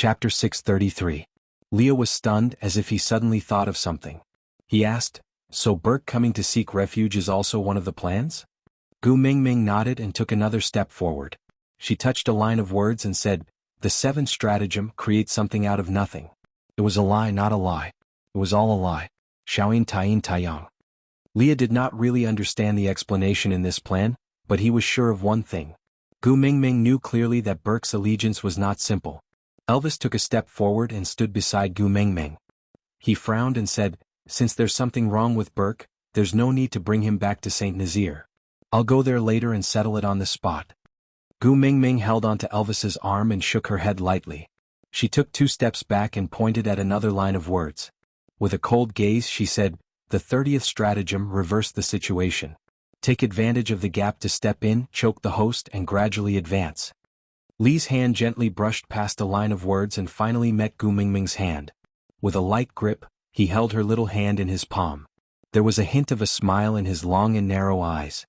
Chapter 633. Leo was stunned as if he suddenly thought of something. He asked, "So Burke coming to seek refuge is also one of the plans?" Gu Mingming nodded and took another step forward. She touched a line of words and said, "The seventh stratagem, create something out of nothing." It was a lie, not a lie. It was all a lie. Xiaoyin Taiyin Taiyang. Leah did not really understand the explanation in this plan, but he was sure of one thing. Gu Mingming knew clearly that Burke's allegiance was not simple. Elvis took a step forward and stood beside Gu Mingming. He frowned and said, "Since there's something wrong with Burke, there's no need to bring him back to St. Nazaire. I'll go there later and settle it on the spot." Gu Mingming held onto Elvis's arm and shook her head lightly. She took 2 steps back and pointed at another line of words. With a cold gaze she said, "The 30th stratagem, reverse the situation. Take advantage of the gap to step in, choke the host and gradually advance." Li's hand gently brushed past a line of words and finally met Gu Mingming's hand. With a light grip, he held her little hand in his palm. There was a hint of a smile in his long and narrow eyes.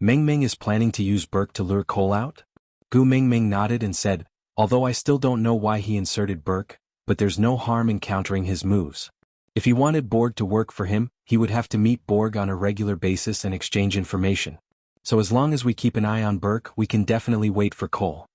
"Mingming is planning to use Burke to lure Cole out?" Gu Mingming nodded and said, "Although I still don't know why he inserted Burke, but there's no harm in countering his moves. If he wanted Borg to work for him, he would have to meet Borg on a regular basis and exchange information. So as long as we keep an eye on Burke, we can definitely wait for Cole."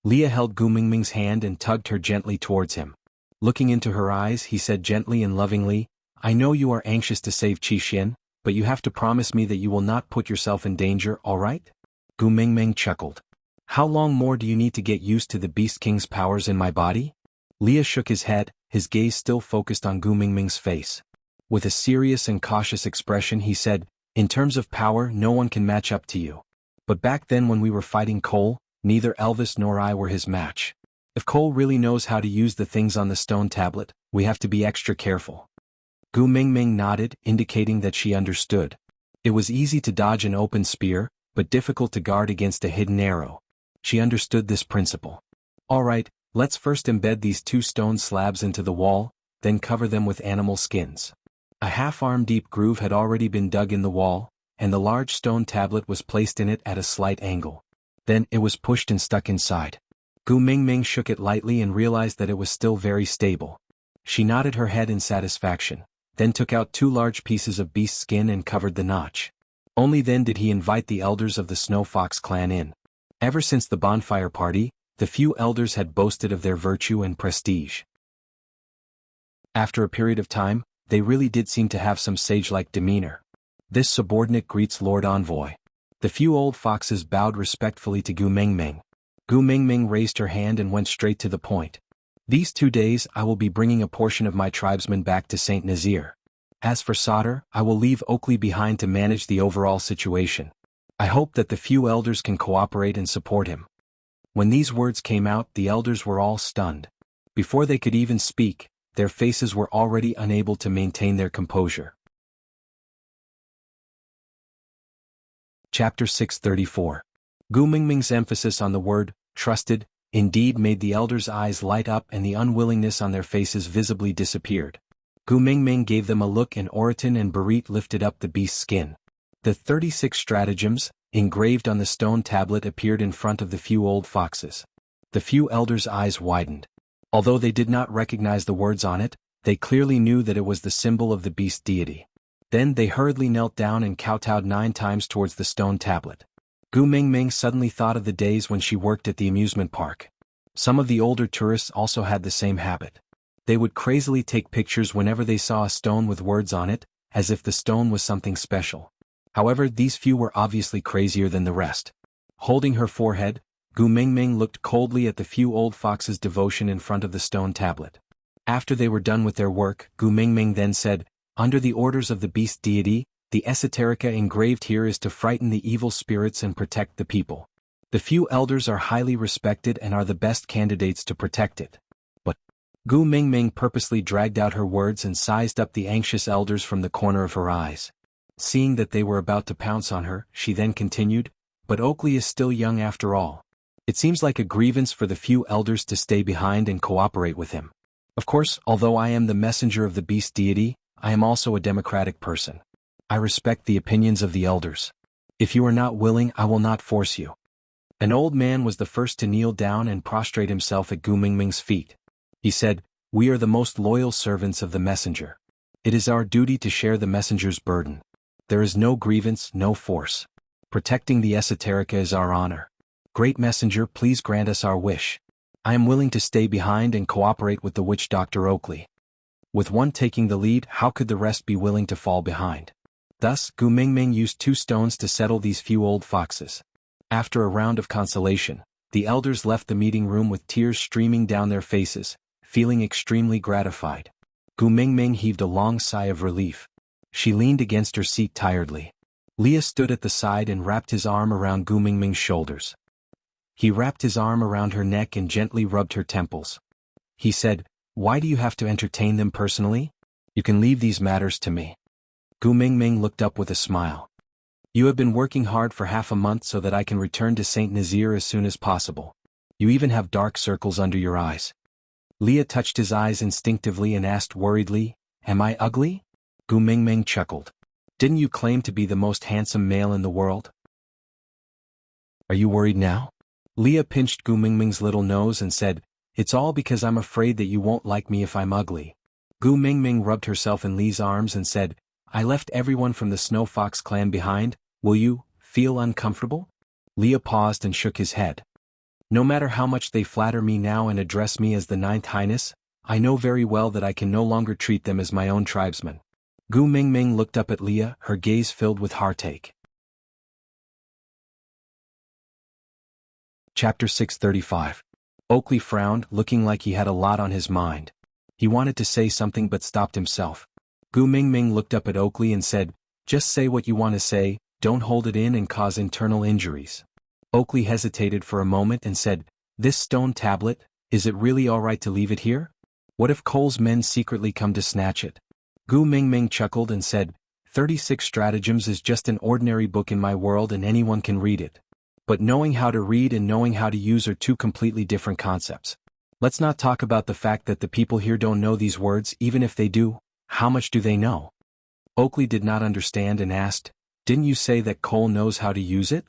Leah held Gu Mingming's hand and tugged her gently towards him. Looking into her eyes, he said gently and lovingly, "I know you are anxious to save Qixin, but you have to promise me that you will not put yourself in danger, all right?" Gu Mingming chuckled. "How long more do you need to get used to the Beast King's powers in my body?" Leah shook his head, his gaze still focused on Gu Mingming's face. With a serious and cautious expression he said, "In terms of power, no one can match up to you. But back then when we were fighting Cole, neither Elvis nor I were his match. If Cole really knows how to use the things on the stone tablet, we have to be extra careful." Gu Mingming nodded, indicating that she understood. It was easy to dodge an open spear, but difficult to guard against a hidden arrow. She understood this principle. "All right, let's first embed these 2 stone slabs into the wall, then cover them with animal skins." A half-arm deep groove had already been dug in the wall, and the large stone tablet was placed in it at a slight angle. Then it was pushed and stuck inside. Gu Mingming shook it lightly and realized that it was still very stable. She nodded her head in satisfaction, then took out 2 large pieces of beast skin and covered the notch. Only then did he invite the elders of the Snow Fox clan in. Ever since the bonfire party, the few elders had boasted of their virtue and prestige. After a period of time, they really did seem to have some sage-like demeanor. This subordinate greets Lord Envoy. The few old foxes bowed respectfully to Gu Mingming. Gu Mingming raised her hand and went straight to the point. "These 2 days I will be bringing a portion of my tribesmen back to St. Nazaire. As for Sauter, I will leave Oakley behind to manage the overall situation. I hope that the few elders can cooperate and support him." When these words came out, the elders were all stunned. Before they could even speak, their faces were already unable to maintain their composure. Chapter 634. Gu Mingming's emphasis on the word, trusted, indeed made the elders' eyes light up and the unwillingness on their faces visibly disappeared. Gu Mingming gave them a look and Oriton and Barit lifted up the beast's skin. The 36 stratagems, engraved on the stone tablet appeared in front of the few old foxes. The few elders' eyes widened. Although they did not recognize the words on it, they clearly knew that it was the symbol of the beast deity. Then they hurriedly knelt down and kowtowed 9 times towards the stone tablet. Gu Mingming suddenly thought of the days when she worked at the amusement park. Some of the older tourists also had the same habit. They would crazily take pictures whenever they saw a stone with words on it, as if the stone was something special. However, these few were obviously crazier than the rest. Holding her forehead, Gu Mingming looked coldly at the few old foxes' devotion in front of the stone tablet. After they were done with their work, Gu Mingming then said, "Under the orders of the beast deity, the esoterica engraved here is to frighten the evil spirits and protect the people. The few elders are highly respected and are the best candidates to protect it." But Gu Mingming purposely dragged out her words and sized up the anxious elders from the corner of her eyes. Seeing that they were about to pounce on her, she then continued, "But Oakley is still young after all. It seems like a grievance for the few elders to stay behind and cooperate with him. Of course, although I am the messenger of the beast deity, I am also a democratic person. I respect the opinions of the elders. If you are not willing, I will not force you." An old man was the first to kneel down and prostrate himself at Gu Mingming's feet. He said, "We are the most loyal servants of the messenger. It is our duty to share the messenger's burden. There is no grievance, no force. Protecting the esoterica is our honor. Great messenger, please grant us our wish. I am willing to stay behind and cooperate with the witch Dr. Oakley." With one taking the lead, how could the rest be willing to fall behind? Thus, Gu Mingming used 2 stones to settle these few old foxes. After a round of consolation, the elders left the meeting room with tears streaming down their faces, feeling extremely gratified. Gu Mingming heaved a long sigh of relief. She leaned against her seat tiredly. Leah stood at the side and wrapped his arm around Gu Mingming's shoulders. He wrapped his arm around her neck and gently rubbed her temples. He said, "Why do you have to entertain them personally? You can leave these matters to me." Gu Mingming looked up with a smile. "You have been working hard for half a month so that I can return to Saint Nazir as soon as possible. You even have dark circles under your eyes." Leah touched his eyes instinctively and asked worriedly, "Am I ugly?" Gu Mingming chuckled. "Didn't you claim to be the most handsome male in the world? Are you worried now?" Leah pinched Gu Mingming's little nose and said, "It's all because I'm afraid that you won't like me if I'm ugly." Gu Mingming rubbed herself in Lee's arms and said, "I left everyone from the Snow Fox clan behind. Will you feel uncomfortable?" Leah paused and shook his head. "No matter how much they flatter me now and address me as the Ninth Highness, I know very well that I can no longer treat them as my own tribesmen." Gu Mingming looked up at Leah, her gaze filled with heartache. Chapter 635. Oakley frowned, looking like he had a lot on his mind. He wanted to say something but stopped himself. Gu Mingming looked up at Oakley and said, "Just say what you want to say, don't hold it in and cause internal injuries." Oakley hesitated for a moment and said, "This stone tablet, is it really all right to leave it here? What if Cole's men secretly come to snatch it?" Gu Mingming chuckled and said, 36 Stratagems is just an ordinary book in my world and anyone can read it. But knowing how to read and knowing how to use are 2 completely different concepts. Let's not talk about the fact that the people here don't know these words. Even if they do, how much do they know?" Oakley did not understand and asked, "Didn't you say that Cole knows how to use it?"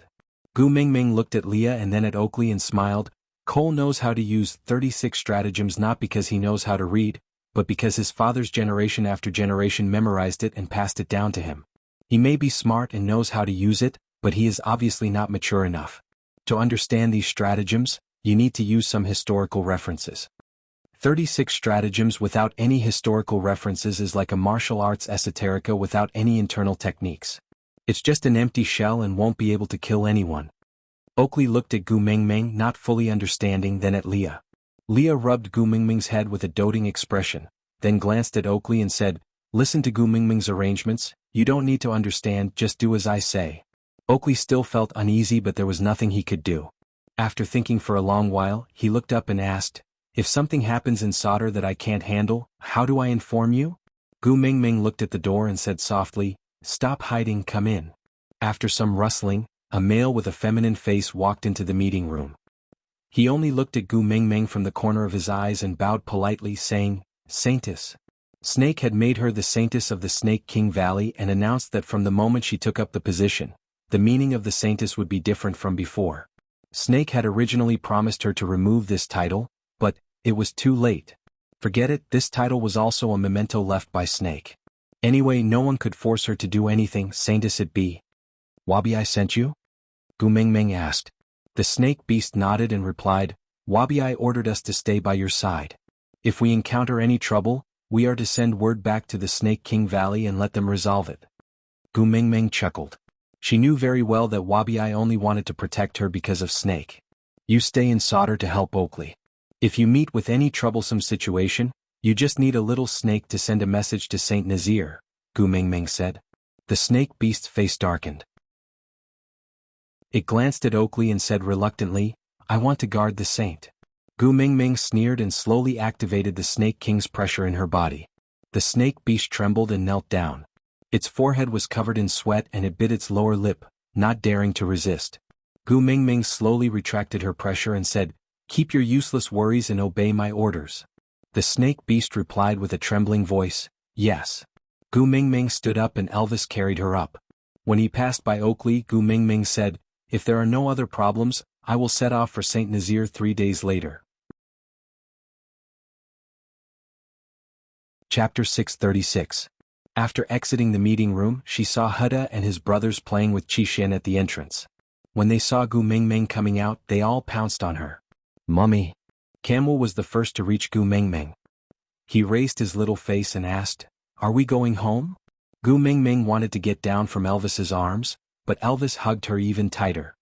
Gu Mingming looked at Leah and then at Oakley and smiled. "Cole knows how to use 36 stratagems not because he knows how to read, but because his father's generation after generation memorized it and passed it down to him. He may be smart and knows how to use it, but he is obviously not mature enough. To understand these stratagems, you need to use some historical references. 36 stratagems without any historical references is like a martial arts esoterica without any internal techniques. It's just an empty shell and won't be able to kill anyone." Oakley looked at Gu Mingming, not fully understanding, then at Leah. Leah rubbed Gu Mingming's head with a doting expression, then glanced at Oakley and said, "Listen to Gu Mingming's arrangements, you don't need to understand, just do as I say." Oakley still felt uneasy but there was nothing he could do. After thinking for a long while, he looked up and asked, "If something happens in solder that I can't handle, how do I inform you?" Gu Mingming looked at the door and said softly, "Stop hiding, come in." After some rustling, a male with a feminine face walked into the meeting room. He only looked at Gu Mingming from the corner of his eyes and bowed politely, saying, "Saintess." Snake had made her the Saintess of the Snake King Valley and announced that from the moment she took up the position, the meaning of the Saintess would be different from before. Snake had originally promised her to remove this title, but it was too late. Forget it, this title was also a memento left by Snake. Anyway, no one could force her to do anything. "Saintess it be." "Wabi I sent you?" Gu Mingming asked. The snake beast nodded and replied, "Wabi I ordered us to stay by your side. If we encounter any trouble, we are to send word back to the Snake King Valley and let them resolve it." Gu Mingming chuckled. She knew very well that Wabi I only wanted to protect her because of Snake. "You stay in solder to help Oakley. If you meet with any troublesome situation, you just need a little snake to send a message to Saint Nazir," Gu Mingming said. The snake beast's face darkened. It glanced at Oakley and said reluctantly, "I want to guard the saint." Gu Mingming sneered and slowly activated the Snake King's pressure in her body. The snake beast trembled and knelt down. Its forehead was covered in sweat and it bit its lower lip, not daring to resist. Gu Mingming slowly retracted her pressure and said, "Keep your useless worries and obey my orders." The snake beast replied with a trembling voice, "Yes." Gu Mingming stood up and Elvis carried her up. When he passed by Oakley, Gu Mingming said, "If there are no other problems, I will set off for Saint Nazir 3 days later." Chapter 636. After exiting the meeting room, she saw Huda and his brothers playing with Qixin at the entrance. When they saw Gu Mingming coming out, they all pounced on her. "Mummy." Camel was the first to reach Gu Mingming. He raised his little face and asked, "Are we going home?" Gu Mingming wanted to get down from Elvis's arms, but Elvis hugged her even tighter.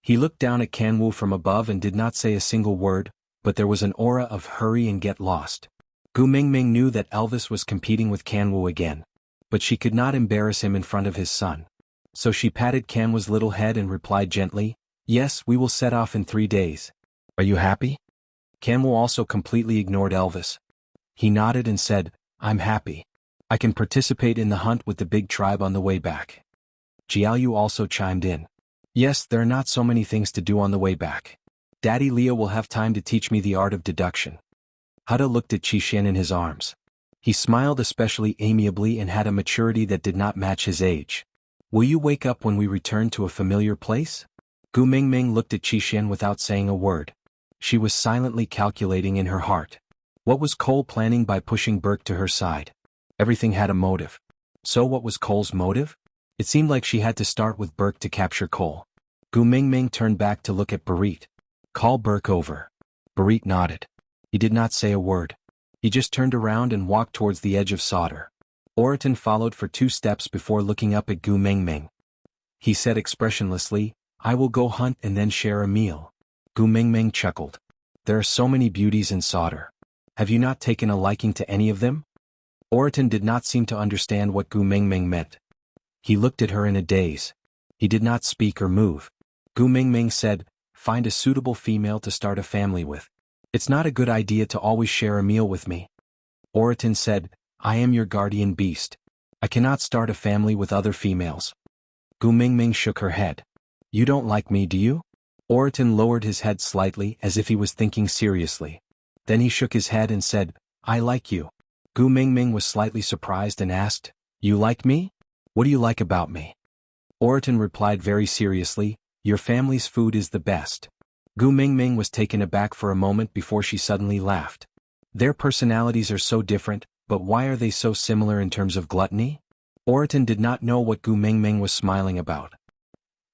He looked down at Kanwu from above and did not say a single word, but there was an aura of hurry and get lost. Gu Mingming knew that Elvis was competing with Kanwu again, but she could not embarrass him in front of his son. So she patted Kanwu's little head and replied gently, "Yes, we will set off in 3 days. Are you happy?" Kanwu also completely ignored Elvis. He nodded and said, "I'm happy. I can participate in the hunt with the big tribe on the way back." Jianghu also chimed in. "Yes, there are not so many things to do on the way back. Daddy Leo will have time to teach me the art of deduction." Huda looked at Qixin in his arms. He smiled especially amiably and had a maturity that did not match his age. "Will you wake up when we return to a familiar place?" Gu Mingming looked at Qixin without saying a word. She was silently calculating in her heart. What was Cole planning by pushing Burke to her side? Everything had a motive. So what was Cole's motive? It seemed like she had to start with Burke to capture Cole. Gu Mingming turned back to look at Barit. "Call Burke over." Barit nodded. He did not say a word. He just turned around and walked towards the edge of solder. Oriton followed for 2 steps before looking up at Gu Mingming. He said expressionlessly, "I will go hunt and then share a meal." Gu Mingming chuckled. "There are so many beauties in solder. Have you not taken a liking to any of them?" Oriton did not seem to understand what Gu Mingming meant. He looked at her in a daze. He did not speak or move. Gu Mingming said, "Find a suitable female to start a family with. It's not a good idea to always share a meal with me." Oriton said, "I am your guardian beast. I cannot start a family with other females." Gu Mingming shook her head. "You don't like me, do you?" Oriton lowered his head slightly as if he was thinking seriously. Then he shook his head and said, "I like you." Gu Mingming was slightly surprised and asked, "You like me? What do you like about me?" Oriton replied very seriously, "Your family's food is the best." Gu Mingming was taken aback for a moment before she suddenly laughed. Their personalities are so different, but why are they so similar in terms of gluttony? Oriton did not know what Gu Mingming was smiling about.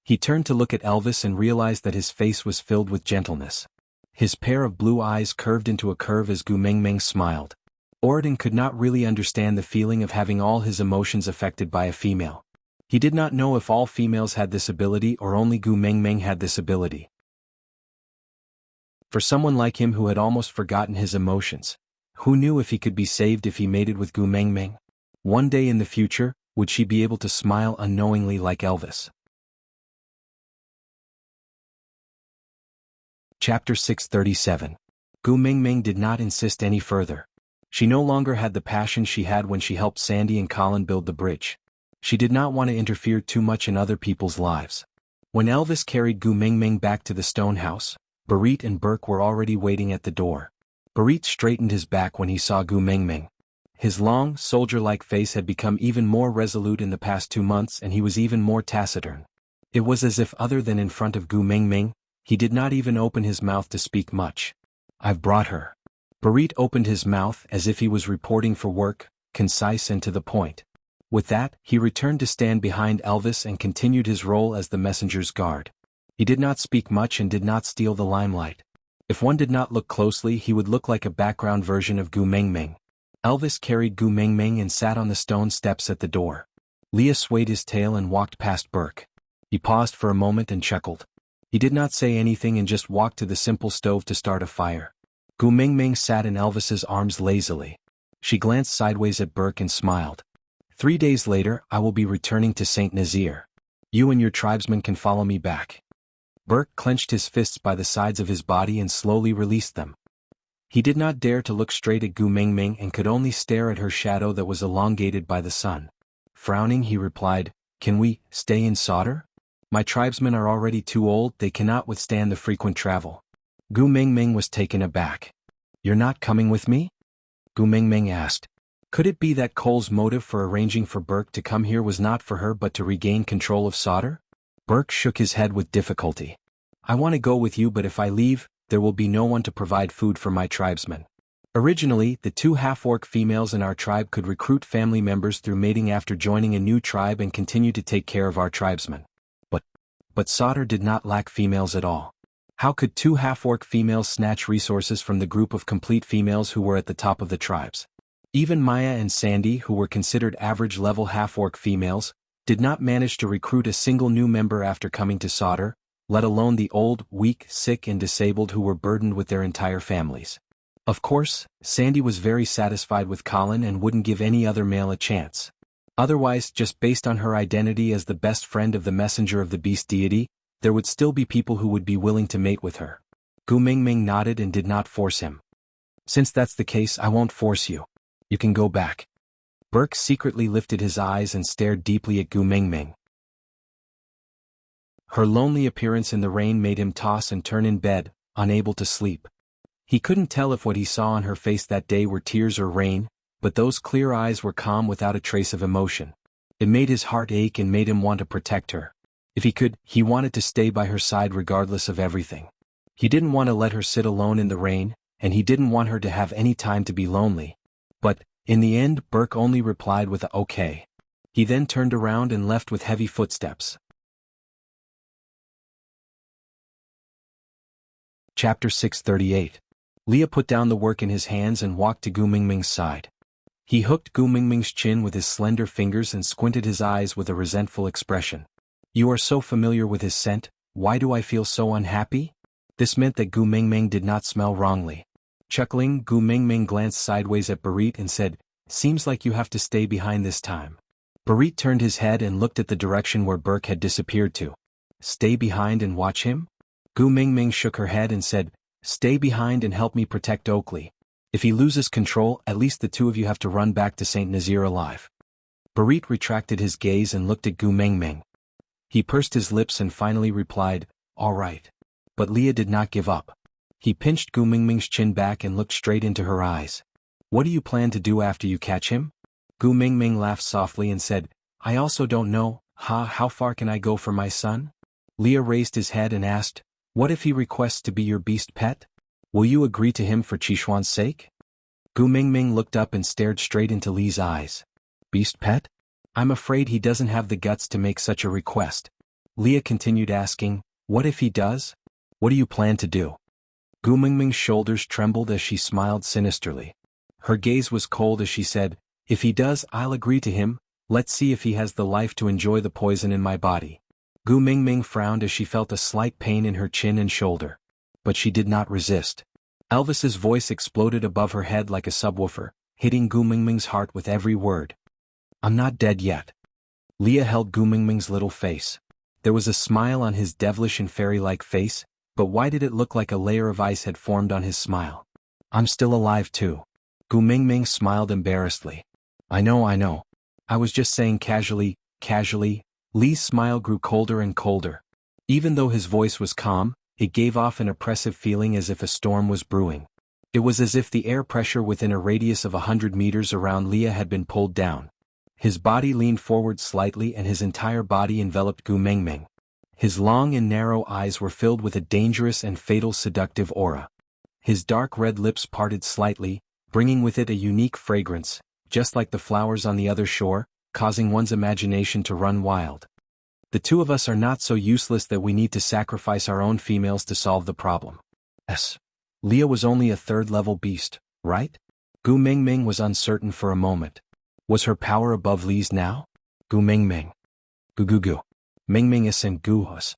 He turned to look at Elvis and realized that his face was filled with gentleness. His pair of blue eyes curved into a curve as Gu Mingming smiled. Oriton could not really understand the feeling of having all his emotions affected by a female. He did not know if all females had this ability or only Gu Mingming had this ability. For someone like him who had almost forgotten his emotions, who knew if he could be saved if he mated with Gu Mingming? One day in the future, would she be able to smile unknowingly like Elvis? Chapter 637. Gu Mingming did not insist any further. She no longer had the passion she had when she helped Sandy and Colin build the bridge. She did not want to interfere too much in other people's lives. When Elvis carried Gu Mingming back to the stone house, Barit and Burke were already waiting at the door. Barit straightened his back when he saw Gu Mingming. His long, soldier-like face had become even more resolute in the past 2 months and he was even more taciturn. It was as if other than in front of Gu Mingming, he did not even open his mouth to speak much. "I've brought her." Barit opened his mouth as if he was reporting for work, concise and to the point. With that, he returned to stand behind Elvis and continued his role as the messenger's guard. He did not speak much and did not steal the limelight. If one did not look closely, he would look like a background version of Gu Mingming. Elvis carried Gu Mingming and sat on the stone steps at the door. Leah swayed his tail and walked past Burke. He paused for a moment and chuckled. He did not say anything and just walked to the simple stove to start a fire. Gu Mingming sat in Elvis's arms lazily. She glanced sideways at Burke and smiled. 3 days later, I will be returning to St. Nazaire. You and your tribesmen can follow me back. Burke clenched his fists by the sides of his body and slowly released them. He did not dare to look straight at Gu Mingming and could only stare at her shadow that was elongated by the sun. Frowning, he replied, "Can we stay in solder? My tribesmen are already too old, they cannot withstand the frequent travel." Gu Mingming was taken aback. "You're not coming with me?" Gu Mingming asked. Could it be that Cole's motive for arranging for Burke to come here was not for her but to regain control of solder? Burke shook his head with difficulty. "I want to go with you, but if I leave, there will be no one to provide food for my tribesmen." Originally, the 2 half-orc females in our tribe could recruit family members through mating after joining a new tribe and continue to take care of our tribesmen. But Sauter did not lack females at all. How could 2 half-orc females snatch resources from the group of complete females who were at the top of the tribes? Even Maya and Sandy, who were considered average-level half-orc females, did not manage to recruit a single new member after coming to Sauter, let alone the old, weak, sick and disabled who were burdened with their entire families. Of course, Sandy was very satisfied with Colin and wouldn't give any other male a chance. Otherwise, just based on her identity as the best friend of the messenger of the beast deity, there would still be people who would be willing to mate with her. Gu Mingming nodded and did not force him. Since that's the case, I won't force you. You can go back. Burke secretly lifted his eyes and stared deeply at Gu Mingming. Her lonely appearance in the rain made him toss and turn in bed, unable to sleep. He couldn't tell if what he saw on her face that day were tears or rain, but those clear eyes were calm without a trace of emotion. It made his heart ache and made him want to protect her. If he could, he wanted to stay by her side regardless of everything. He didn't want to let her sit alone in the rain, and he didn't want her to have any time to be lonely. But, in the end, Burke only replied with a okay. He then turned around and left with heavy footsteps. Chapter 638. Leah put down the work in his hands and walked to Gu Mingming's side. He hooked Gu Mingming's chin with his slender fingers and squinted his eyes with a resentful expression. You are so familiar with his scent, why do I feel so unhappy? This meant that Gu Mingming did not smell wrongly. Chuckling, Gu Mingming glanced sideways at Barit and said, Seems like you have to stay behind this time. Barit turned his head and looked at the direction where Burke had disappeared to. Stay behind and watch him? Gu Mingming shook her head and said, Stay behind and help me protect Oakley. If he loses control, at least the two of you have to run back to St. Nazir alive. Barit retracted his gaze and looked at Gu Mingming. He pursed his lips and finally replied, All right. But Leah did not give up. He pinched Gu Mingming's chin back and looked straight into her eyes. What do you plan to do after you catch him? Gu Mingming laughed softly and said, I also don't know, how far can I go for my son? Leah raised his head and asked, What if he requests to be your beast pet? Will you agree to him for Qishuan's sake? Gu Mingming looked up and stared straight into Li's eyes. Beast pet? I'm afraid he doesn't have the guts to make such a request. Leah continued asking, What if he does? What do you plan to do? Gu Mingming's shoulders trembled as she smiled sinisterly. Her gaze was cold as she said, If he does, I'll agree to him. Let's see if he has the life to enjoy the poison in my body. Gu Mingming frowned as she felt a slight pain in her chin and shoulder. But she did not resist. Elvis's voice exploded above her head like a subwoofer, hitting Gu Mingming's heart with every word. I'm not dead yet. Leah held Gu Mingming's little face. There was a smile on his devilish and fairy-like face, but why did it look like a layer of ice had formed on his smile? I'm still alive too. Gu Mingming smiled embarrassedly. I know. I was just saying casually. Li's smile grew colder and colder. Even though his voice was calm, it gave off an oppressive feeling as if a storm was brewing. It was as if the air pressure within a radius of 100 meters around Leah had been pulled down. His body leaned forward slightly and his entire body enveloped Gu Mingming. His long and narrow eyes were filled with a dangerous and fatal seductive aura. His dark red lips parted slightly, bringing with it a unique fragrance, just like the flowers on the other shore, causing one's imagination to run wild. The two of us are not so useless that we need to sacrifice our own females to solve the problem. Leah was only a third-level beast, right? Gu Mingming was uncertain for a moment. Was her power above Li's now? Gu Mingming. Gu. Mingming is and Gu us.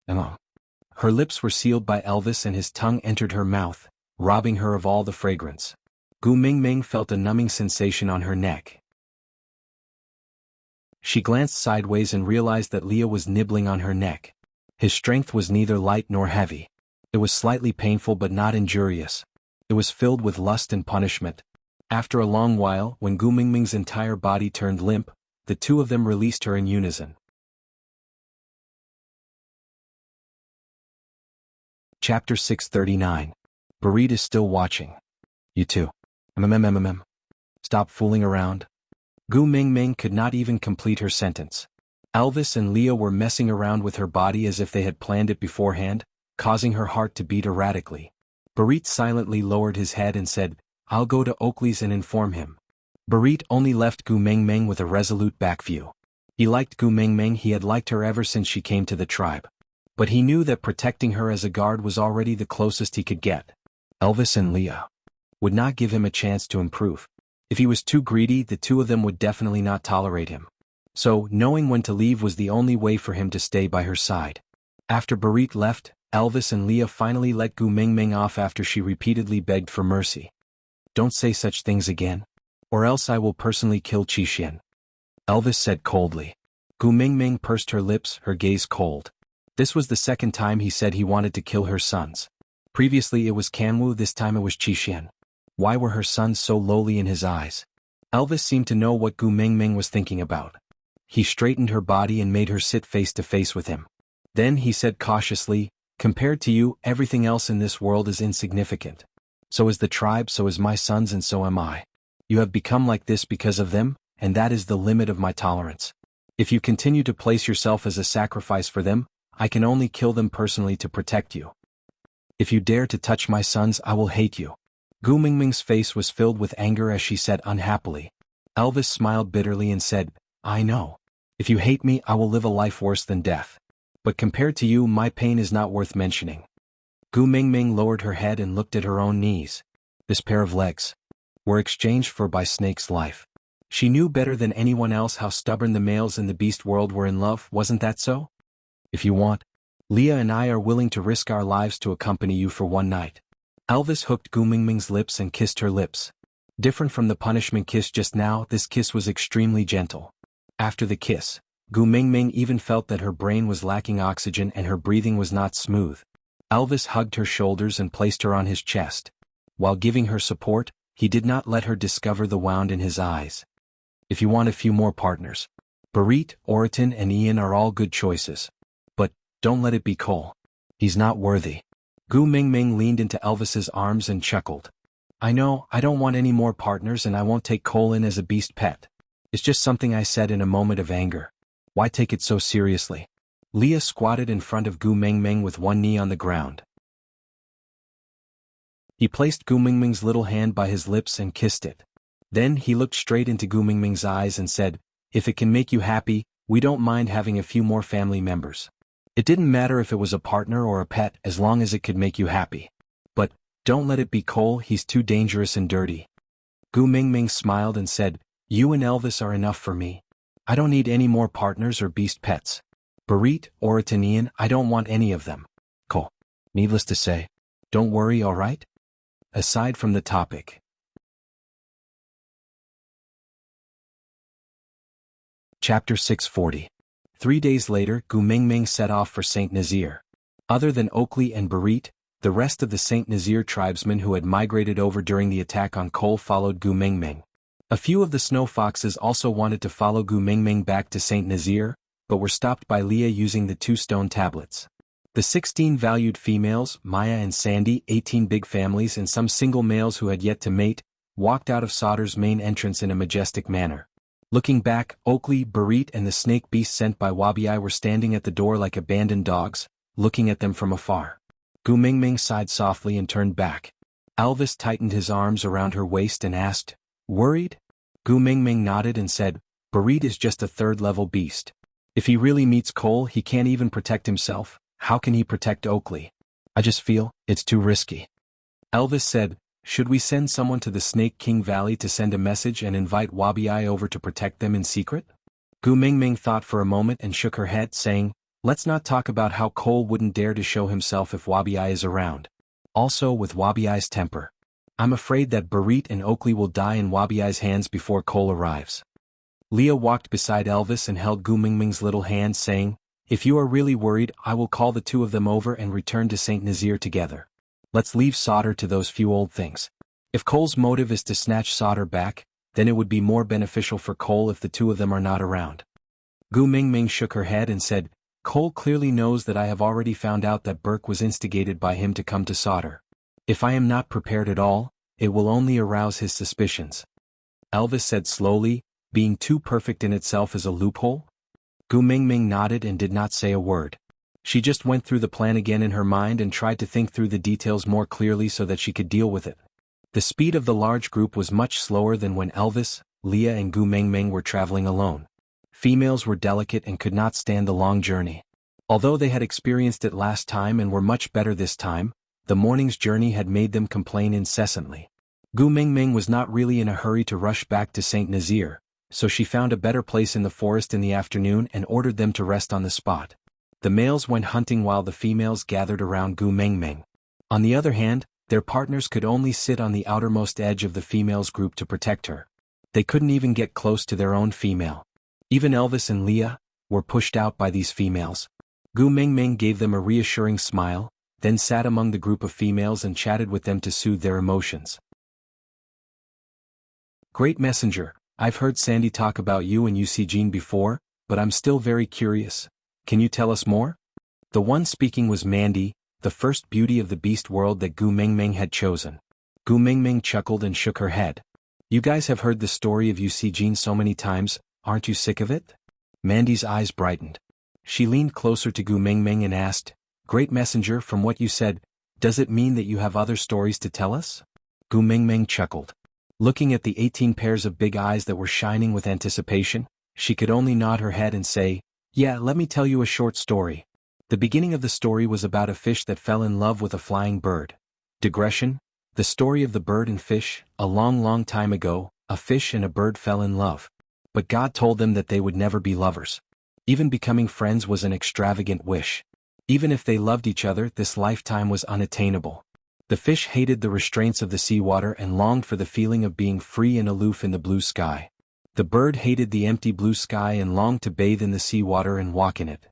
Her lips were sealed by Elvis and his tongue entered her mouth, robbing her of all the fragrance. Gu Mingming felt a numbing sensation on her neck. She glanced sideways and realized that Leah was nibbling on her neck. His strength was neither light nor heavy. It was slightly painful but not injurious. It was filled with lust and punishment. After a long while, when Gu Mingming's entire body turned limp, the two of them released her in unison. Chapter 639. Barit is still watching. You too. Stop fooling around. Gu Mingming could not even complete her sentence. Elvis and Leah were messing around with her body as if they had planned it beforehand, causing her heart to beat erratically. Barit silently lowered his head and said, I'll go to Oakley's and inform him. Barit only left Gu Mengmeng with a resolute backview. He liked Gu Mengmeng, he had liked her ever since she came to the tribe. But he knew that protecting her as a guard was already the closest he could get. Elvis and Leah would not give him a chance to improve. If he was too greedy, the two of them would definitely not tolerate him. So, knowing when to leave was the only way for him to stay by her side. After Barit left, Elvis and Leah finally let Gu Mengmeng off after she repeatedly begged for mercy. Don't say such things again, or else I will personally kill Qixin, Elvis said coldly. Gu Mengmeng pursed her lips, her gaze cold. This was the second time he said he wanted to kill her sons. Previously it was Kanwu, this time it was Qixin. Why were her sons so lowly in his eyes? Elvis seemed to know what Gu Mengmeng was thinking about. He straightened her body and made her sit face to face with him. Then he said cautiously, compared to you, everything else in this world is insignificant. So is the tribe, so is my sons, and so am I. You have become like this because of them, and that is the limit of my tolerance. If you continue to place yourself as a sacrifice for them, I can only kill them personally to protect you. If you dare to touch my sons, I will hate you. Gu Mengmeng's face was filled with anger as she said unhappily. Elvis smiled bitterly and said, I know. If you hate me, I will live a life worse than death. But compared to you, my pain is not worth mentioning. Gu Mengmeng lowered her head and looked at her own knees. This pair of legs were exchanged for by Snake's life. She knew better than anyone else how stubborn the males in the beast world were in love, wasn't that so? If you want, Leah and I are willing to risk our lives to accompany you for one night. Elvis hooked Gu Mengmeng's lips and kissed her lips. Different from the punishment kiss just now, this kiss was extremely gentle. After the kiss, Gu Mengmeng even felt that her brain was lacking oxygen and her breathing was not smooth. Elvis hugged her shoulders and placed her on his chest. While giving her support, he did not let her discover the wound in his eyes. If you want a few more partners, Barit, Oriton and Ian are all good choices. But, don't let it be Cole. He's not worthy. Gu Mengmeng leaned into Elvis's arms and chuckled. I know, I don't want any more partners and I won't take Cole in as a beast pet. It's just something I said in a moment of anger. Why take it so seriously? Leah squatted in front of Gu Mengmeng with one knee on the ground. He placed Gu Mengmeng's little hand by his lips and kissed it. Then he looked straight into Gu Mengmeng's eyes and said, if it can make you happy, we don't mind having a few more family members. It didn't matter if it was a partner or a pet as long as it could make you happy. But, don't let it be Cole, he's too dangerous and dirty. Gu Mengmeng smiled and said, you and Elvis are enough for me. I don't need any more partners or beast pets. Barit, Oriton, Ian, I don't want any of them. Cole. Needless to say, don't worry, alright? Aside from the topic. Chapter 640. 3 days later, Gu Mengmeng set off for St. Nazaire. Other than Oakley and Barit, the rest of the St. Nazaire tribesmen who had migrated over during the attack on Cole followed Gu Mengmeng. A few of the snow foxes also wanted to follow Gu Mengmeng back to St. Nazaire, but were stopped by Leah using the 2 stone tablets. The 16 valued females, Maya and Sandy, 18 big families and some single males who had yet to mate, walked out of Sauter's main entrance in a majestic manner. Looking back, Oakley, Barit and the snake beast sent by Wabi were standing at the door like abandoned dogs, looking at them from afar. Gu Mengmeng sighed softly and turned back. Elvis tightened his arms around her waist and asked, worried? Gu Mengmeng nodded and said, Barit is just a 3rd-level beast. If he really meets Cole, he can't even protect himself. How can he protect Oakley? I just feel it's too risky. Elvis said, should we send someone to the Snake King Valley to send a message and invite Wabi over to protect them in secret? Gu Mengmeng thought for a moment and shook her head, saying, let's not talk about how Cole wouldn't dare to show himself if Wabi is around. Also with Wabi's temper. I'm afraid that Barit and Oakley will die in Wabi's hands before Cole arrives. Leah walked beside Elvis and held Gu Mengmeng's little hand, saying, if you are really worried, I will call the 2 of them over and return to St. Nazaire together. Let's leave Sauter to those few old things. If Cole's motive is to snatch Sauter back, then it would be more beneficial for Cole if the 2 of them are not around. Gu Mengmeng shook her head and said, Cole clearly knows that I have already found out that Burke was instigated by him to come to Sauter. If I am not prepared at all, it will only arouse his suspicions. Elvis said slowly, being too perfect in itself is a loophole? Gu Mengmeng nodded and did not say a word. She just went through the plan again in her mind and tried to think through the details more clearly so that she could deal with it. The speed of the large group was much slower than when Elvis, Leah and Gu Mengmeng were traveling alone. Females were delicate and could not stand the long journey. Although they had experienced it last time and were much better this time, the morning's journey had made them complain incessantly. Gu Mengmeng was not really in a hurry to rush back to St. Nazaire, so she found a better place in the forest in the afternoon and ordered them to rest on the spot. The males went hunting while the females gathered around Gu Mengmeng. On the other hand, their partners could only sit on the outermost edge of the females' group to protect her. They couldn't even get close to their own female. Even Elvis and Leah were pushed out by these females. Gu Mengmeng gave them a reassuring smile, then sat among the group of females and chatted with them to soothe their emotions. Great messenger, I've heard Sandy talk about you and Wuxia before, but I'm still very curious. Can you tell us more? The one speaking was Mandy, the first beauty of the beast world that Gu Mengmeng had chosen. Gu Mengmeng chuckled and shook her head. You guys have heard the story of Wuxia so many times, aren't you sick of it? Mandy's eyes brightened. She leaned closer to Gu Mengmeng and asked, Great messenger, from what you said, does it mean that you have other stories to tell us? Gu Mengmeng chuckled. Looking at the 18 pairs of big eyes that were shining with anticipation, she could only nod her head and say, Yeah, let me tell you a short story. The beginning of the story was about a fish that fell in love with a flying bird. Digression, the story of the bird and fish. A long, long time ago, a fish and a bird fell in love. But God told them that they would never be lovers. Even becoming friends was an extravagant wish. Even if they loved each other, this lifetime was unattainable. The fish hated the restraints of the seawater and longed for the feeling of being free and aloof in the blue sky. The bird hated the empty blue sky and longed to bathe in the seawater and walk in it.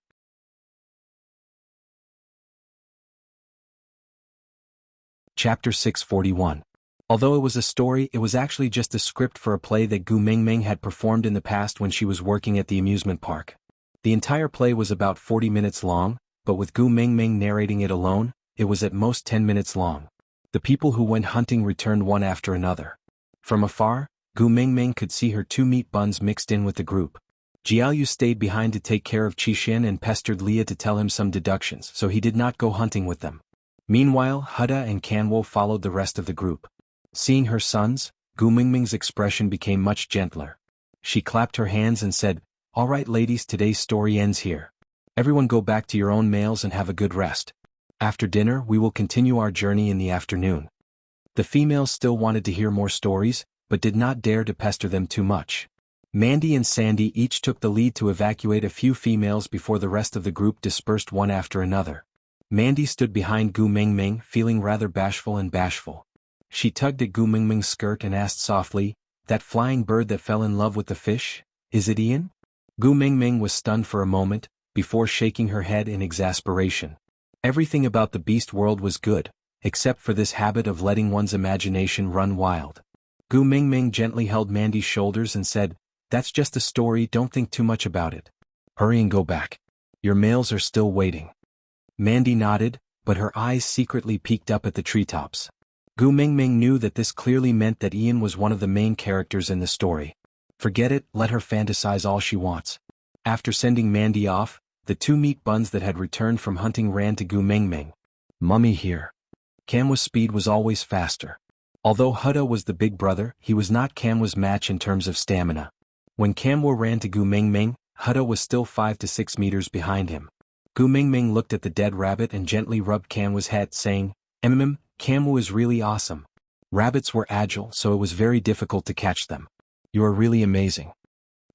Chapter 641. Although it was a story, it was actually just a script for a play that Gu Mengmeng had performed in the past when she was working at the amusement park. The entire play was about 40 minutes long, but with Gu Mengmeng narrating it alone, it was at most 10 minutes long. The people who went hunting returned one after another. From afar, Gu Mengmeng could see her 2 meat buns mixed in with the group. Jianghu stayed behind to take care of Qixin and pestered Leah to tell him some deductions, so he did not go hunting with them. Meanwhile, Huda and Kanwo followed the rest of the group. Seeing her sons, Gu Mengmeng's expression became much gentler. She clapped her hands and said, All right ladies, today's story ends here. Everyone go back to your own males and have a good rest. After dinner we will continue our journey in the afternoon. The females still wanted to hear more stories, but did not dare to pester them too much. Mandy and Sandy each took the lead to evacuate a few females before the rest of the group dispersed one after another. Mandy stood behind Gu Mengmeng, feeling rather bashful. She tugged at Gu Mengmeng's skirt and asked softly, That flying bird that fell in love with the fish, is it Ian? Gu Mengmeng was stunned for a moment, before shaking her head in exasperation. Everything about the beast world was good, except for this habit of letting one's imagination run wild. Gu Mengmeng gently held Mandy's shoulders and said, That's just a story, don't think too much about it. Hurry and go back. Your males are still waiting. Mandy nodded, but her eyes secretly peeked up at the treetops. Gu Mengmeng knew that this clearly meant that Ian was one of the main characters in the story. Forget it, let her fantasize all she wants. After sending Mandy off, the 2 meat buns that had returned from hunting ran to Gu Mengmeng. Mummy here. Kamwa's speed was always faster. Although Huda was the big brother, he was not Kamwa's match in terms of stamina. When Kamwa ran to Gu Mengmeng, Huda was still 5 to 6 meters behind him. Gu Mengmeng looked at the dead rabbit and gently rubbed Kamwa's head, saying, Kamwa is really awesome. Rabbits were agile, so it was very difficult to catch them. You are really amazing.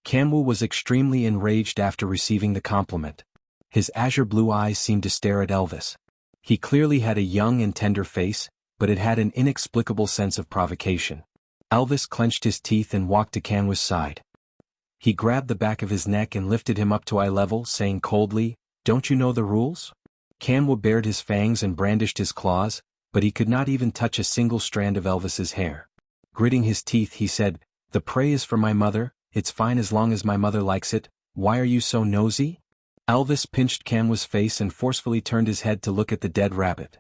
Kamwa was extremely enraged after receiving the compliment. His azure blue eyes seemed to stare at Elvis. He clearly had a young and tender face, but it had an inexplicable sense of provocation. Elvis clenched his teeth and walked to Kamwa's side. He grabbed the back of his neck and lifted him up to eye level, saying coldly, Don't you know the rules? Kamwa bared his fangs and brandished his claws, but he could not even touch a single strand of Elvis's hair. Gritting his teeth, he said, The prey is for my mother, it's fine as long as my mother likes it, why are you so nosy? Elvis pinched Kamwa's face and forcefully turned his head to look at the dead rabbit.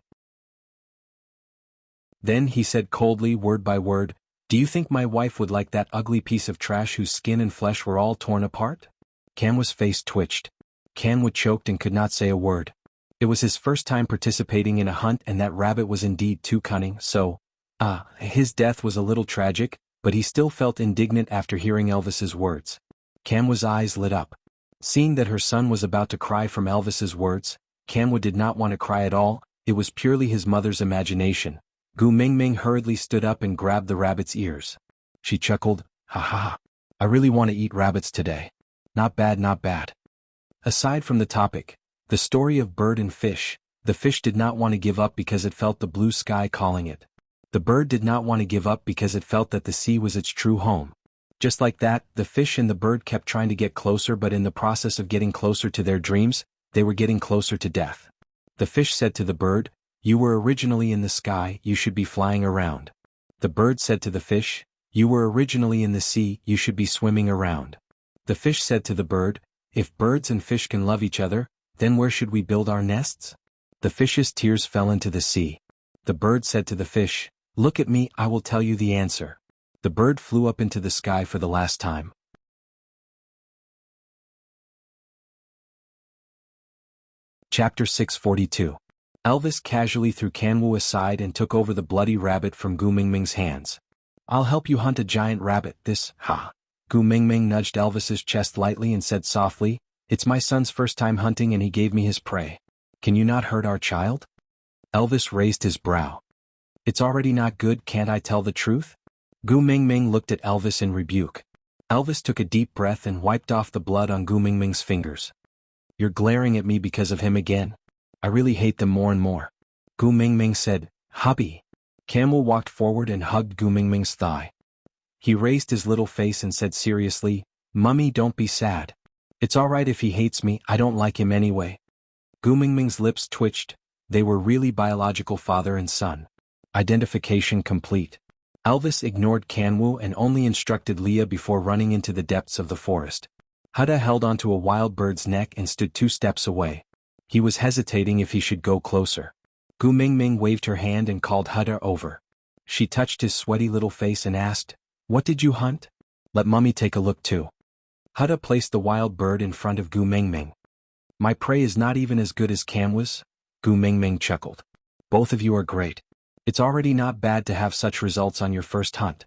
Then he said coldly, word by word, Do you think my wife would like that ugly piece of trash whose skin and flesh were all torn apart? Kamwa's face twitched. Kamwa choked and could not say a word. It was his first time participating in a hunt and that rabbit was indeed too cunning, so, His death was a little tragic, but he still felt indignant after hearing Elvis's words. Kanwa's eyes lit up. Seeing that her son was about to cry from Elvis's words, Kanwa did not want to cry at all, it was purely his mother's imagination. Gu Mingming hurriedly stood up and grabbed the rabbit's ears. She chuckled, "Ha ha ha. I really want to eat rabbits today. Not bad, not bad." Aside from the topic, the story of bird and fish, the fish did not want to give up because it felt the blue sky calling it. The bird did not want to give up because it felt that the sea was its true home. Just like that, the fish and the bird kept trying to get closer, but in the process of getting closer to their dreams, they were getting closer to death. The fish said to the bird, "You were originally in the sky, you should be flying around." The bird said to the fish, "You were originally in the sea, you should be swimming around." The fish said to the bird, "If birds and fish can love each other, then where should we build our nests?" The fish's tears fell into the sea. The bird said to the fish, "Look at me, I will tell you the answer." The bird flew up into the sky for the last time. Chapter 642. Elvis casually threw Kanwu aside and took over the bloody rabbit from Gu Mingming's hands. "I'll help you hunt a giant rabbit, Gu Mingming nudged Elvis's chest lightly and said softly, "It's my son's first time hunting and he gave me his prey. Can you not hurt our child?" Elvis raised his brow. "It's already not good, can't I tell the truth?" Gu Mingming looked at Elvis in rebuke. Elvis took a deep breath and wiped off the blood on Gu Mingming's fingers. "You're glaring at me because of him again? I really hate them more and more." Gu Mingming said, "Hubby." Camel walked forward and hugged Gu Mingming's thigh. He raised his little face and said seriously, "Mummy, don't be sad. It's alright if he hates me, I don't like him anyway." Gu Mingming's lips twitched. They were really biological father and son. Identification complete. Elvis ignored Kanwu and only instructed Leah before running into the depths of the forest. Huda held onto a wild bird's neck and stood 2 steps away. He was hesitating if he should go closer. Gu Mingming waved her hand and called Huda over. She touched his sweaty little face and asked, "What did you hunt? Let Mummy take a look too." Huda placed the wild bird in front of Gu Mingming. "My prey is not even as good as Kanwa's," Gu Mingming chuckled. "Both of you are great. It's already not bad to have such results on your first hunt."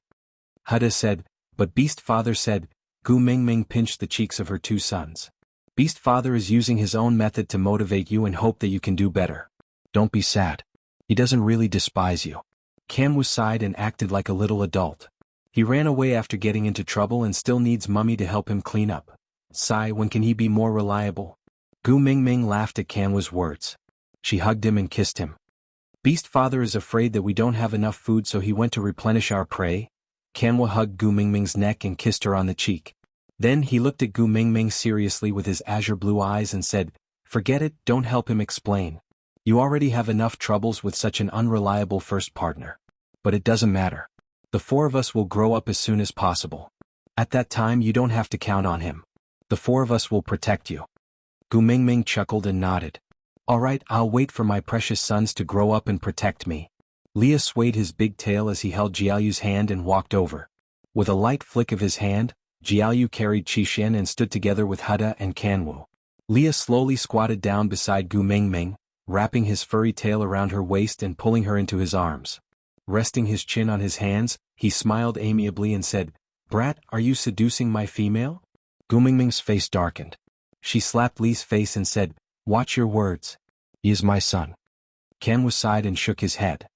Huda said, "But Beast Father said," Gu Mingming pinched the cheeks of her 2 sons. "Beast Father is using his own method to motivate you and hope that you can do better. Don't be sad. He doesn't really despise you." Kanwu sighed and acted like a little adult. "He ran away after getting into trouble and still needs Mummy to help him clean up. Sigh, when can he be more reliable?" Gu Mingming laughed at Kanwu's words. She hugged him and kissed him. "Beast Father is afraid that we don't have enough food, so he went to replenish our prey." Kanwa hugged Gu Mingming's neck and kissed her on the cheek. Then he looked at Gu Mingming seriously with his azure blue eyes and said, "Forget it, don't help him explain. You already have enough troubles with such an unreliable first partner. But it doesn't matter. The 4 of us will grow up as soon as possible. At that time you don't have to count on him. The 4 of us will protect you." Gu Mingming chuckled and nodded. "Alright, I'll wait for my precious sons to grow up and protect me." Leah swayed his big tail as he held Jiaoyu's hand and walked over. With a light flick of his hand, Jiaoyu carried Qixin and stood together with Huda and Kanwu. Leah slowly squatted down beside Gu Mingming, wrapping his furry tail around her waist and pulling her into his arms. Resting his chin on his hands, he smiled amiably and said, "Brat, are you seducing my female?" Gu Mingming's face darkened. She slapped Lee's face and said, "Watch your words. He is my son." Kanwu sighed and shook his head.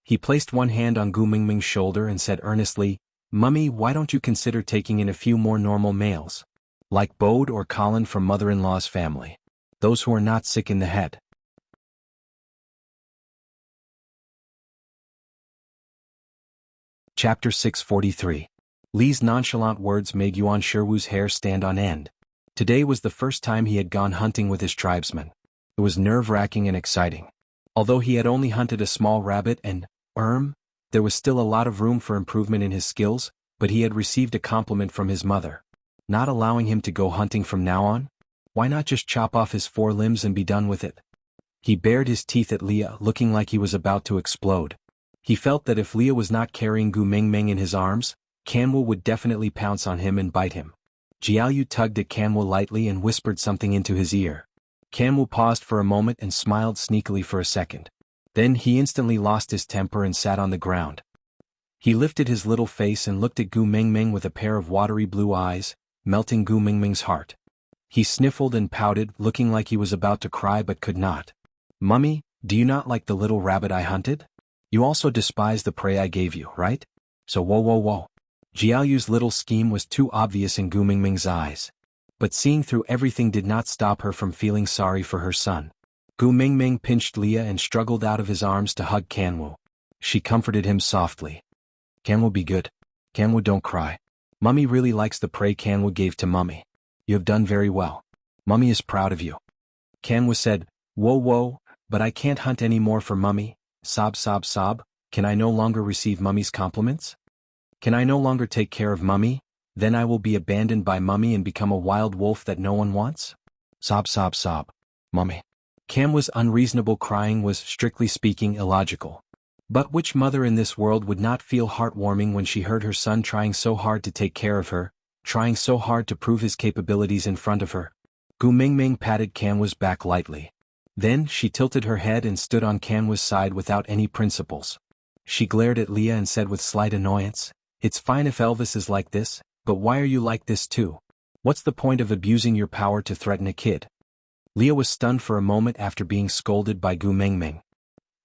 He placed one hand on Gu Mingming's shoulder and said earnestly, "Mummy, why don't you consider taking in a few more normal males? Like Bode or Colin from mother-in-law's family. Those who are not sick in the head." Chapter 643. Lee's nonchalant words made Yuan Sherwu's hair stand on end. Today was the first time he had gone hunting with his tribesmen. It was nerve-wracking and exciting. Although he had only hunted a small rabbit and there was still a lot of room for improvement in his skills, but he had received a compliment from his mother. Not allowing him to go hunting from now on? Why not just chop off his 4 limbs and be done with it? He bared his teeth at Leah, looking like he was about to explode. He felt that if Leah was not carrying Gu Mingming in his arms, Kanwu would definitely pounce on him and bite him. Jiaoyu tugged at Kanwu lightly and whispered something into his ear. Kanwu paused for a moment and smiled sneakily for a second. Then he instantly lost his temper and sat on the ground. He lifted his little face and looked at Gu Mingming with a pair of watery blue eyes, melting Gu Mingming's heart. He sniffled and pouted, looking like he was about to cry but could not. "Mummy, do you not like the little rabbit I hunted? You also despise the prey I gave you, right? So whoa. Jiaoyu's little scheme was too obvious in Gu Mingming's eyes. But seeing through everything did not stop her from feeling sorry for her son. Gu Mingming pinched Leah and struggled out of his arms to hug Kanwu. She comforted him softly. "Kanwu, be good. Kanwu, don't cry. Mummy really likes the prey Kanwu gave to Mummy. You have done very well. Mummy is proud of you." Kanwu said, Whoa, but I can't hunt any more for Mummy. Sob. Can I no longer receive Mummy's compliments? Can I no longer take care of Mummy? Then I will be abandoned by Mummy and become a wild wolf that no one wants? Sob. Mummy. Kanwu's unreasonable crying was, strictly speaking, illogical. But which mother in this world would not feel heartwarming when she heard her son trying so hard to take care of her, trying so hard to prove his capabilities in front of her? Gu Mingming patted Kanwu's back lightly. Then she tilted her head and stood on Kanwu's side without any principles. She glared at Leah and said with slight annoyance, "It's fine if Elvis is like this, but why are you like this too? What's the point of abusing your power to threaten a kid?" Leah was stunned for a moment after being scolded by Gu Mingming.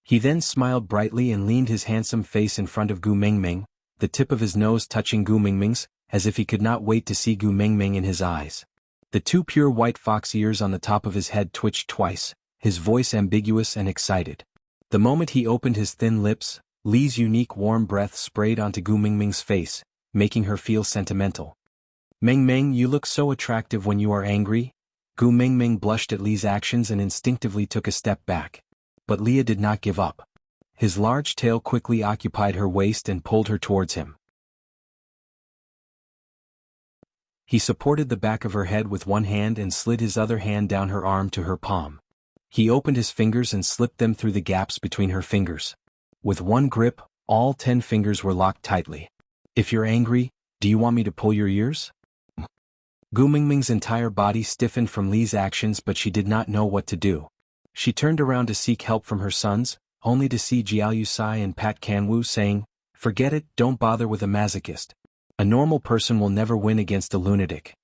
He then smiled brightly and leaned his handsome face in front of Gu Mingming, the tip of his nose touching Gu Mingming's, as if he could not wait to see Gu Mingming in his eyes. The two pure white fox ears on the top of his head twitched twice, his voice ambiguous and excited. The moment he opened his thin lips, Li's unique warm breath sprayed onto Gu Mingming's face, making her feel sentimental. "Mingming, you look so attractive when you are angry." Gu Mingming blushed at Li's actions and instinctively took a step back. But Leah did not give up. His large tail quickly occupied her waist and pulled her towards him. He supported the back of her head with one hand and slid his other hand down her arm to her palm. He opened his fingers and slipped them through the gaps between her fingers. With one grip, all 10 fingers were locked tightly. "If you're angry, do you want me to pull your ears?" Gu Mingming's entire body stiffened from Li's actions, but she did not know what to do. She turned around to seek help from her sons, only to see Jiaoyu sigh and pat Kanwu, saying, "Forget it, don't bother with a masochist. A normal person will never win against a lunatic."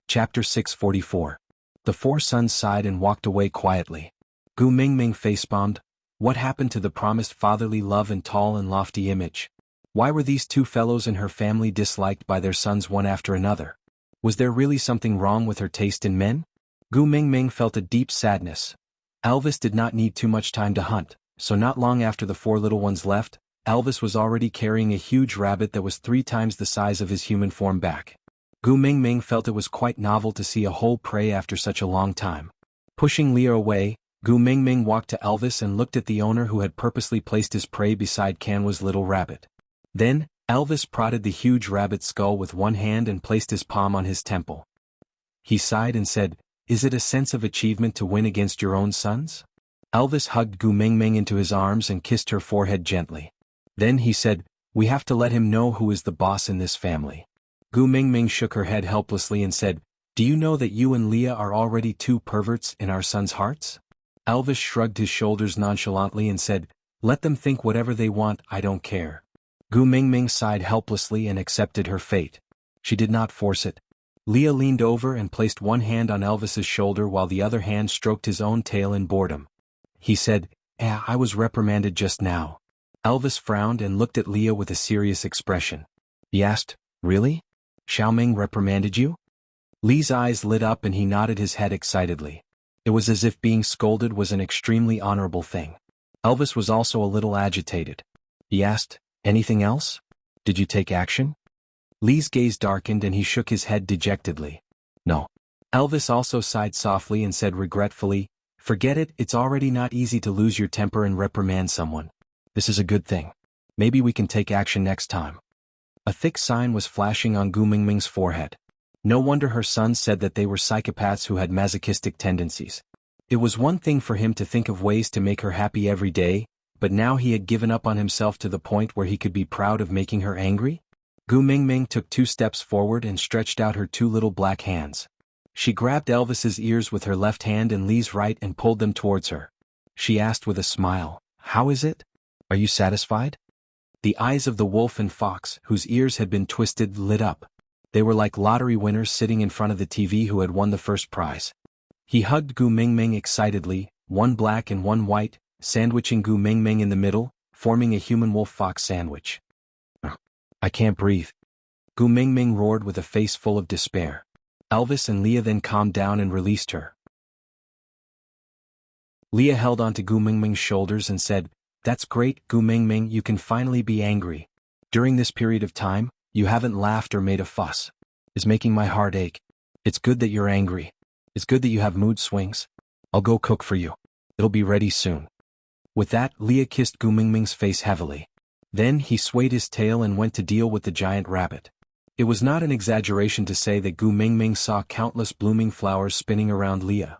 Chapter 644. The 4 sons sighed and walked away quietly. Gu Mingming facepalmed. What happened to the promised fatherly love and tall and lofty image? Why were these 2 fellows in her family disliked by their sons one after another? Was there really something wrong with her taste in men? Gu Mingming felt a deep sadness. Elvis did not need too much time to hunt, so not long after the 4 little ones left, Elvis was already carrying a huge rabbit that was 3 times the size of his human form back. Gu Mingming felt it was quite novel to see a whole prey after such a long time. Pushing Leah away, Gu Mingming walked to Elvis and looked at the owner who had purposely placed his prey beside Kanwu's little rabbit. Then, Elvis prodded the huge rabbit's skull with one hand and placed his palm on his temple. He sighed and said, "Is it a sense of achievement to win against your own sons?" Elvis hugged Gu Mingming into his arms and kissed her forehead gently. Then he said, "We have to let him know who is the boss in this family." Gu Mingming shook her head helplessly and said, "Do you know that you and Leah are already 2 perverts in our sons' hearts?" Elvis shrugged his shoulders nonchalantly and said, "Let them think whatever they want, I don't care." Gu Mingming sighed helplessly and accepted her fate. She did not force it. Leah leaned over and placed one hand on Elvis's shoulder while the other hand stroked his own tail in boredom. He said, I was reprimanded just now." Elvis frowned and looked at Leah with a serious expression. He asked, "Really? Xiaoming reprimanded you?" Li's eyes lit up and he nodded his head excitedly. It was as if being scolded was an extremely honorable thing. Elvis was also a little agitated. He asked, "Anything else? Did you take action?" Li's gaze darkened and he shook his head dejectedly. "No." Elvis also sighed softly and said regretfully, "Forget it, it's already not easy to lose your temper and reprimand someone. This is a good thing. Maybe we can take action next time." A thick sign was flashing on Gu Mingming's forehead. No wonder her sons said that they were psychopaths who had masochistic tendencies. It was one thing for him to think of ways to make her happy every day, but now he had given up on himself to the point where he could be proud of making her angry? Gu Mingming took 2 steps forward and stretched out her 2 little black hands. She grabbed Elvis's ears with her left hand and Lee's right and pulled them towards her. She asked with a smile, "How is it? Are you satisfied?" The eyes of the wolf and fox, whose ears had been twisted, lit up. They were like lottery winners sitting in front of the TV who had won the first prize. He hugged Gu Mingming excitedly, one black and one white, sandwiching Gu Mingming in the middle, forming a human wolf-fox sandwich. "I can't breathe." Gu Mingming roared with a face full of despair. Elvis and Leah then calmed down and released her. Leah held onto Gu Mingming's shoulders and said, "That's great, Gu Mingming, you can finally be angry. During this period of time, you haven't laughed or made a fuss. It's making my heart ache. It's good that you're angry. It's good that you have mood swings. I'll go cook for you. It'll be ready soon." With that, Leah kissed Gu Mingming's face heavily. Then he swayed his tail and went to deal with the giant rabbit. It was not an exaggeration to say that Gu Mingming saw countless blooming flowers spinning around Leah.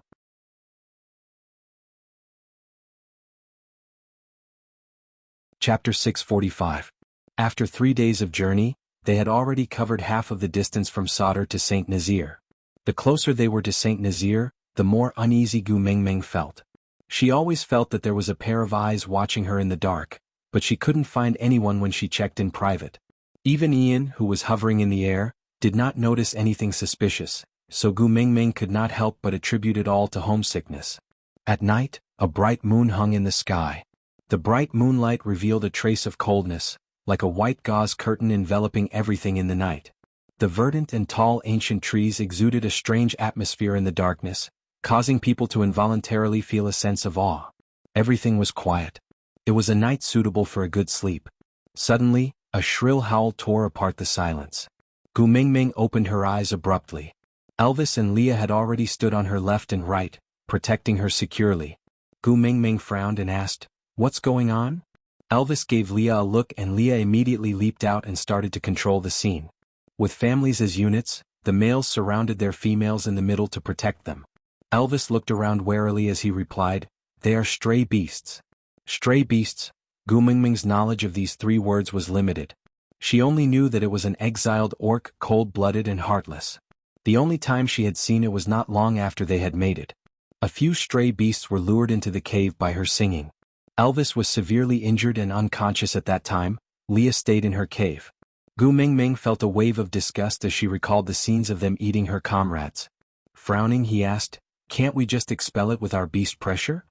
Chapter 645. After 3 days of journey, they had already covered half of the distance from Sadr to St. Nazaire. The closer they were to St. Nazaire, the more uneasy Gu Mingming felt. She always felt that there was a pair of eyes watching her in the dark, but she couldn't find anyone when she checked in private. Even Ian, who was hovering in the air, did not notice anything suspicious, so Gu Mingming could not help but attribute it all to homesickness. At night, a bright moon hung in the sky. The bright moonlight revealed a trace of coldness, like a white gauze curtain enveloping everything in the night. The verdant and tall ancient trees exuded a strange atmosphere in the darkness, causing people to involuntarily feel a sense of awe. Everything was quiet. It was a night suitable for a good sleep. Suddenly, a shrill howl tore apart the silence. Gu Mingming opened her eyes abruptly. Elvis and Leah had already stood on her left and right, protecting her securely. Gu Mingming frowned and asked, "What's going on?" Elvis gave Leah a look and Leah immediately leaped out and started to control the scene. With families as units, the males surrounded their females in the middle to protect them. Elvis looked around warily as he replied, "They are stray beasts." Stray beasts. Gu Mingming's knowledge of these 3 words was limited. She only knew that it was an exiled orc, cold-blooded and heartless. The only time she had seen it was not long after they had mated. A few stray beasts were lured into the cave by her singing. Elvis was severely injured and unconscious at that time. Leah stayed in her cave. Gu Mingming felt a wave of disgust as she recalled the scenes of them eating her comrades. Frowning, he asked, "Can't we just expel it with our beast pressure?"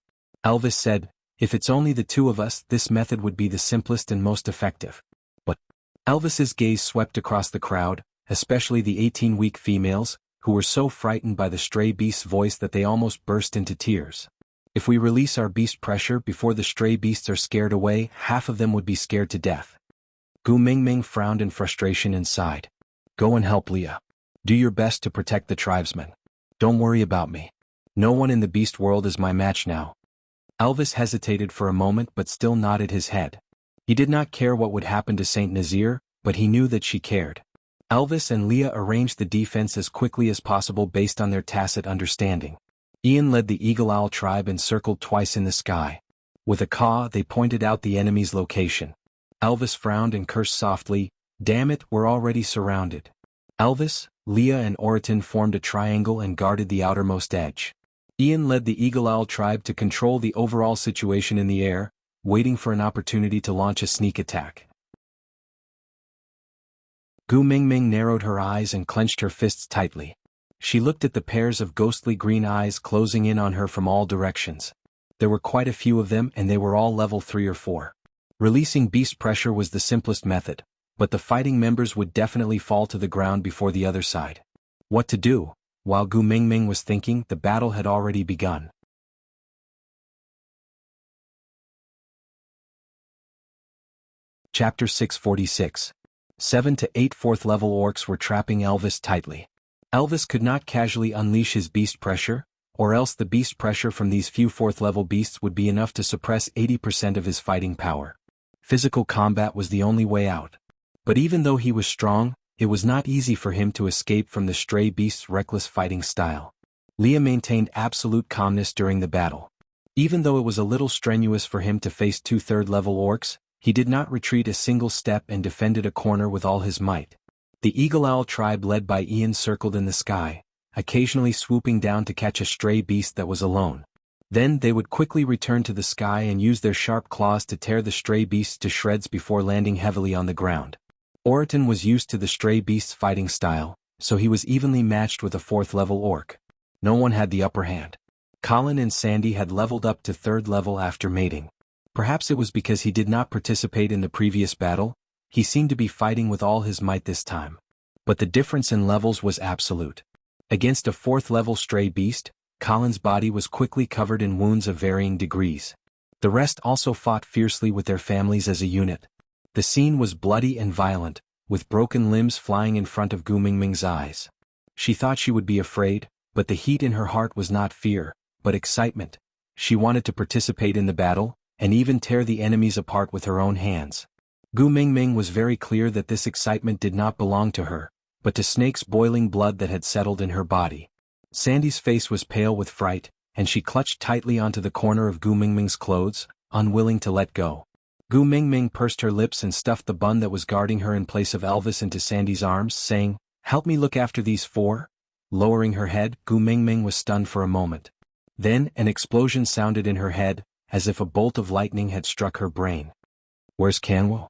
Elvis said, "If it's only the 2 of us, this method would be the simplest and most effective." But Elvis's gaze swept across the crowd, especially the 18-week females, who were so frightened by the stray beast's voice that they almost burst into tears. "If we release our beast pressure before the stray beasts are scared away, half of them would be scared to death." Gu Mingming frowned in frustration and sighed. "Go and help Leah. Do your best to protect the tribesmen. Don't worry about me. No one in the beast world is my match now." Elvis hesitated for a moment but still nodded his head. He did not care what would happen to St. Nazaire, but he knew that she cared. Elvis and Leah arranged the defense as quickly as possible based on their tacit understanding. Ian led the Eagle Owl tribe and circled twice in the sky. With a caw, they pointed out the enemy's location. Elvis frowned and cursed softly, "Damn it, we're already surrounded." Elvis, Leah and Oriton formed a triangle and guarded the outermost edge. Ian led the Eagle Owl tribe to control the overall situation in the air, waiting for an opportunity to launch a sneak attack. Gu Mingming narrowed her eyes and clenched her fists tightly. She looked at the pairs of ghostly green eyes closing in on her from all directions. There were quite a few of them and they were all level 3 or 4. Releasing beast pressure was the simplest method, but the fighting members would definitely fall to the ground before the other side. What to do? While Gu Mingming was thinking, the battle had already begun. Chapter 646. 7 to 8 4th-level orcs were trapping Elvis tightly. Elvis could not casually unleash his beast pressure, or else the beast pressure from these few 4th-level beasts would be enough to suppress 80% of his fighting power. Physical combat was the only way out. But even though he was strong, it was not easy for him to escape from the stray beast's reckless fighting style. Leah maintained absolute calmness during the battle. Even though it was a little strenuous for him to face 2 3rd-level orcs, he did not retreat a single step and defended a corner with all his might. The Eagle Owl tribe led by Ian circled in the sky, occasionally swooping down to catch a stray beast that was alone. Then they would quickly return to the sky and use their sharp claws to tear the stray beasts to shreds before landing heavily on the ground. Oriton was used to the stray beast's fighting style, so he was evenly matched with a 4th-level orc. No one had the upper hand. Colin and Sandy had leveled up to 3rd level after mating. Perhaps it was because he did not participate in the previous battle. He seemed to be fighting with all his might this time. But the difference in levels was absolute. Against a 4th-level stray beast, Colin's body was quickly covered in wounds of varying degrees. The rest also fought fiercely with their families as a unit. The scene was bloody and violent, with broken limbs flying in front of Gu Mingming's eyes. She thought she would be afraid, but the heat in her heart was not fear, but excitement. She wanted to participate in the battle, and even tear the enemies apart with her own hands. Gu Mingming was very clear that this excitement did not belong to her, but to Snake's boiling blood that had settled in her body. Sandy's face was pale with fright, and she clutched tightly onto the corner of Gu Mingming's clothes, unwilling to let go. Gu Mingming pursed her lips and stuffed the bun that was guarding her in place of Elvis into Sandy's arms, saying, "Help me look after these 4. Lowering her head, Gu Mingming was stunned for a moment. Then an explosion sounded in her head, as if a bolt of lightning had struck her brain. "Where's Kanwo?"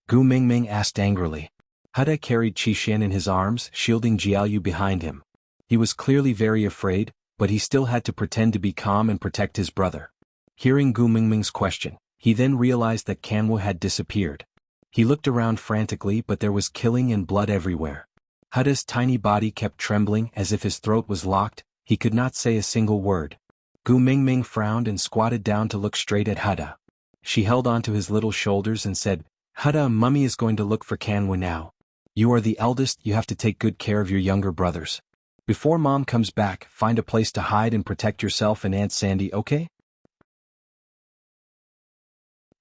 Gu Mingming asked angrily. Huda carried Qixuan in his arms, shielding Jiaoyu behind him. He was clearly very afraid, but he still had to pretend to be calm and protect his brother. Hearing Gu Mingming's question, he then realized that Kanwo had disappeared. He looked around frantically, but there was killing and blood everywhere. Huda's tiny body kept trembling as if his throat was locked. He could not say a single word. Gu Mingming frowned and squatted down to look straight at Huda. She held onto his little shoulders and said, "Huda, Mummy is going to look for Kanwo now. You are the eldest, you have to take good care of your younger brothers. Before Mom comes back, find a place to hide and protect yourself and Aunt Sandy, okay?"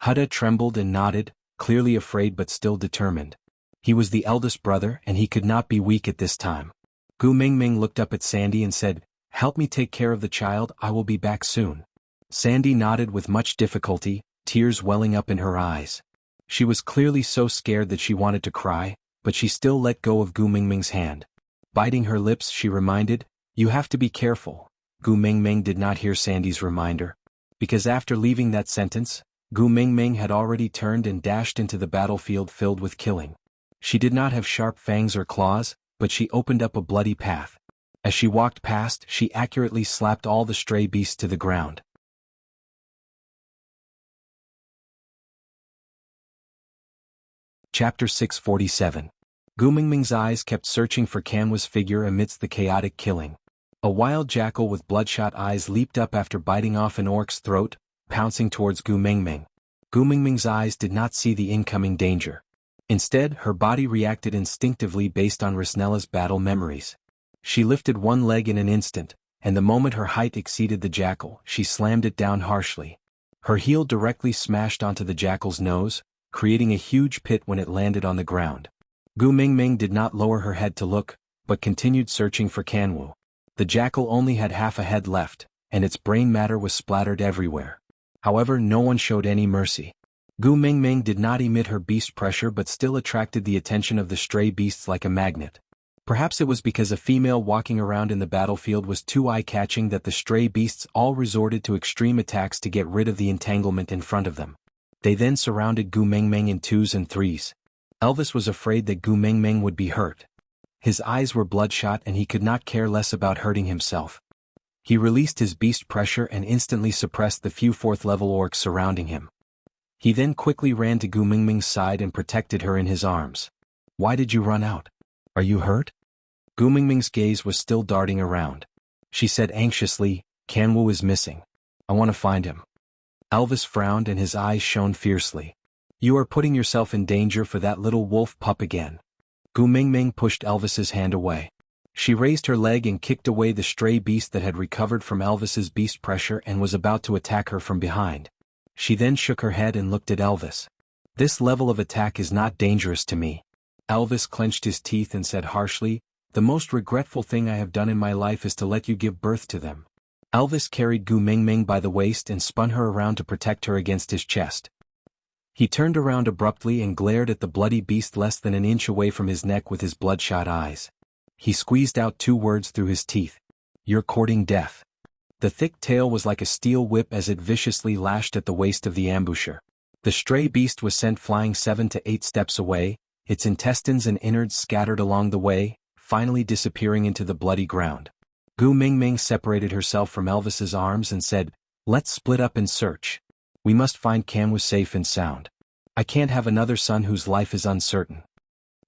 Huda trembled and nodded, clearly afraid but still determined. He was the eldest brother and he could not be weak at this time. Gu Mingming looked up at Sandy and said, "Help me take care of the child, I will be back soon." Sandy nodded with much difficulty, tears welling up in her eyes. She was clearly so scared that she wanted to cry, but she still let go of Gu Mingming's hand. Biting her lips, she reminded, "You have to be careful." Gu Mingming did not hear Sandy's reminder. Because after leaving that sentence, Gu Mingming had already turned and dashed into the battlefield filled with killing. She did not have sharp fangs or claws, but she opened up a bloody path. As she walked past, she accurately slapped all the stray beasts to the ground. Chapter 647. Gu Mingming's eyes kept searching for Kanwo's figure amidst the chaotic killing. A wild jackal with bloodshot eyes leaped up after biting off an orc's throat, pouncing towards Gu Mingming. Gu Mingming's eyes did not see the incoming danger. Instead, her body reacted instinctively based on Risnella's battle memories. She lifted one leg in an instant, and the moment her height exceeded the jackal, she slammed it down harshly. Her heel directly smashed onto the jackal's nose, creating a huge pit when it landed on the ground. Gu Mingming did not lower her head to look, but continued searching for Kanwo. The jackal only had half a head left, and its brain matter was splattered everywhere. However, no one showed any mercy. Gu Mingming did not emit her beast pressure but still attracted the attention of the stray beasts like a magnet. Perhaps it was because a female walking around in the battlefield was too eye-catching that the stray beasts all resorted to extreme attacks to get rid of the entanglement in front of them. They then surrounded Gu Mingming in 2s and 3s. Elvis was afraid that Gu Mingming would be hurt. His eyes were bloodshot and he could not care less about hurting himself. He released his beast pressure and instantly suppressed the few 4th-level orcs surrounding him. He then quickly ran to Gu Mingming's side and protected her in his arms. "Why did you run out? Are you hurt?" Gu Mingming's gaze was still darting around. She said anxiously, "Kanwo is missing. I want to find him." Elvis frowned and his eyes shone fiercely. "You are putting yourself in danger for that little wolf pup again." Gu Mingming pushed Elvis's hand away. She raised her leg and kicked away the stray beast that had recovered from Elvis's beast pressure and was about to attack her from behind. She then shook her head and looked at Elvis. "This level of attack is not dangerous to me." Elvis clenched his teeth and said harshly, "The most regretful thing I have done in my life is to let you give birth to them." Elvis carried Gu Mingming by the waist and spun her around to protect her against his chest. He turned around abruptly and glared at the bloody beast less than an inch away from his neck with his bloodshot eyes. He squeezed out 2 words through his teeth, You're courting death. The thick tail was like a steel whip as it viciously lashed at the waist of the ambusher. The stray beast was sent flying 7 to 8 steps away, its intestines and innards scattered along the way, finally disappearing into the bloody ground. Gu Mingming separated herself from Elvis's arms and said, "Let's split up and search. We must find Kamwu safe and sound. I can't have another son whose life is uncertain."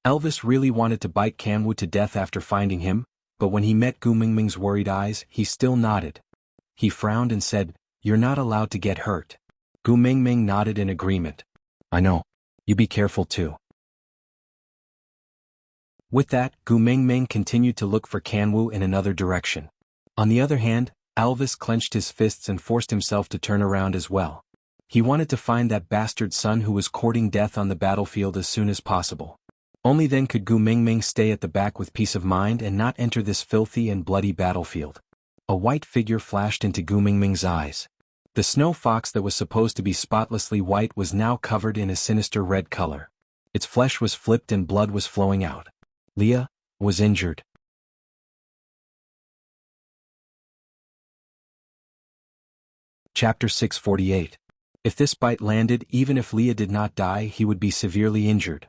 Elvis really wanted to bite Kamwu to death after finding him, but when he met Gu Mingming's worried eyes, he still nodded. He frowned and said, "You're not allowed to get hurt." Gu Mingming nodded in agreement. "I know. You be careful too." With that, Gu Mingming continued to look for Kamwu in another direction. On the other hand, Elvis clenched his fists and forced himself to turn around as well. He wanted to find that bastard son who was courting death on the battlefield as soon as possible. Only then could Gu Mingming stay at the back with peace of mind and not enter this filthy and bloody battlefield. A white figure flashed into Gu Mingming's eyes. The snow fox that was supposed to be spotlessly white was now covered in a sinister red color. Its flesh was flipped and blood was flowing out. Leah was injured. Chapter 648. If this bite landed, even if Leah did not die, he would be severely injured.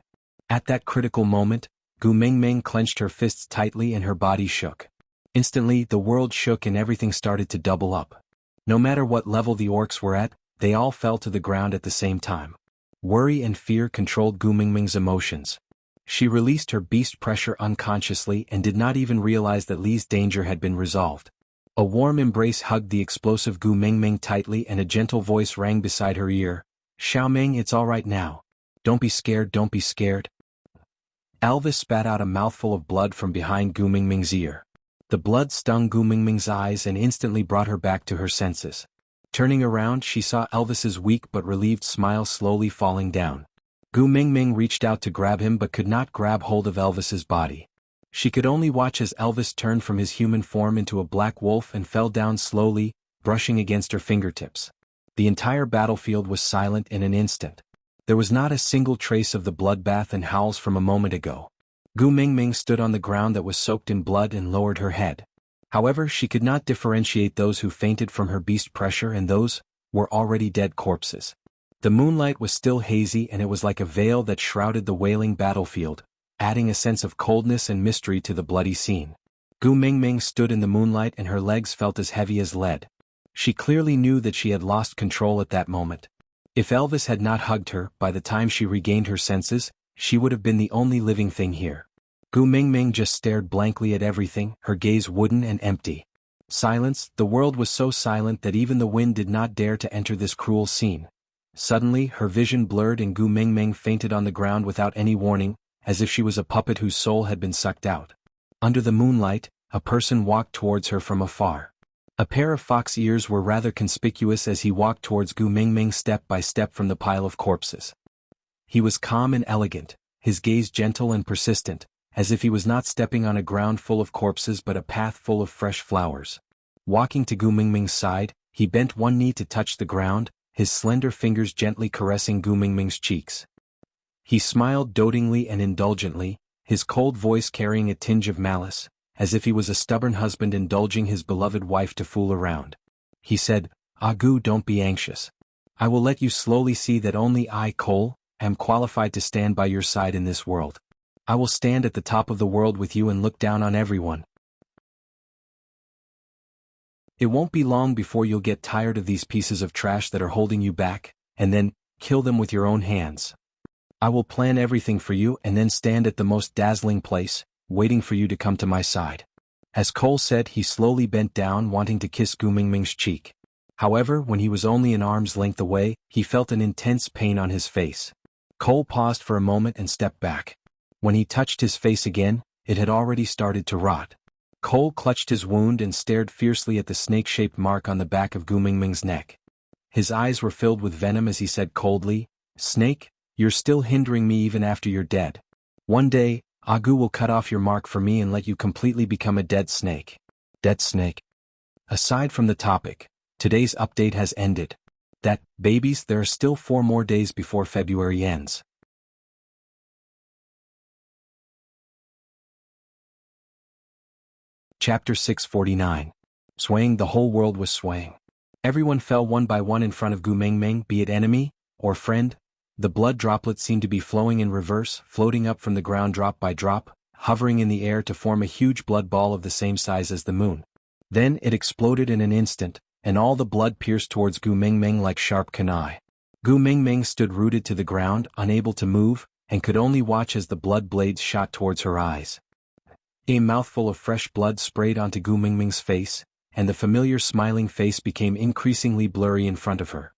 At that critical moment, Gu Mingming clenched her fists tightly and her body shook. Instantly, the world shook and everything started to double up. No matter what level the orcs were at, they all fell to the ground at the same time. Worry and fear controlled Gu Mingming's emotions. She released her beast pressure unconsciously and did not even realize that Li's danger had been resolved. A warm embrace hugged the explosive Gu Mingming tightly and a gentle voice rang beside her ear. "Xiaoming, it's all right now. Don't be scared, don't be scared." Elvis spat out a mouthful of blood from behind Gu Mingming's ear. The blood stung Gu Mingming's eyes and instantly brought her back to her senses. Turning around, she saw Elvis's weak but relieved smile slowly falling down. Gu Mingming reached out to grab him but could not grab hold of Elvis's body. She could only watch as Elvis turned from his human form into a black wolf and fell down slowly, brushing against her fingertips. The entire battlefield was silent in an instant. There was not a single trace of the bloodbath and howls from a moment ago. Gu Mingming stood on the ground that was soaked in blood and lowered her head. However, she could not differentiate those who fainted from her beast pressure and those were already dead corpses. The moonlight was still hazy and it was like a veil that shrouded the wailing battlefield, adding a sense of coldness and mystery to the bloody scene. Gu Mingming stood in the moonlight and her legs felt as heavy as lead. She clearly knew that she had lost control at that moment. If Elvis had not hugged her, by the time she regained her senses, she would have been the only living thing here. Gu Mingming just stared blankly at everything, her gaze wooden and empty. Silence, the world was so silent that even the wind did not dare to enter this cruel scene. Suddenly, her vision blurred and Gu Mingming fainted on the ground without any warning, as if she was a puppet whose soul had been sucked out. Under the moonlight, a person walked towards her from afar. A pair of fox ears were rather conspicuous as he walked towards Gu Mingming step by step from the pile of corpses. He was calm and elegant, his gaze gentle and persistent, as if he was not stepping on a ground full of corpses but a path full of fresh flowers. Walking to Gu Mingming's side, he bent one knee to touch the ground, his slender fingers gently caressing Gu Mingming's cheeks. He smiled dotingly and indulgently, his cold voice carrying a tinge of malice, as if he was a stubborn husband indulging his beloved wife to fool around. He said, "Ah Gu, don't be anxious. I will let you slowly see that only I, Cole, am qualified to stand by your side in this world. I will stand at the top of the world with you and look down on everyone. It won't be long before you'll get tired of these pieces of trash that are holding you back, and then, kill them with your own hands. I will plan everything for you and then stand at the most dazzling place, waiting for you to come to my side." As Cole said, he slowly bent down wanting to kiss Gu Mingming's cheek. However, when he was only an arm's length away, he felt an intense pain on his face. Cole paused for a moment and stepped back. When he touched his face again, it had already started to rot. Cole clutched his wound and stared fiercely at the snake-shaped mark on the back of Gu Mingming's neck. His eyes were filled with venom as he said coldly, "Snake, you're still hindering me even after you're dead. One day, Agu will cut off your mark for me and let you completely become a dead snake." Dead snake. Aside from the topic, today's update has ended. Babies, there are still 4 more days before February ends. Chapter 649. Swaying, the whole world was swaying. Everyone fell one by one in front of Gu Mingming, be it enemy or friend. The blood droplets seemed to be flowing in reverse, floating up from the ground drop by drop, hovering in the air to form a huge blood ball of the same size as the moon. Then it exploded in an instant, and all the blood pierced towards Gu Mingming like sharp kunai. Gu Mingming stood rooted to the ground, unable to move, and could only watch as the blood blades shot towards her eyes. A mouthful of fresh blood sprayed onto Gu Mingming's face, and the familiar smiling face became increasingly blurry in front of her.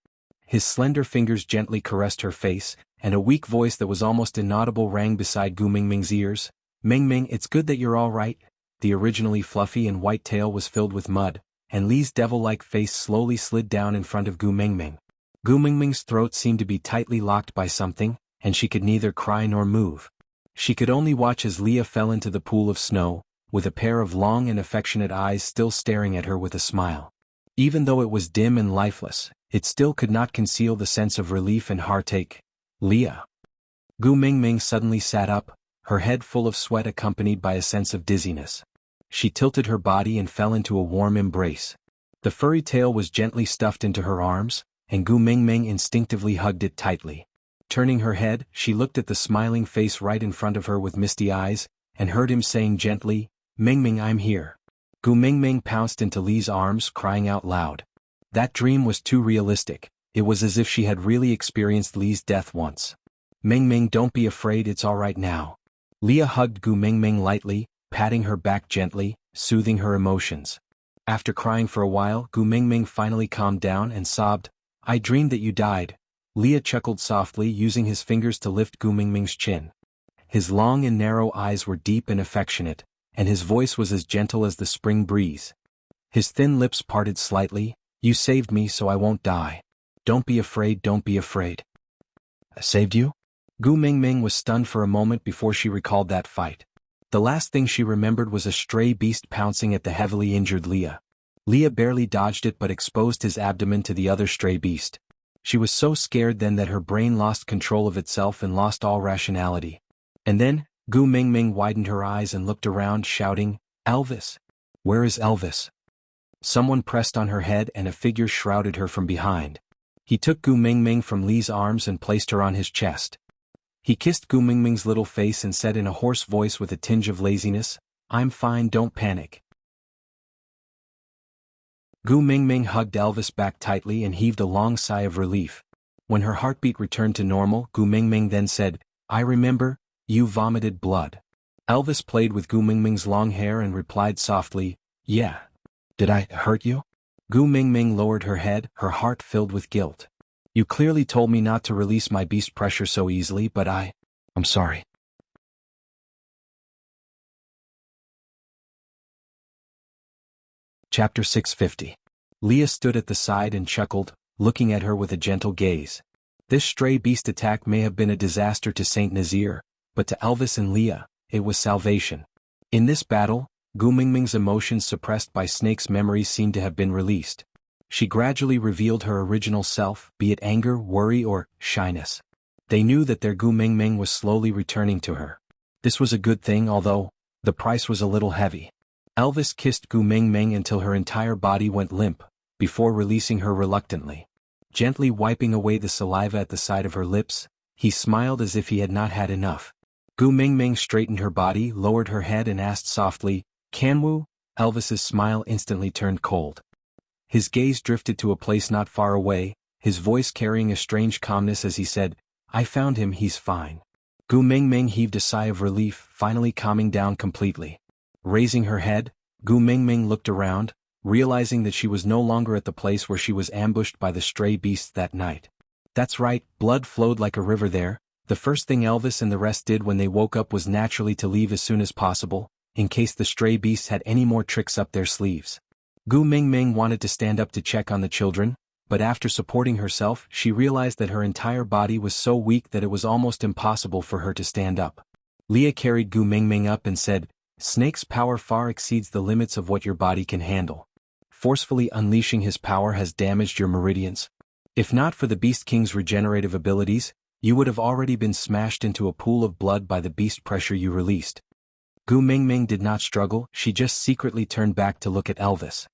His slender fingers gently caressed her face, and a weak voice that was almost inaudible rang beside Gu Mingming's ears. "Mingming, it's good that you're all right." The originally fluffy and white tail was filled with mud, and Li's devil-like face slowly slid down in front of Gu Mingming. Gu Mingming's throat seemed to be tightly locked by something, and she could neither cry nor move. She could only watch as Leah fell into the pool of snow, with a pair of long and affectionate eyes still staring at her with a smile. Even though it was dim and lifeless, it still could not conceal the sense of relief and heartache. "Leah." Gu Mingming suddenly sat up, her head full of sweat accompanied by a sense of dizziness. She tilted her body and fell into a warm embrace. The furry tail was gently stuffed into her arms, and Gu Mingming instinctively hugged it tightly. Turning her head, she looked at the smiling face right in front of her with misty eyes, and heard him saying gently, "Mingming, I'm here." Gu Mingming pounced into Li's arms, crying out loud. That dream was too realistic. It was as if she had really experienced Li's death once. "Mingming, don't be afraid, it's all right now." Leah hugged Gu Mingming lightly, patting her back gently, soothing her emotions. After crying for a while, Gu Mingming finally calmed down and sobbed, "I dreamed that you died." Leah chuckled softly, using his fingers to lift Gu Mingming's chin. His long and narrow eyes were deep and affectionate, and his voice was as gentle as the spring breeze. His thin lips parted slightly. "You saved me, so I won't die. Don't be afraid, don't be afraid." "I saved you?" Gu Mingming was stunned for a moment before she recalled that fight. The last thing she remembered was a stray beast pouncing at the heavily injured Leah. Leah barely dodged it but exposed his abdomen to the other stray beast. She was so scared then that her brain lost control of itself and lost all rationality. And then, Gu Mingming widened her eyes and looked around, shouting, "Elvis! Where is Elvis?" Someone pressed on her head and a figure shrouded her from behind. He took Gu Mingming from Li's arms and placed her on his chest. He kissed Gu Mingming's little face and said in a hoarse voice with a tinge of laziness, "I'm fine, don't panic." Gu Mingming hugged Elvis back tightly and heaved a long sigh of relief. When her heartbeat returned to normal, Gu Mingming then said, "I remember, you vomited blood." Elvis played with Gu Mingming's long hair and replied softly, "Yeah. Did I hurt you?" Gu Mingming lowered her head, her heart filled with guilt. "You clearly told me not to release my beast pressure so easily, but I'm sorry." Chapter 650. Leah stood at the side and chuckled, looking at her with a gentle gaze. This stray beast attack may have been a disaster to Saint Nazir, but to Elvis and Leah, it was salvation. In this battle, Gu Mingming's emotions suppressed by Snake's memories seemed to have been released. She gradually revealed her original self, be it anger, worry, or shyness. They knew that their Gu Mingming was slowly returning to her. This was a good thing, although the price was a little heavy. Elvis kissed Gu Mingming until her entire body went limp, before releasing her reluctantly. Gently wiping away the saliva at the side of her lips, he smiled as if he had not had enough. Gu Mingming straightened her body, lowered her head and asked softly, "Kanwu?" Elvis's smile instantly turned cold. His gaze drifted to a place not far away, his voice carrying a strange calmness as he said, "I found him, he's fine." Gu Mingming heaved a sigh of relief, finally calming down completely. Raising her head, Gu Mingming looked around, realizing that she was no longer at the place where she was ambushed by the stray beasts that night. That's right, blood flowed like a river there. The first thing Elvis and the rest did when they woke up was naturally to leave as soon as possible, in case the stray beasts had any more tricks up their sleeves. Gu Mingming wanted to stand up to check on the children, but after supporting herself, she realized that her entire body was so weak that it was almost impossible for her to stand up. Leah carried Gu Mingming up and said, "Snake's power far exceeds the limits of what your body can handle. Forcefully unleashing his power has damaged your meridians. If not for the Beast King's regenerative abilities, you would have already been smashed into a pool of blood by the beast pressure you released." Gu Mingming did not struggle, she just secretly turned back to look at Elvis.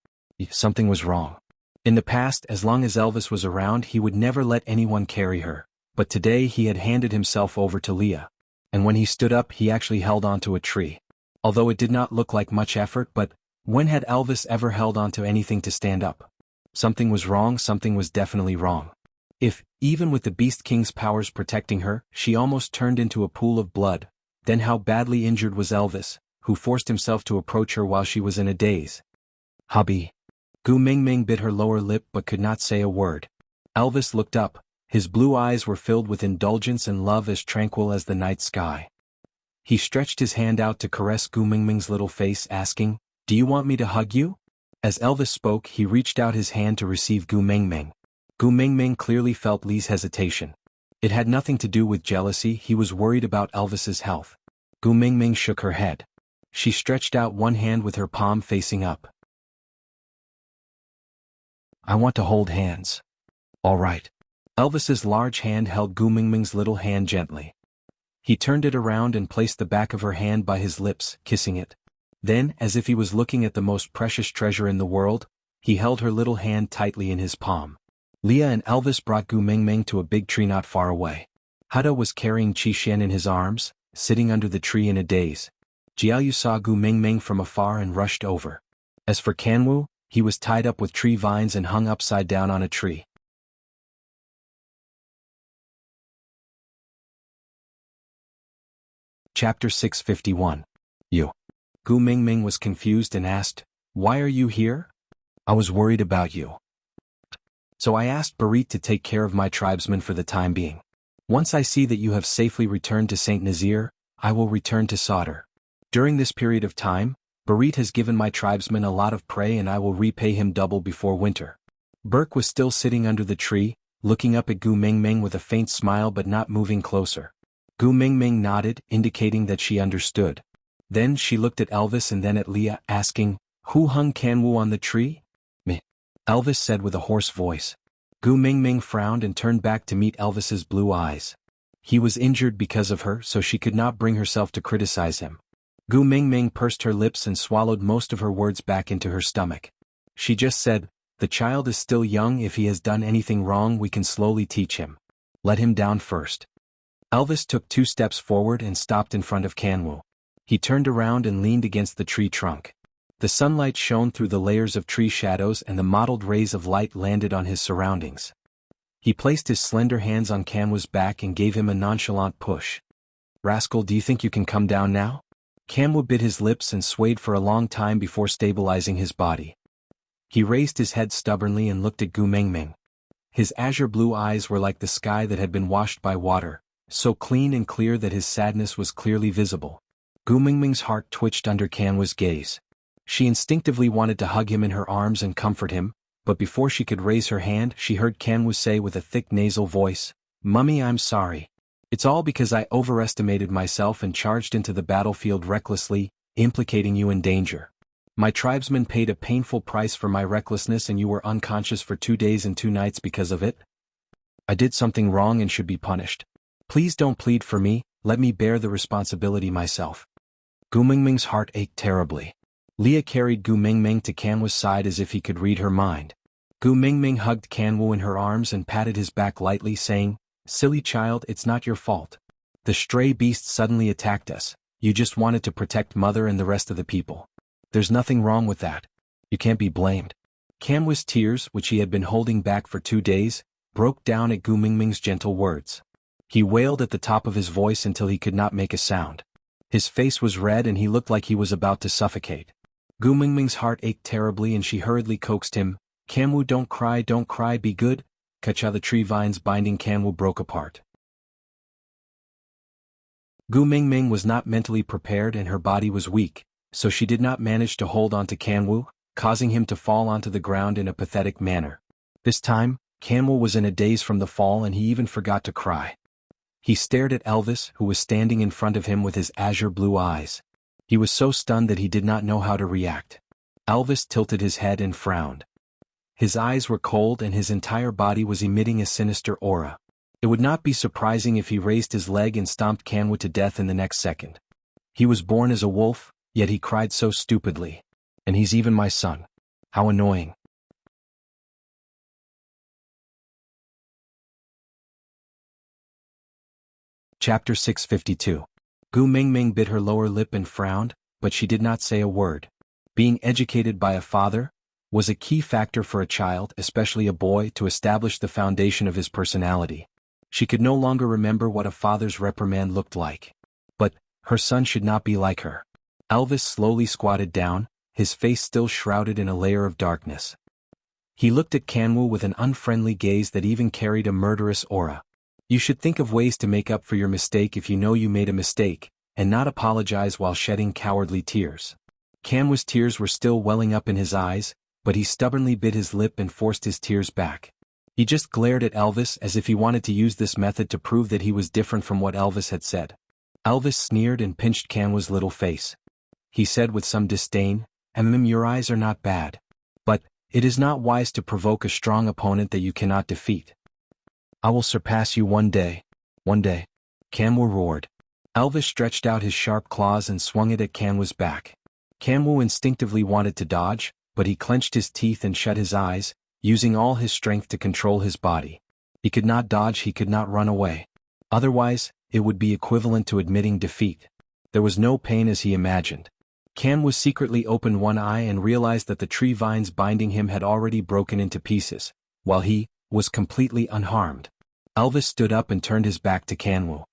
Something was wrong. In the past, as long as Elvis was around, he would never let anyone carry her, but today he had handed himself over to Leah. And when he stood up, he actually held onto a tree. Although it did not look like much effort, but when had Elvis ever held onto anything to stand up? Something was wrong, something was definitely wrong. If, even with the Beast King's powers protecting her, she almost turned into a pool of blood, then how badly injured was Elvis, who forced himself to approach her while she was in a daze? Hubby. Gu Mingming bit her lower lip but could not say a word. Elvis looked up. His blue eyes were filled with indulgence and love as tranquil as the night sky. He stretched his hand out to caress Gu Mingming's little face, asking, "Do you want me to hug you?" As Elvis spoke, he reached out his hand to receive Gu Mingming. Gu Mingming clearly felt Li's hesitation. It had nothing to do with jealousy, he was worried about Elvis's health. Gu Mingming shook her head. She stretched out one hand with her palm facing up. "I want to hold hands." "All right." Elvis's large hand held Gu Mingming's little hand gently. He turned it around and placed the back of her hand by his lips, kissing it. Then, as if he was looking at the most precious treasure in the world, he held her little hand tightly in his palm. Leah and Elvis brought Gu Mingming to a big tree not far away. Hada was carrying Qi-Xian in his arms, sitting under the tree in a daze. Jianghu saw Gu Mingming from afar and rushed over. As for Kanwu, he was tied up with tree vines and hung upside down on a tree. Chapter 651. You. Gu Mingming was confused and asked, "Why are you here?" "I was worried about you. So I asked Barit to take care of my tribesmen for the time being. Once I see that you have safely returned to St. Nazir, I will return to Sauter. During this period of time, Barit has given my tribesmen a lot of prey and I will repay him double before winter." Burke was still sitting under the tree, looking up at Gu Mingming with a faint smile but not moving closer. Gu Mingming nodded, indicating that she understood. Then she looked at Elvis and then at Leah, asking, "Who hung Kanwu on the tree?" "Me," Elvis said with a hoarse voice. Gu Mingming frowned and turned back to meet Elvis's blue eyes. He was injured because of her, so she could not bring herself to criticize him. Gu Mingming pursed her lips and swallowed most of her words back into her stomach. She just said, "The child is still young, if he has done anything wrong we can slowly teach him. Let him down first." Elvis took 2 steps forward and stopped in front of Kanwu. He turned around and leaned against the tree trunk. The sunlight shone through the layers of tree shadows and the mottled rays of light landed on his surroundings. He placed his slender hands on Kanwu's back and gave him a nonchalant push. "Rascal, do you think you can come down now?" Kanwu bit his lips and swayed for a long time before stabilizing his body. He raised his head stubbornly and looked at Gu Mingming. His azure blue eyes were like the sky that had been washed by water, so clean and clear that his sadness was clearly visible. Gu Mingming's heart twitched under Kanwu's gaze. She instinctively wanted to hug him in her arms and comfort him, but before she could raise her hand she heard Kanwu say with a thick nasal voice, "Mummy, I'm sorry. It's all because I overestimated myself and charged into the battlefield recklessly, implicating you in danger. My tribesmen paid a painful price for my recklessness and you were unconscious for 2 days and 2 nights because of it. I did something wrong and should be punished. Please don't plead for me, let me bear the responsibility myself." Gu Mingming's heart ached terribly. Leah carried Gu Mingming to Kanwu's side as if he could read her mind. Gu Mingming hugged Kanwu in her arms and patted his back lightly, saying, "Silly child, it's not your fault. The stray beast suddenly attacked us. You just wanted to protect Mother and the rest of the people. There's nothing wrong with that. You can't be blamed." Kanwu's tears, which he had been holding back for 2 days, broke down at Gu Mingming's gentle words. He wailed at the top of his voice until he could not make a sound. His face was red and he looked like he was about to suffocate. Gu Mingming's heart ached terribly and she hurriedly coaxed him, "Kanwu, don't cry, be good." Kacha, the tree vines binding Kanwu broke apart. Gu Mingming was not mentally prepared and her body was weak, so she did not manage to hold on to Kanwu, causing him to fall onto the ground in a pathetic manner. This time, Kanwu was in a daze from the fall and he even forgot to cry. He stared at Elvis, who was standing in front of him with his azure blue eyes. He was so stunned that he did not know how to react. Elvis tilted his head and frowned. His eyes were cold and his entire body was emitting a sinister aura. It would not be surprising if he raised his leg and stomped Kanwu to death in the next second. He was born as a wolf, yet he cried so stupidly. And he's even my son. How annoying. Chapter 652. Gu Mingming bit her lower lip and frowned, but she did not say a word. Being educated by a father was a key factor for a child, especially a boy, to establish the foundation of his personality. She could no longer remember what a father's reprimand looked like. But her son should not be like her. Elvis slowly squatted down, his face still shrouded in a layer of darkness. He looked at Kanwu with an unfriendly gaze that even carried a murderous aura. You should think of ways to make up for your mistake if you know you made a mistake, and not apologize while shedding cowardly tears. Kanwu's tears were still welling up in his eyes, but he stubbornly bit his lip and forced his tears back. He just glared at Elvis as if he wanted to use this method to prove that he was different from what Elvis had said. Elvis sneered and pinched Kanwu's little face. He said with some disdain, your eyes are not bad. But it is not wise to provoke a strong opponent that you cannot defeat. I will surpass you one day. One day. Kanwu roared. Elvis stretched out his sharp claws and swung it at Kanwu's back. Kanwu instinctively wanted to dodge, but he clenched his teeth and shut his eyes, using all his strength to control his body. He could not dodge, he could not run away. Otherwise, it would be equivalent to admitting defeat. There was no pain as he imagined. Kanwu secretly opened one eye and realized that the tree vines binding him had already broken into pieces, while he was completely unharmed. Elvis stood up and turned his back to Kanwu.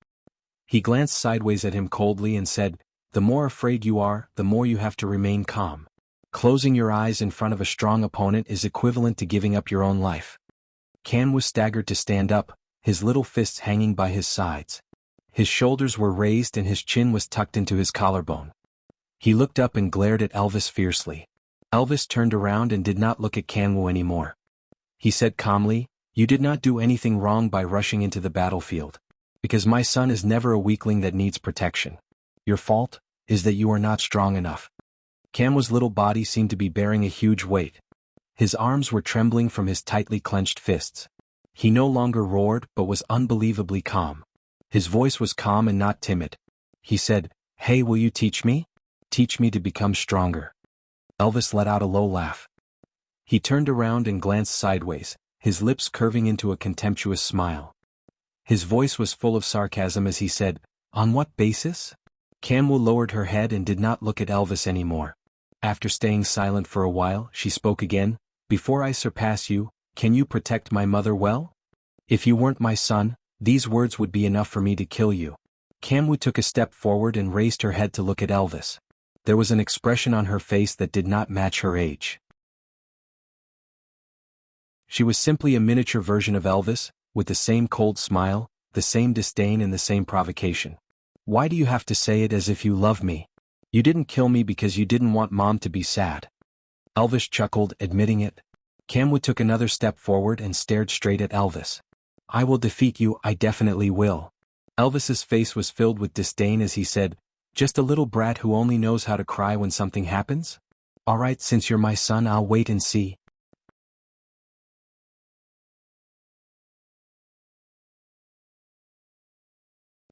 He glanced sideways at him coldly and said, "The more afraid you are, the more you have to remain calm. Closing your eyes in front of a strong opponent is equivalent to giving up your own life." Kanwu staggered to stand up, his little fists hanging by his sides. His shoulders were raised and his chin was tucked into his collarbone. He looked up and glared at Elvis fiercely. Elvis turned around and did not look at Kanwu anymore. He said calmly, "You did not do anything wrong by rushing into the battlefield. Because my son is never a weakling that needs protection. Your fault is that you are not strong enough." Kanwu's little body seemed to be bearing a huge weight. His arms were trembling from his tightly clenched fists. He no longer roared but was unbelievably calm. His voice was calm and not timid. He said, "Hey, will you teach me? Teach me to become stronger." Elvis let out a low laugh. He turned around and glanced sideways, his lips curving into a contemptuous smile. His voice was full of sarcasm as he said, "On what basis?" Kanwu lowered her head and did not look at Elvis anymore. After staying silent for a while, she spoke again, "Before I surpass you, can you protect my mother well? If you weren't my son, these words would be enough for me to kill you." Kanwu took a step forward and raised her head to look at Elvis. There was an expression on her face that did not match her age. She was simply a miniature version of Elvis, with the same cold smile, the same disdain and the same provocation. "Why do you have to say it as if you love me? You didn't kill me because you didn't want Mom to be sad." Elvis chuckled, admitting it. Kanwu took another step forward and stared straight at Elvis. "I will defeat you, I definitely will." Elvis's face was filled with disdain as he said, "Just a little brat who only knows how to cry when something happens? Alright, since you're my son, I'll wait and see."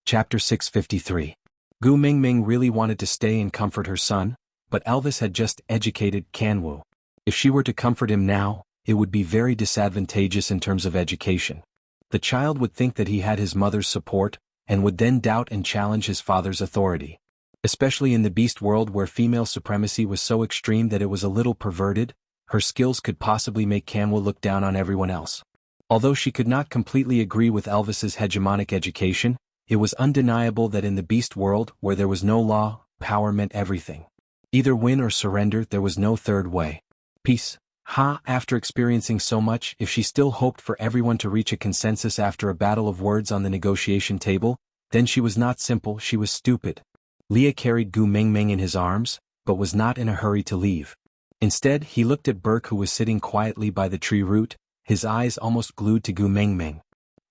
Chapter 653. Gu Mingming really wanted to stay and comfort her son, but Elvis had just educated Kanwu. If she were to comfort him now, it would be very disadvantageous in terms of education. The child would think that he had his mother's support, and would then doubt and challenge his father's authority. Especially in the beast world where female supremacy was so extreme that it was a little perverted, her skills could possibly make Kanwu look down on everyone else. Although she could not completely agree with Elvis's hegemonic education, it was undeniable that in the beast world where there was no law, power meant everything. Either win or surrender, there was no third way. Peace. After experiencing so much, if she still hoped for everyone to reach a consensus after a battle of words on the negotiation table, then she was not simple, she was stupid. Leah carried Gu Mingming in his arms, but was not in a hurry to leave. Instead, he looked at Burke who was sitting quietly by the tree root, his eyes almost glued to Gu Mingming.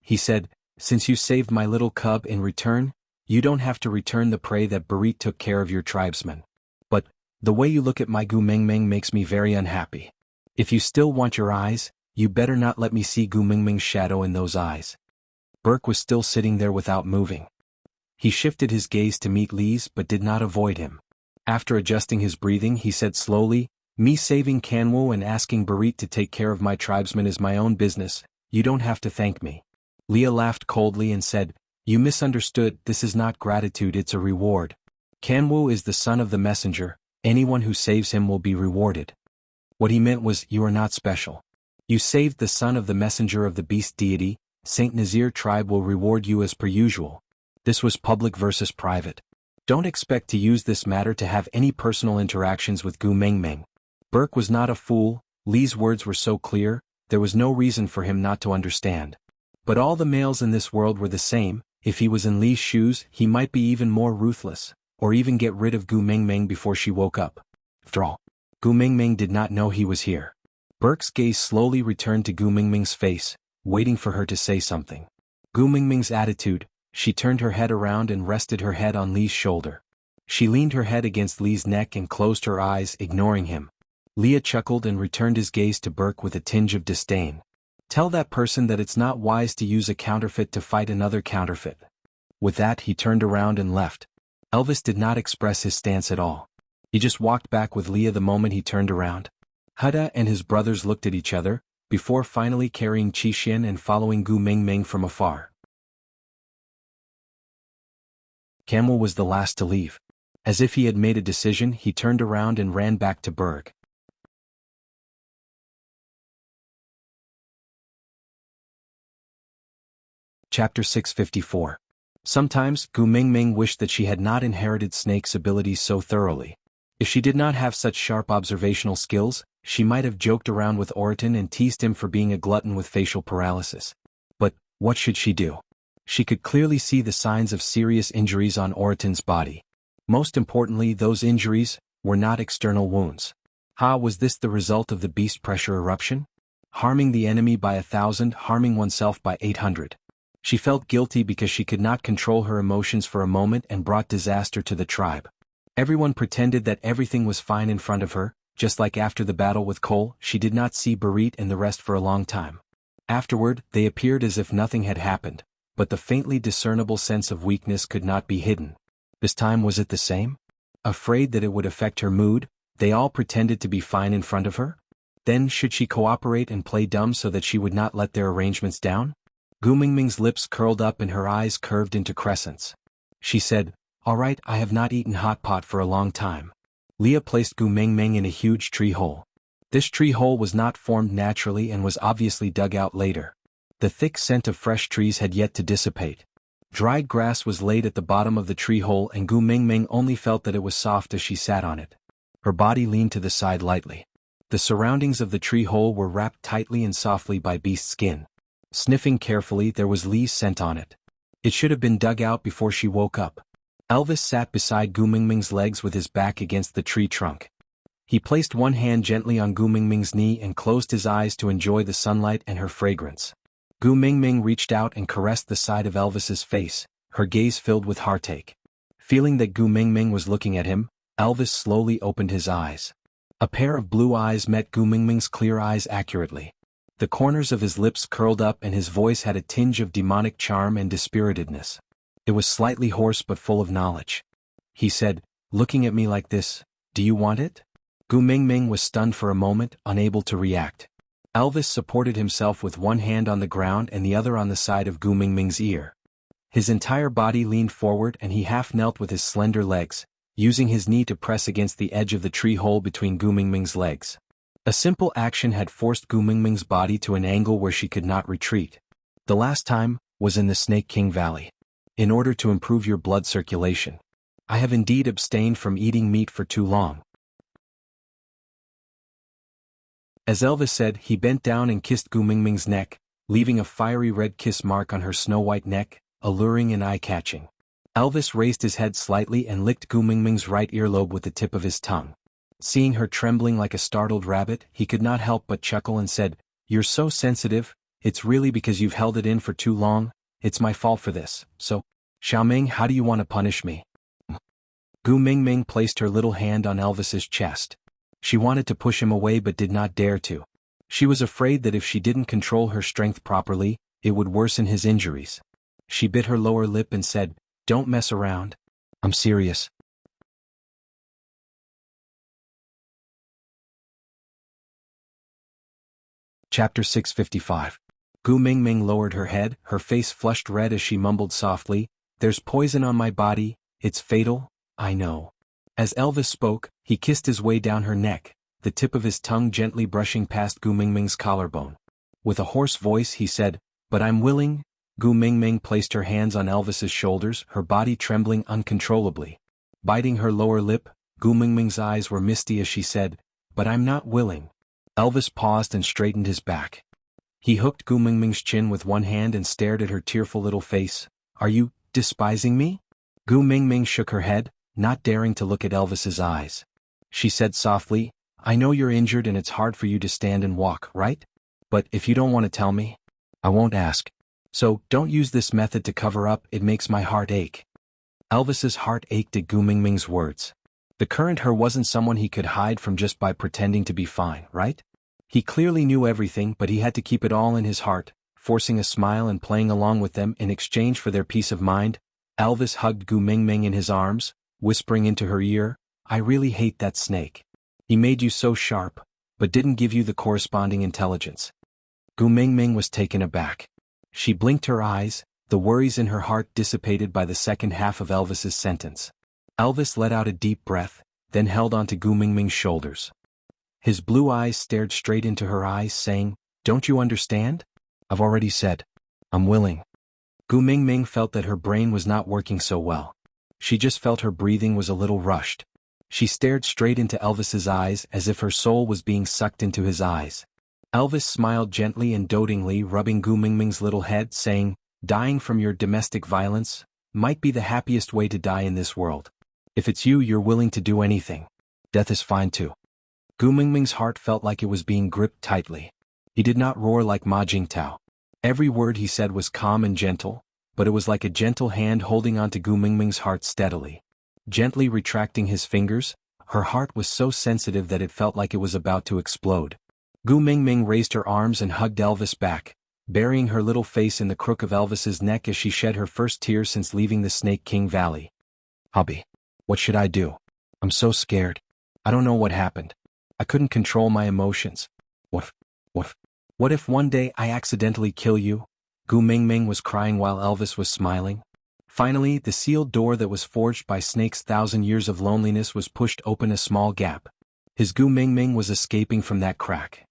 He said, "Since you saved my little cub in return, you don't have to return the prey that Barit took care of your tribesmen. But the way you look at my Gu Mingming makes me very unhappy. If you still want your eyes, you better not let me see Gu Mingming's shadow in those eyes." Burke was still sitting there without moving. He shifted his gaze to meet Lee's but did not avoid him. After adjusting his breathing, he said slowly, Me saving Kanwo and asking Barit to take care of my tribesmen is my own business, you don't have to thank me. Leah laughed coldly and said, you misunderstood, this is not gratitude, it's a reward. Kanwo is the son of the messenger, anyone who saves him will be rewarded. What he meant was, you are not special. You saved the son of the messenger of the beast deity, Saint Nazir tribe will reward you as per usual. This was public versus private. Don't expect to use this matter to have any personal interactions with Gu Mengmeng. Burke was not a fool, Li's words were so clear, there was no reason for him not to understand. But all the males in this world were the same, if he was in Li's shoes he might be even more ruthless, or even get rid of Gu Mengmeng before she woke up. After all, Gu Mengmeng did not know he was here. Burke's gaze slowly returned to Gu Mengmeng's face, waiting for her to say something. Gu Mengmeng's attitude, she turned her head around and rested her head on Li's shoulder. She leaned her head against Li's neck and closed her eyes, ignoring him. Leah chuckled and returned his gaze to Burke with a tinge of disdain. Tell that person that it's not wise to use a counterfeit to fight another counterfeit. With that he turned around and left. Elvis did not express his stance at all. He just walked back with Leah the moment he turned around. Huda and his brothers looked at each other, before finally carrying Qixin and following Gu Mengmeng from afar. Camel was the last to leave. As if he had made a decision, he turned around and ran back to Berg. Chapter 654. Sometimes, Gu Mengmeng wished that she had not inherited Snake's abilities so thoroughly. If she did not have such sharp observational skills, she might have joked around with Oriton and teased him for being a glutton with facial paralysis. But, what should she do? She could clearly see the signs of serious injuries on Oriton's body. Most importantly, those injuries were not external wounds. Was this the result of the beast pressure eruption? Harming the enemy by 1,000, harming oneself by 800. She felt guilty because she could not control her emotions for a moment and brought disaster to the tribe. Everyone pretended that everything was fine in front of her, just like after the battle with Cole, she did not see Barit and the rest for a long time. Afterward, they appeared as if nothing had happened, but the faintly discernible sense of weakness could not be hidden. This time was it the same? Afraid that it would affect her mood, they all pretended to be fine in front of her? Then should she cooperate and play dumb so that she would not let their arrangements down? Gu Mengmeng's lips curled up and her eyes curved into crescents. She said, "All right, I have not eaten hot pot for a long time." Leah placed Gu Mengmeng in a huge tree hole. This tree hole was not formed naturally and was obviously dug out later. The thick scent of fresh trees had yet to dissipate. Dried grass was laid at the bottom of the tree hole and Gu Mengmeng only felt that it was soft as she sat on it. Her body leaned to the side lightly. The surroundings of the tree hole were wrapped tightly and softly by beast skin. Sniffing carefully, there was Li's scent on it. It should have been dug out before she woke up. Elvis sat beside Gu Mengmeng's legs with his back against the tree trunk. He placed one hand gently on Gu Mengmeng's knee and closed his eyes to enjoy the sunlight and her fragrance. Gu Mengmeng reached out and caressed the side of Elvis's face, her gaze filled with heartache. Feeling that Gu Mengmeng was looking at him, Elvis slowly opened his eyes. A pair of blue eyes met Gu Mengmeng's clear eyes accurately. The corners of his lips curled up and his voice had a tinge of demonic charm and dispiritedness. It was slightly hoarse but full of knowledge. He said, "Looking at me like this, do you want it?" Gu Mengmeng was stunned for a moment, unable to react. Elvis supported himself with one hand on the ground and the other on the side of Gu Mengmeng's ear. His entire body leaned forward and he half knelt with his slender legs, using his knee to press against the edge of the tree hole between Gu Mengmeng's legs. A simple action had forced Gu Mengmeng's body to an angle where she could not retreat. The last time was in the Snake King Valley. In order to improve your blood circulation. I have indeed abstained from eating meat for too long. As Elvis said, he bent down and kissed Gu Mengmeng's neck, leaving a fiery red kiss mark on her snow-white neck, alluring and eye-catching. Elvis raised his head slightly and licked Gu Mengmeng's right earlobe with the tip of his tongue. Seeing her trembling like a startled rabbit, he could not help but chuckle and said, "You're so sensitive, it's really because you've held it in for too long, it's my fault for this, so, Xiaoming, how do you want to punish me?" Gu Mengmeng placed her little hand on Elvis's chest. She wanted to push him away but did not dare to. She was afraid that if she didn't control her strength properly, it would worsen his injuries. She bit her lower lip and said, "Don't mess around. I'm serious." Chapter 655. Gu Mingming lowered her head, her face flushed red as she mumbled softly, "There's poison on my body, it's fatal, I know." As Elvis spoke, he kissed his way down her neck, the tip of his tongue gently brushing past Gu Mingming's collarbone. With a hoarse voice he said, "But I'm willing." Gu Mingming placed her hands on Elvis's shoulders, her body trembling uncontrollably. Biting her lower lip, Gu Mingming's eyes were misty as she said, "But I'm not willing." Elvis paused and straightened his back. He hooked Gu Mingming's chin with one hand and stared at her tearful little face. "Are you despising me?" Gu Mingming shook her head, not daring to look at Elvis's eyes. She said softly, "I know you're injured and it's hard for you to stand and walk, right? But if you don't want to tell me, I won't ask. So, don't use this method to cover up, it makes my heart ache." Elvis's heart ached at Gu Mingming's words. The current her wasn't someone he could hide from just by pretending to be fine, right? He clearly knew everything, but he had to keep it all in his heart, forcing a smile and playing along with them in exchange for their peace of mind. Elvis hugged Gu Mingming in his arms, whispering into her ear, "I really hate that snake. He made you so sharp, but didn't give you the corresponding intelligence." Gu Mingming was taken aback. She blinked her eyes, the worries in her heart dissipated by the second half of Elvis's sentence. Elvis let out a deep breath, then held onto Gu Mingming's shoulders. His blue eyes stared straight into her eyes, saying, "Don't you understand? I've already said, I'm willing." Gu Mingming felt that her brain was not working so well. She just felt her breathing was a little rushed. She stared straight into Elvis's eyes as if her soul was being sucked into his eyes. Elvis smiled gently and dotingly, rubbing Gu Mingming's little head, saying, "Dying from your domestic violence might be the happiest way to die in this world. If it's you, you're willing to do anything. Death is fine too." Gu Mingming's heart felt like it was being gripped tightly. He did not roar like Ma Jingtao. Every word he said was calm and gentle, but it was like a gentle hand holding onto Gu Mingming's heart steadily. Gently retracting his fingers, her heart was so sensitive that it felt like it was about to explode. Gu Mingming raised her arms and hugged Elvis back, burying her little face in the crook of Elvis's neck as she shed her first tears since leaving the Snake King Valley. "Hubby, what should I do? I'm so scared. I don't know what happened. I couldn't control my emotions. What if one day I accidentally kill you?" Gu Mingming was crying while Elvis was smiling. Finally, the sealed door that was forged by Snake's 1,000 years of loneliness was pushed open a small gap. His Gu Mingming was escaping from that crack.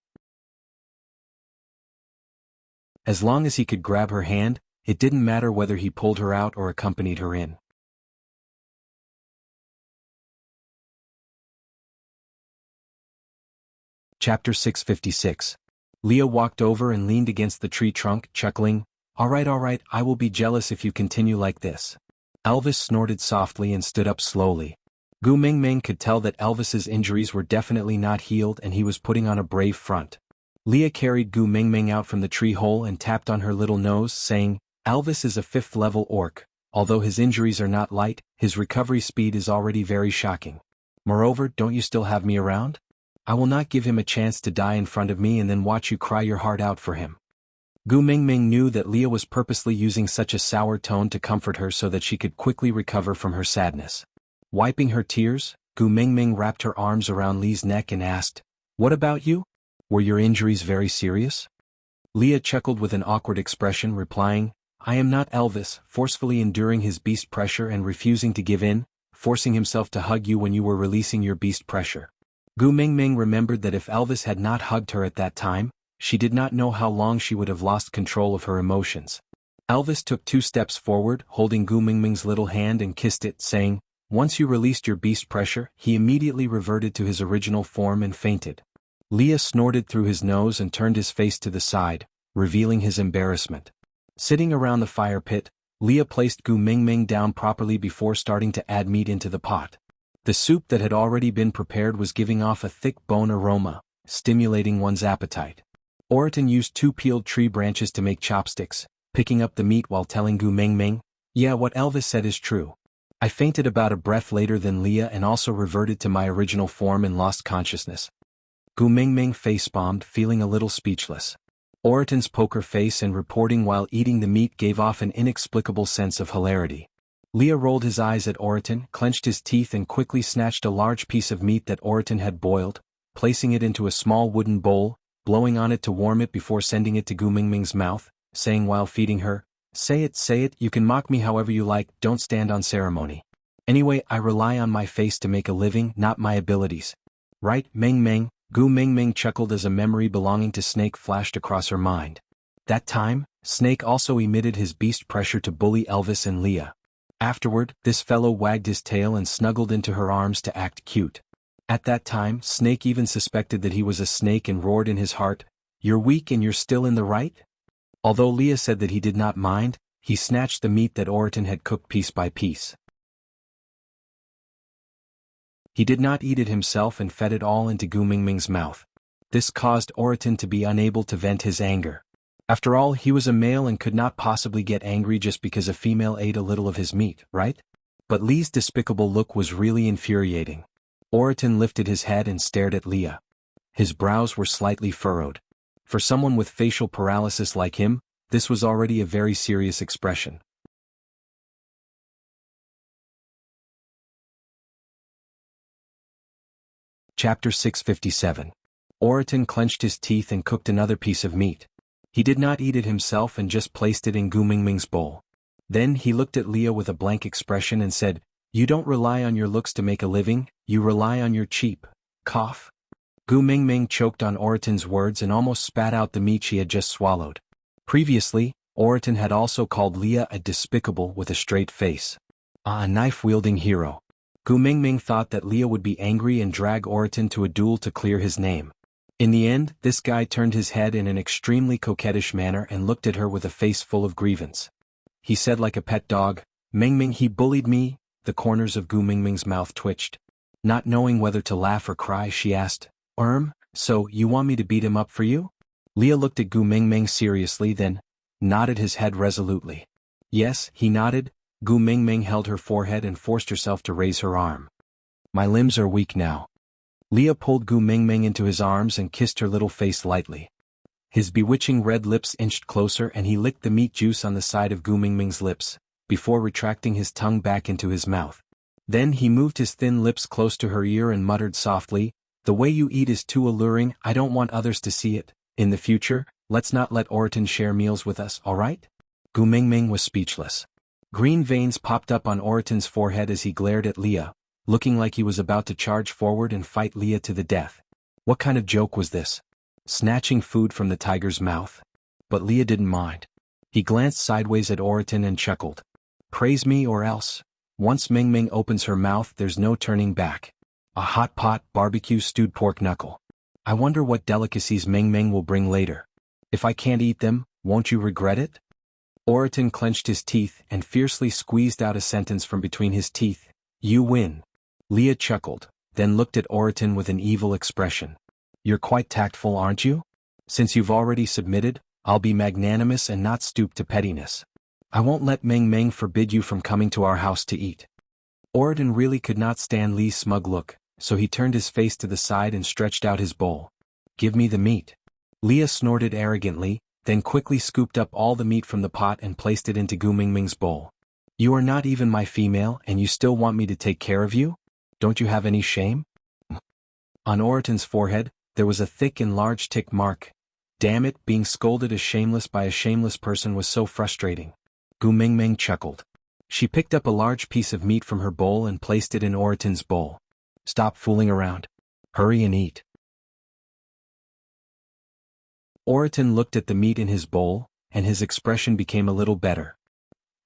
As long as he could grab her hand, it didn't matter whether he pulled her out or accompanied her in. Chapter 656. Leah walked over and leaned against the tree trunk, chuckling, all right, I will be jealous if you continue like this." Elvis snorted softly and stood up slowly. Gu Mingming could tell that Elvis's injuries were definitely not healed and he was putting on a brave front. Leah carried Gu Mingming out from the tree hole and tapped on her little nose, saying, "Elvis is a 5th-level orc. Although his injuries are not light, his recovery speed is already very shocking. Moreover, don't you still have me around? I will not give him a chance to die in front of me and then watch you cry your heart out for him." Gu Mingming knew that Leah was purposely using such a sour tone to comfort her so that she could quickly recover from her sadness. Wiping her tears, Gu Mingming wrapped her arms around Lee's neck and asked, "What about you? Were your injuries very serious?" Leah chuckled with an awkward expression, replying, "I am not Elvis," forcefully enduring his beast pressure and refusing to give in, forcing himself to hug you when you were releasing your beast pressure. Gu Mingming remembered that if Elvis had not hugged her at that time, she did not know how long she would have lost control of her emotions. Elvis took 2 steps forward, holding Gu Mingming's little hand and kissed it, saying, "Once you released your beast pressure," he immediately reverted to his original form and fainted. Leah snorted through his nose and turned his face to the side, revealing his embarrassment. Sitting around the fire pit, Leah placed Gu Mingming down properly before starting to add meat into the pot. The soup that had already been prepared was giving off a thick bone aroma, stimulating one's appetite. Oriton used 2 peeled tree branches to make chopsticks, picking up the meat while telling Gu Mingming, "Yeah, what Elvis said is true. I fainted about a breath later than Leah and also reverted to my original form and lost consciousness." Gu Mingming facepalmed, feeling a little speechless. Oriton's poker face and reporting while eating the meat gave off an inexplicable sense of hilarity. Leah rolled his eyes at Oriton, clenched his teeth and quickly snatched a large piece of meat that Oriton had boiled, placing it into a small wooden bowl, blowing on it to warm it before sending it to Gu Mingming's mouth, saying while feeding her, say it, you can mock me however you like, don't stand on ceremony. Anyway, I rely on my face to make a living, not my abilities. Right, Ming Ming? Gu Mingming chuckled as a memory belonging to Snake flashed across her mind. That time, Snake also emitted his beast pressure to bully Elvis and Leah. Afterward, this fellow wagged his tail and snuggled into her arms to act cute. At that time, Snake even suspected that he was a snake and roared in his heart, "You're weak and you're still in the right?" Although Leah said that he did not mind, he snatched the meat that Oriton had cooked piece by piece. He did not eat it himself and fed it all into Gu Mingming's mouth. This caused Oriton to be unable to vent his anger. After all, he was a male and could not possibly get angry just because a female ate a little of his meat, right? But Lee's despicable look was really infuriating. Oriton lifted his head and stared at Leah. His brows were slightly furrowed. For someone with facial paralysis like him, this was already a very serious expression. Chapter 657. Oriton clenched his teeth and cooked another piece of meat. He did not eat it himself and just placed it in Gu Mingming's bowl. Then he looked at Leah with a blank expression and said, "You don't rely on your looks to make a living, you rely on your cheap cough." Gu Mingming choked on Oriton's words and almost spat out the meat she had just swallowed. Previously, Oriton had also called Leah a despicable with a straight face. A knife-wielding hero. Gu Mingming thought that Leah would be angry and drag Oriton to a duel to clear his name. In the end, this guy turned his head in an extremely coquettish manner and looked at her with a face full of grievance. He said like a pet dog, "Mingming, he bullied me." The corners of Gu Mingming's mouth twitched. Not knowing whether to laugh or cry, she asked, So you want me to beat him up for you?" Leah looked at Gu Mingming seriously, then nodded his head resolutely. Yes, he nodded. Gu Mingming held her forehead and forced herself to raise her arm. "My limbs are weak now." Leah pulled Gu Mingming into his arms and kissed her little face lightly. His bewitching red lips inched closer and he licked the meat juice on the side of Gu Mingming's lips, before retracting his tongue back into his mouth. Then he moved his thin lips close to her ear and muttered softly, "The way you eat is too alluring, I don't want others to see it. In the future, let's not let Oriton share meals with us, alright?" Gu Mingming was speechless. Green veins popped up on Oriton's forehead as he glared at Leah, looking like he was about to charge forward and fight Leah to the death. What kind of joke was this? Snatching food from the tiger's mouth? But Leah didn't mind. He glanced sideways at Oriton and chuckled. "Praise me or else. Once Mingming opens her mouth, there's no turning back. A hot pot, barbecue stewed pork knuckle. I wonder what delicacies Mingming will bring later. If I can't eat them, won't you regret it?" Oriton clenched his teeth and fiercely squeezed out a sentence from between his teeth. "You win." Leah chuckled, then looked at Oriton with an evil expression. "You're quite tactful, aren't you? Since you've already submitted, I'll be magnanimous and not stoop to pettiness. I won't let Mingming forbid you from coming to our house to eat." Oriton really could not stand Lee's smug look, so he turned his face to the side and stretched out his bowl. "Give me the meat." Leah snorted arrogantly, then quickly scooped up all the meat from the pot and placed it into Gu Mingming's bowl. "You are not even my female and you still want me to take care of you? Don't you have any shame?" On Oriton's forehead, there was a thick and large tick mark. Damn it, being scolded as shameless by a shameless person was so frustrating. Gu Mingming chuckled. She picked up a large piece of meat from her bowl and placed it in Oriton's bowl. "Stop fooling around. Hurry and eat." Oriton looked at the meat in his bowl, and his expression became a little better.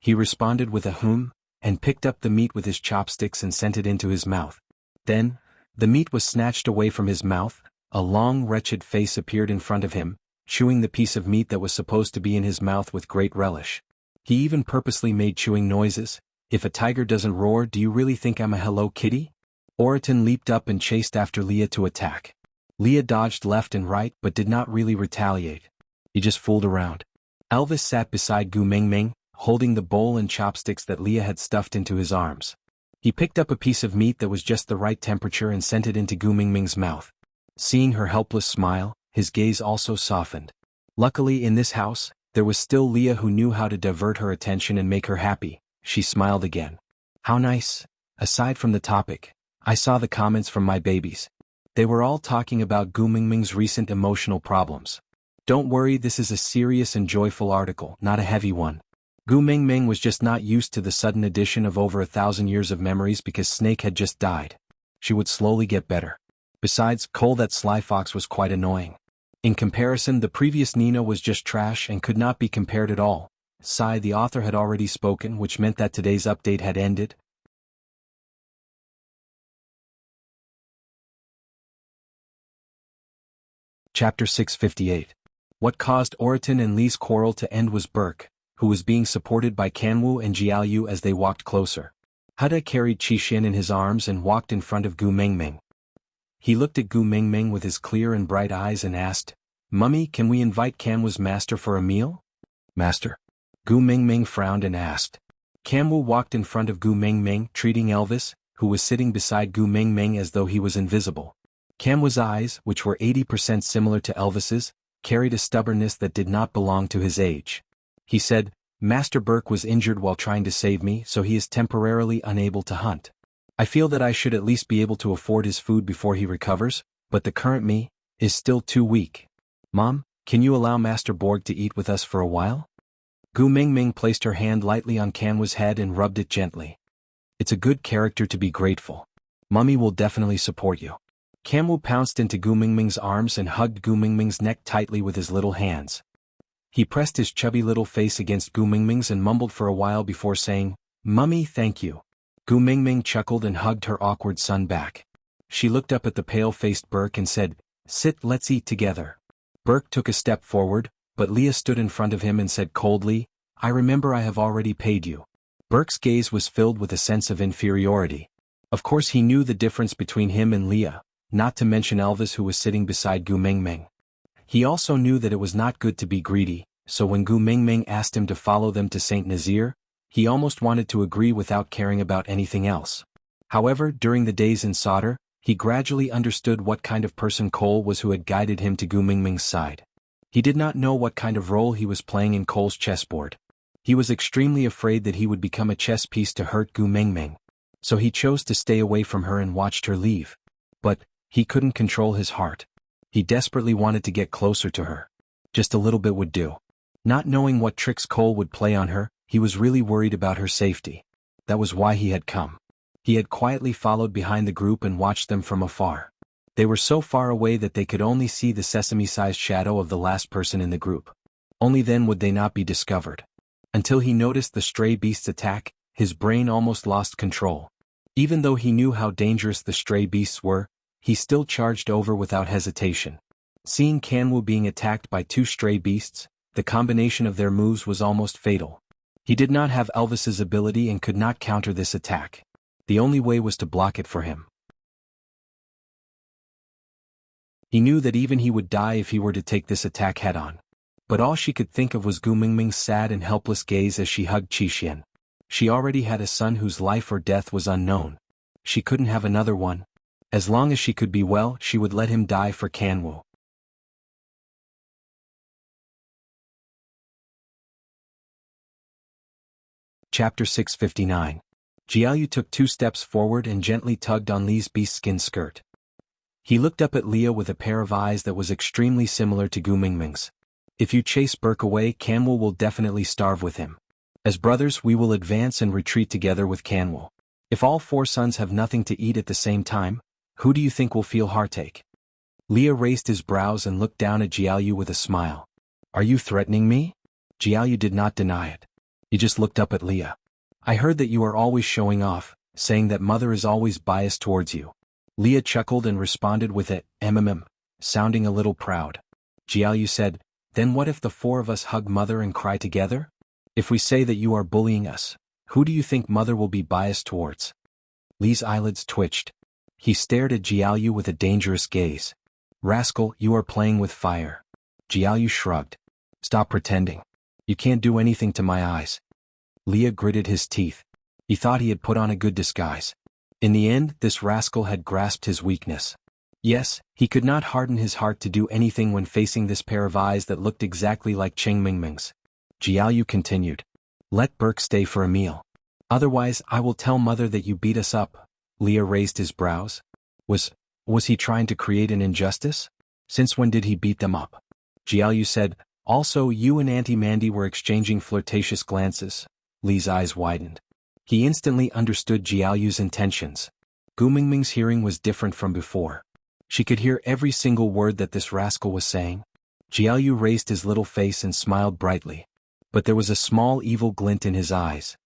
He responded with a and picked up the meat with his chopsticks and sent it into his mouth. Then, the meat was snatched away from his mouth, a long wretched face appeared in front of him, chewing the piece of meat that was supposed to be in his mouth with great relish. He even purposely made chewing noises. "If a tiger doesn't roar, do you really think I'm a Hello Kitty?" Oriton leaped up and chased after Leah to attack. Leah dodged left and right but did not really retaliate. He just fooled around. Elvis sat beside Gu Mingming, holding the bowl and chopsticks that Leah had stuffed into his arms. He picked up a piece of meat that was just the right temperature and sent it into Gu Mingming's mouth. Seeing her helpless smile, his gaze also softened. Luckily in this house, there was still Leah who knew how to divert her attention and make her happy. She smiled again. "How nice. Aside from the topic, I saw the comments from my babies. They were all talking about Gu Mingming's recent emotional problems. Don't worry, this is a serious and joyful article, not a heavy one. Gu Mingming was just not used to the sudden addition of over 1,000 years of memories because Snake had just died. She would slowly get better. Besides, Cole, that sly fox, was quite annoying. In comparison, the previous Nina was just trash and could not be compared at all. Sigh, the author had already spoken, which meant that today's update had ended. Chapter 658. What caused Oriton and Li's quarrel to end was Burke, who was being supported by Kanwu and Jiaoyu as they walked closer. Huda carried Qixin in his arms and walked in front of Gu Mingming. He looked at Gu Mingming with his clear and bright eyes and asked, "Mummy, can we invite Kanwu's master for a meal?" "Master?" Gu Mingming frowned and asked. Kanwu walked in front of Gu Mingming, treating Elvis, who was sitting beside Gu Mingming, as though he was invisible. Kanwu's eyes, which were 80% similar to Elvis's, carried a stubbornness that did not belong to his age. He said, "Master Burke was injured while trying to save me, so he is temporarily unable to hunt. I feel that I should at least be able to afford his food before he recovers, but the current me is still too weak. Mom, can you allow Master Borg to eat with us for a while?" Gu Mingming placed her hand lightly on Kanwu's head and rubbed it gently. "It's a good character to be grateful. Mummy will definitely support you." Kanwu pounced into Gu Mingming's arms and hugged Gu Mingming's neck tightly with his little hands. He pressed his chubby little face against Gu Mingming's and mumbled for a while before saying, "Mummy, thank you." Gu Mingming chuckled and hugged her awkward son back. She looked up at the pale-faced Burke and said, "Sit, let's eat together." Burke took a step forward, but Leah stood in front of him and said coldly, "I remember I have already paid you." Burke's gaze was filled with a sense of inferiority. Of course he knew the difference between him and Leah, not to mention Elvis, who was sitting beside Gu Mingming. He also knew that it was not good to be greedy, so when Gu Mingming asked him to follow them to St. Nazaire, he almost wanted to agree without caring about anything else. However, during the days in Solder, he gradually understood what kind of person Cole was who had guided him to Gu Mingming's side. He did not know what kind of role he was playing in Cole's chessboard. He was extremely afraid that he would become a chess piece to hurt Gu Mingming. So he chose to stay away from her and watched her leave. But he couldn't control his heart. He desperately wanted to get closer to her. Just a little bit would do. Not knowing what tricks Cole would play on her, he was really worried about her safety. That was why he had come. He had quietly followed behind the group and watched them from afar. They were so far away that they could only see the sesame-sized shadow of the last person in the group. Only then would they not be discovered. Until he noticed the stray beast's attack, his brain almost lost control. Even though he knew how dangerous the stray beasts were, he still charged over without hesitation. Seeing Kanwu being attacked by two stray beasts, the combination of their moves was almost fatal. He did not have Elvis's ability and could not counter this attack. The only way was to block it for him. He knew that even he would die if he were to take this attack head-on. But all she could think of was Gu Mingming's sad and helpless gaze as she hugged Qixin. She already had a son whose life or death was unknown. She couldn't have another one. As long as she could be well, she would let him die for Kanwu. Chapter 659. Jiaoyu took 2 steps forward and gently tugged on Li's beast-skin skirt. He looked up at Leah with a pair of eyes that was extremely similar to Gu Mingming's. "If you chase Burke away, Kanwu will definitely starve with him. As brothers, we will advance and retreat together with Kanwu. If all 4 sons have nothing to eat at the same time, who do you think will feel heartache?" Leah raised his brows and looked down at Jiaoyu with a smile. "Are you threatening me?" Jiaoyu did not deny it. He just looked up at Leah. "I heard that you are always showing off, saying that mother is always biased towards you." Leah chuckled and responded with a sounding a little proud. Jiaoyu said, "Then what if the 4 of us hug mother and cry together? If we say that you are bullying us, who do you think mother will be biased towards?" Li's eyelids twitched. He stared at Jiaoyu with a dangerous gaze. "Rascal, you are playing with fire." Jiaoyu shrugged. "Stop pretending. You can't do anything to my eyes." Leah gritted his teeth. He thought he had put on a good disguise. In the end, this rascal had grasped his weakness. Yes, he could not harden his heart to do anything when facing this pair of eyes that looked exactly like Cheng Mingming's. Jiaoyu continued. "Let Burke stay for a meal. Otherwise, I will tell mother that you beat us up." Leah raised his brows. Was he trying to create an injustice? Since when did he beat them up? Jiaoyu said, also you and Auntie Mandy were exchanging flirtatious glances. Li's eyes widened. He instantly understood Jiaoyu's intentions. Gu Mingming's hearing was different from before. She could hear every single word that this rascal was saying. Jiaoyu raised his little face and smiled brightly. But there was a small evil glint in his eyes.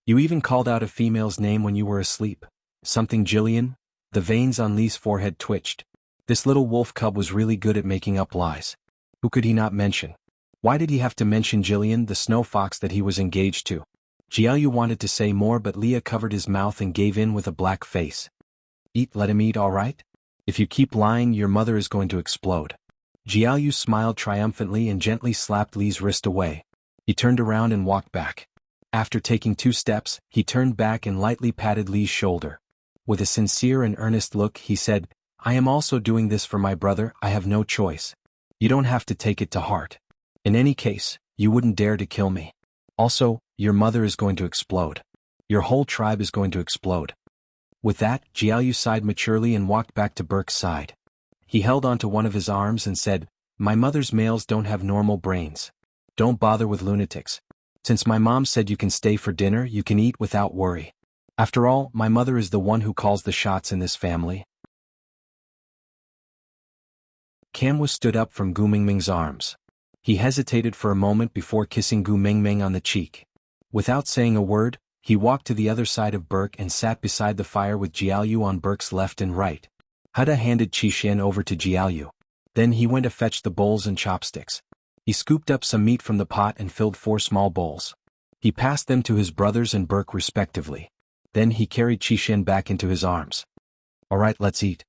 You even called out a female's name when you were asleep. Something Jillian? The veins on Li's forehead twitched. This little wolf cub was really good at making up lies. Who could he not mention? Why did he have to mention Jillian, the snow fox that he was engaged to? Jiaoyu wanted to say more, but Leah covered his mouth and gave in with a black face. Let him eat, all right? If you keep lying, your mother is going to explode. Jiaoyu smiled triumphantly and gently slapped Li's wrist away. He turned around and walked back. After taking 2 steps, he turned back and lightly patted Li's shoulder. With a sincere and earnest look, he said, I am also doing this for my brother, I have no choice. You don't have to take it to heart. In any case, you wouldn't dare to kill me. Also, your mother is going to explode. Your whole tribe is going to explode. With that, Jiaoyu sighed maturely and walked back to Burke's side. He held onto one of his arms and said, my mother's males don't have normal brains. Don't bother with lunatics. Since my mom said you can stay for dinner, you can eat without worry. After all, my mother is the one who calls the shots in this family. Kanwu stood up from Gu Mingming's arms. He hesitated for a moment before kissing Gu Mingming on the cheek. Without saying a word, he walked to the other side of Burke and sat beside the fire with Jiaoyu on Burke's left and right. Huda handed Qixin over to Jiaoyu. Then he went to fetch the bowls and chopsticks. He scooped up some meat from the pot and filled 4 small bowls. He passed them to his brothers and Burke respectively. Then he carried Qixin back into his arms. All right, let's eat.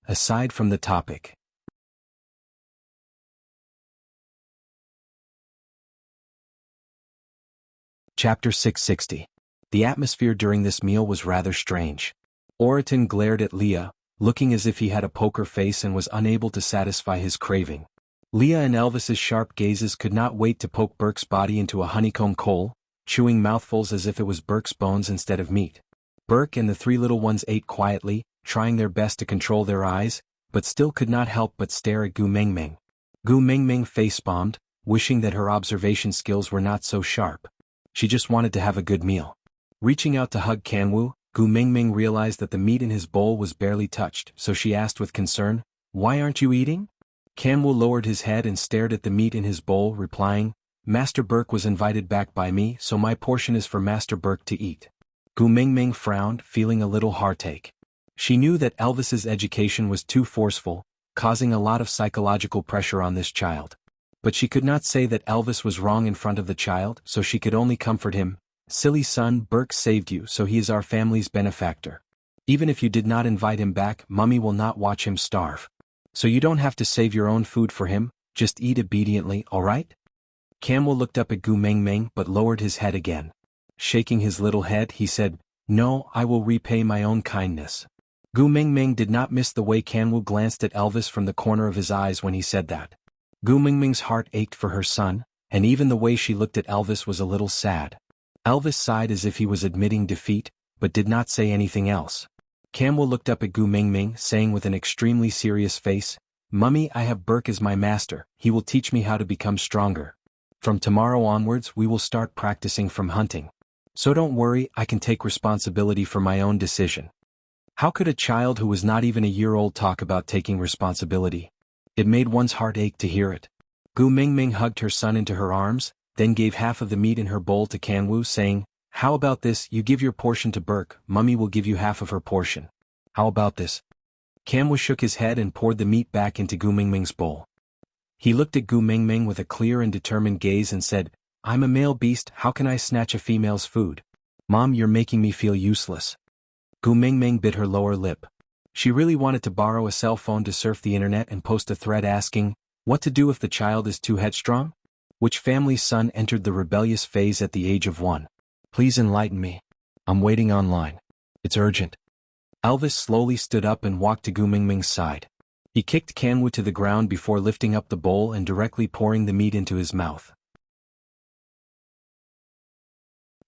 Aside from the topic. Chapter 660. The atmosphere during this meal was rather strange. Oriton glared at Leah, looking as if he had a poker face and was unable to satisfy his craving. Leah and Elvis's sharp gazes could not wait to poke Burke's body into a honeycomb coal, chewing mouthfuls as if it was Burke's bones instead of meat. Burke and the 3 little ones ate quietly, trying their best to control their eyes, but still could not help but stare at Gu Mingming. Gu Mingming face-bombed, wishing that her observation skills were not so sharp. She just wanted to have a good meal. Reaching out to hug Kanwu, Gu Mingming realized that the meat in his bowl was barely touched, so she asked with concern, why aren't you eating? Kanwu lowered his head and stared at the meat in his bowl, replying, Master Burke was invited back by me, so my portion is for Master Burke to eat. Gu Mingming frowned, feeling a little heartache. She knew that Elvis's education was too forceful, causing a lot of psychological pressure on this child. But she could not say that Elvis was wrong in front of the child, so she could only comfort him. Silly son, Burke saved you, so he is our family's benefactor. Even if you did not invite him back, Mummy will not watch him starve. So you don't have to save your own food for him, just eat obediently, alright? Kanwu looked up at Gu Mingming but lowered his head again. Shaking his little head, he said, no, I will repay my own kindness. Gu Mingming did not miss the way Kanwu glanced at Elvis from the corner of his eyes when he said that. Gu Mingming's heart ached for her son, and even the way she looked at Elvis was a little sad. Elvis sighed as if he was admitting defeat, but did not say anything else. Kanwu looked up at Gu Mingming, saying with an extremely serious face, Mummy, I have Burke as my master, he will teach me how to become stronger. From tomorrow onwards we will start practicing from hunting. So don't worry, I can take responsibility for my own decision. How could a child who was not even a year old talk about taking responsibility? It made one's heart ache to hear it. Gu Mingming hugged her son into her arms, then gave half of the meat in her bowl to Kanwu, saying, how about this, you give your portion to Burke, Mummy will give you half of her portion. How about this? Kanwu shook his head and poured the meat back into Gu Mingming's bowl. He looked at Gu Mingming with a clear and determined gaze and said, I'm a male beast, how can I snatch a female's food? Mom, you're making me feel useless. Gu Mingming bit her lower lip. She really wanted to borrow a cell phone to surf the internet and post a thread asking, what to do if the child is too headstrong? Which family's son entered the rebellious phase at the age of 1? Please enlighten me. I'm waiting online. It's urgent. Elvis slowly stood up and walked to Gu Mingming's side. He kicked Kanwu to the ground before lifting up the bowl and directly pouring the meat into his mouth.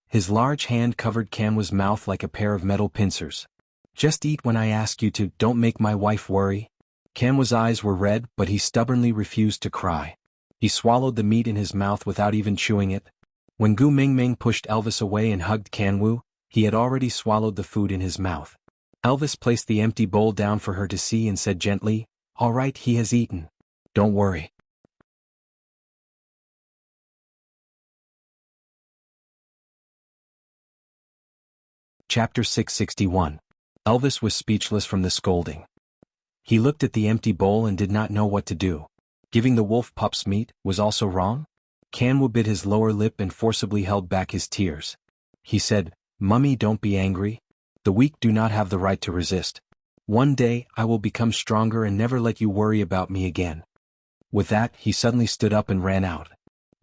His large hand covered Kanwu's mouth like a pair of metal pincers. Just eat when I ask you to, don't make my wife worry. Kanwu's eyes were red, but he stubbornly refused to cry. He swallowed the meat in his mouth without even chewing it. When Gu Mingming pushed Elvis away and hugged Kanwu, he had already swallowed the food in his mouth. Elvis placed the empty bowl down for her to see and said gently, "All right, he has eaten. Don't worry." Chapter 661. Elvis was speechless from the scolding. He looked at the empty bowl and did not know what to do. Giving the wolf pups meat was also wrong? Kanwu bit his lower lip and forcibly held back his tears. He said, "Mummy, don't be angry. The weak do not have the right to resist. One day I will become stronger and never let you worry about me again." With that, he suddenly stood up and ran out.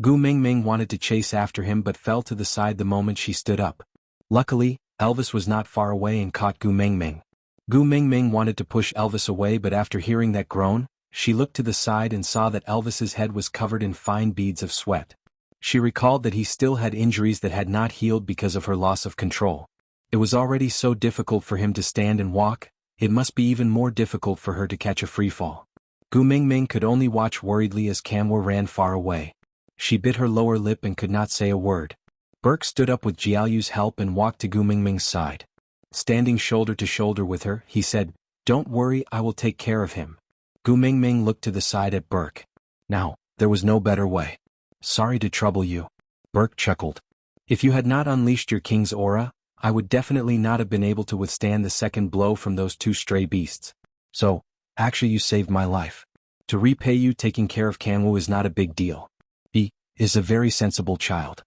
Gu Mingming wanted to chase after him but fell to the side the moment she stood up. Luckily, Elvis was not far away and caught Gu Mingming. Gu Mingming wanted to push Elvis away, but after hearing that groan, she looked to the side and saw that Elvis's head was covered in fine beads of sweat. She recalled that he still had injuries that had not healed because of her loss of control. It was already so difficult for him to stand and walk, it must be even more difficult for her to catch a free fall. Gu Mingming could only watch worriedly as Kanwu ran far away. She bit her lower lip and could not say a word. Burke stood up with Jiaoyu's help and walked to Gu Mingming's side. Standing shoulder to shoulder with her, he said, "Don't worry, I will take care of him." Gu Mingming looked to the side at Burke. Now, there was no better way. "Sorry to trouble you." Burke chuckled. "If you had not unleashed your king's aura, I would definitely not have been able to withstand the second blow from those two stray beasts. So, actually you saved my life. To repay you, taking care of Kanwu is not a big deal. He is a very sensible child."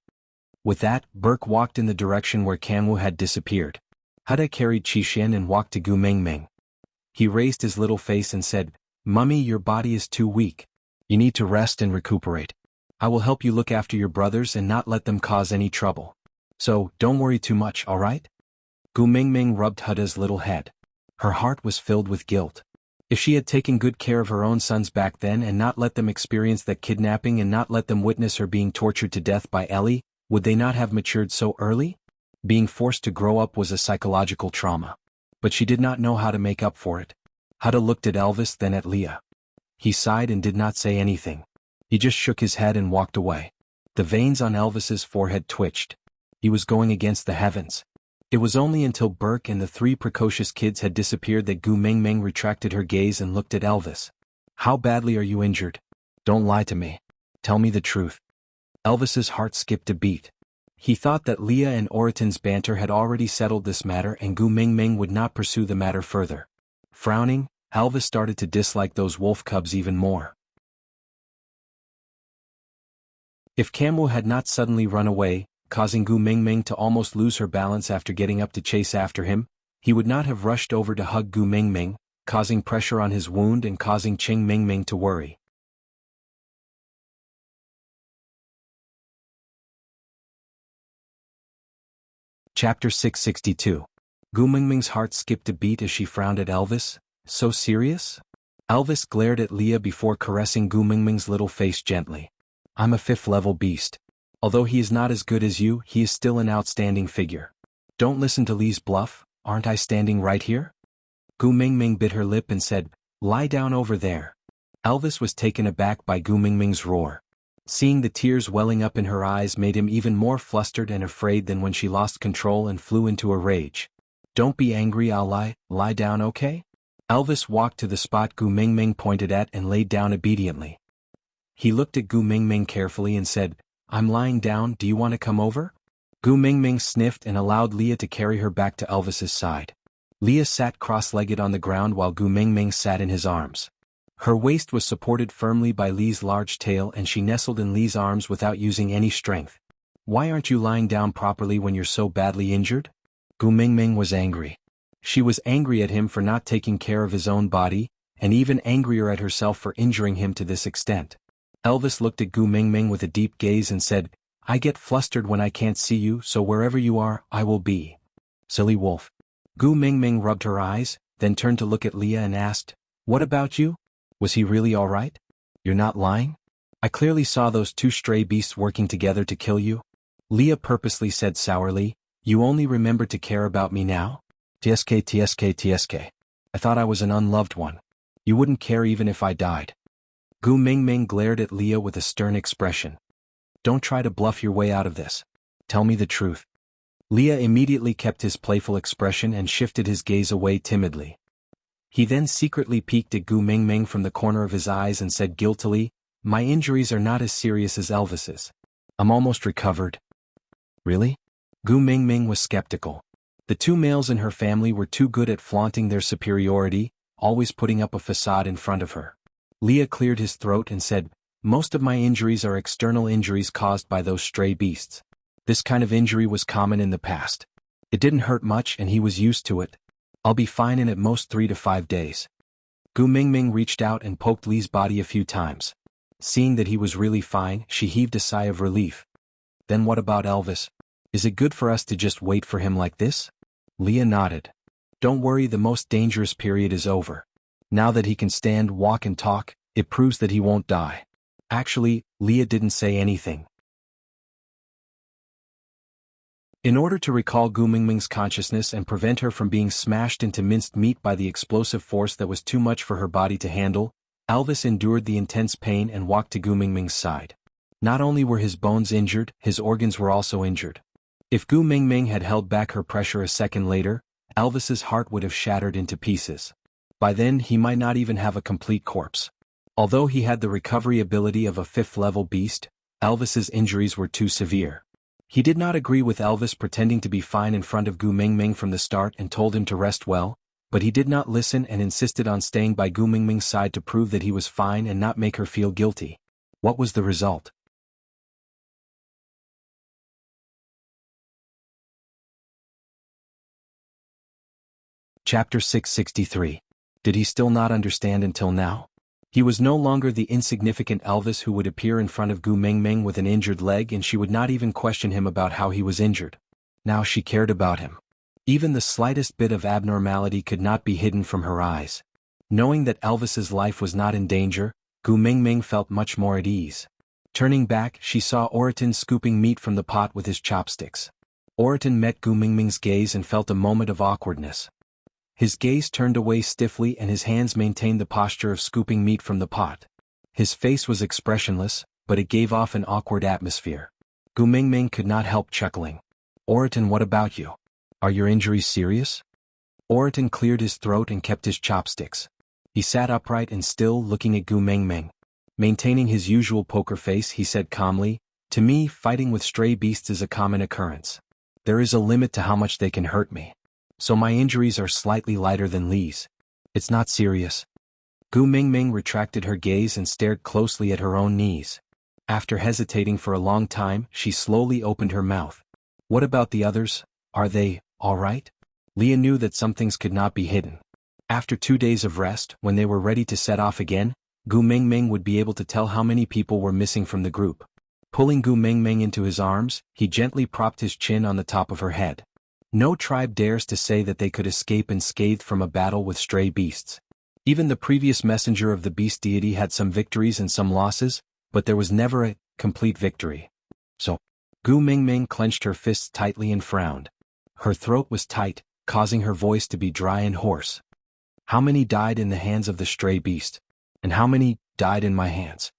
With that, Burke walked in the direction where Kanwu had disappeared. Huda carried Qixin and walked to Gu Mingming. He raised his little face and said, "Mummy, your body is too weak. You need to rest and recuperate. I will help you look after your brothers and not let them cause any trouble. So, don't worry too much, all right?" Gu Mingming rubbed Huda's little head. Her heart was filled with guilt. If she had taken good care of her own sons back then and not let them experience that kidnapping and not let them witness her being tortured to death by Ellie, would they not have matured so early? Being forced to grow up was a psychological trauma. But she did not know how to make up for it. Huda looked at Elvis, then at Leah. He sighed and did not say anything. He just shook his head and walked away. The veins on Elvis's forehead twitched. He was going against the heavens. It was only until Burke and the three precocious kids had disappeared that Gu Mingming retracted her gaze and looked at Elvis. "How badly are you injured? Don't lie to me. Tell me the truth." Elvis's heart skipped a beat. He thought that Leah and Oraton's banter had already settled this matter and Gu Mingming would not pursue the matter further. Frowning, Elvis started to dislike those wolf cubs even more. If Kanwu had not suddenly run away, causing Gu Mingming to almost lose her balance after getting up to chase after him, he would not have rushed over to hug Gu Mingming, causing pressure on his wound and causing Qing Mingming to worry. Chapter 662. Gu Mingming's heart skipped a beat as she frowned at Elvis. So serious? Elvis glared at Leah before caressing Gu Mingming's little face gently. "I'm a 5th-level beast. Although he is not as good as you, he is still an outstanding figure. Don't listen to Lee's bluff, aren't I standing right here?" Gu Mingming bit her lip and said, "Lie down over there." Elvis was taken aback by Gu Mingming's roar. Seeing the tears welling up in her eyes made him even more flustered and afraid than when she lost control and flew into a rage. "Don't be angry, I'll lie down, okay?" Elvis walked to the spot Gu Mingming pointed at and laid down obediently. He looked at Gu Mingming carefully and said, "I'm lying down, do you want to come over?" Gu Mingming sniffed and allowed Leah to carry her back to Elvis's side. Leah sat cross-legged on the ground while Gu Mingming sat in his arms. Her waist was supported firmly by Lee's large tail and she nestled in Lee's arms without using any strength. "Why aren't you lying down properly when you're so badly injured?" Gu Mingming was angry. She was angry at him for not taking care of his own body, and even angrier at herself for injuring him to this extent. Elvis looked at Gu Mingming with a deep gaze and said, "I get flustered when I can't see you, so wherever you are, I will be." Silly wolf. Gu Mingming rubbed her eyes, then turned to look at Leah and asked, "What about you? Was he really all right? You're not lying? I clearly saw those two stray beasts working together to kill you." Leah purposely said sourly, "You only remember to care about me now? Tsk. I thought I was an unloved one. You wouldn't care even if I died. Gu Mingming glared at Leah with a stern expression. Don't try to bluff your way out of this. Tell me the truth. Leah immediately kept his playful expression and shifted his gaze away timidly. He then secretly peeked at Gu Mingming from the corner of his eyes and said guiltily, My injuries are not as serious as Elvis's. I'm almost recovered. Really? Gu Mingming was skeptical. The two males in her family were too good at flaunting their superiority, always putting up a facade in front of her. Leah cleared his throat and said, Most of my injuries are external injuries caused by those stray beasts. This kind of injury was common in the past. It didn't hurt much and he was used to it. I'll be fine in at most 3 to 5 days. Gu Mingming reached out and poked Li's body a few times. Seeing that he was really fine, she heaved a sigh of relief. Then what about Elvis? Is it good for us to just wait for him like this? Leah nodded. Don't worry, the most dangerous period is over. Now that he can stand, walk and talk, it proves that he won't die. Actually, Leah didn't say anything. In order to recall Gu Mingming's consciousness and prevent her from being smashed into minced meat by the explosive force that was too much for her body to handle, Elvis endured the intense pain and walked to Gu Mingming's side. Not only were his bones injured, his organs were also injured. If Gu Mingming had held back her pressure a second later, Elvis's heart would have shattered into pieces. By then he might not even have a complete corpse. Although he had the recovery ability of a 5th-level beast, Elvis's injuries were too severe. He did not agree with Elvis pretending to be fine in front of Gu Mingming from the start and told him to rest well, but he did not listen and insisted on staying by Gu Mingming's side to prove that he was fine and not make her feel guilty. What was the result? Chapter 663. Did he still not understand until now? He was no longer the insignificant Elvis who would appear in front of Gu Mingming with an injured leg and she would not even question him about how he was injured. Now she cared about him. Even the slightest bit of abnormality could not be hidden from her eyes. Knowing that Elvis's life was not in danger, Gu Mingming felt much more at ease. Turning back, she saw Oriton scooping meat from the pot with his chopsticks. Oriton met Gu Mingming's gaze and felt a moment of awkwardness. His gaze turned away stiffly and his hands maintained the posture of scooping meat from the pot. His face was expressionless, but it gave off an awkward atmosphere. Gu Mingming could not help chuckling. Oriton, what about you? Are your injuries serious? Oriton cleared his throat and kept his chopsticks. He sat upright and still, looking at Gu Mingming. Maintaining his usual poker face, he said calmly, To me, fighting with stray beasts is a common occurrence. There is a limit to how much they can hurt me. So my injuries are slightly lighter than Li's. It's not serious. Gu Mingming retracted her gaze and stared closely at her own knees. After hesitating for a long time, she slowly opened her mouth. What about the others? Are they all right? Leah knew that some things could not be hidden. After 2 days of rest, when they were ready to set off again, Gu Mingming would be able to tell how many people were missing from the group. Pulling Gu Mingming into his arms, he gently propped his chin on the top of her head. No tribe dares to say that they could escape unscathed from a battle with stray beasts. Even the previous messenger of the beast deity had some victories and some losses, but there was never a complete victory. So, Gu Mingming clenched her fists tightly and frowned. Her throat was tight, causing her voice to be dry and hoarse. How many died in the hands of the stray beast? And how many died in my hands?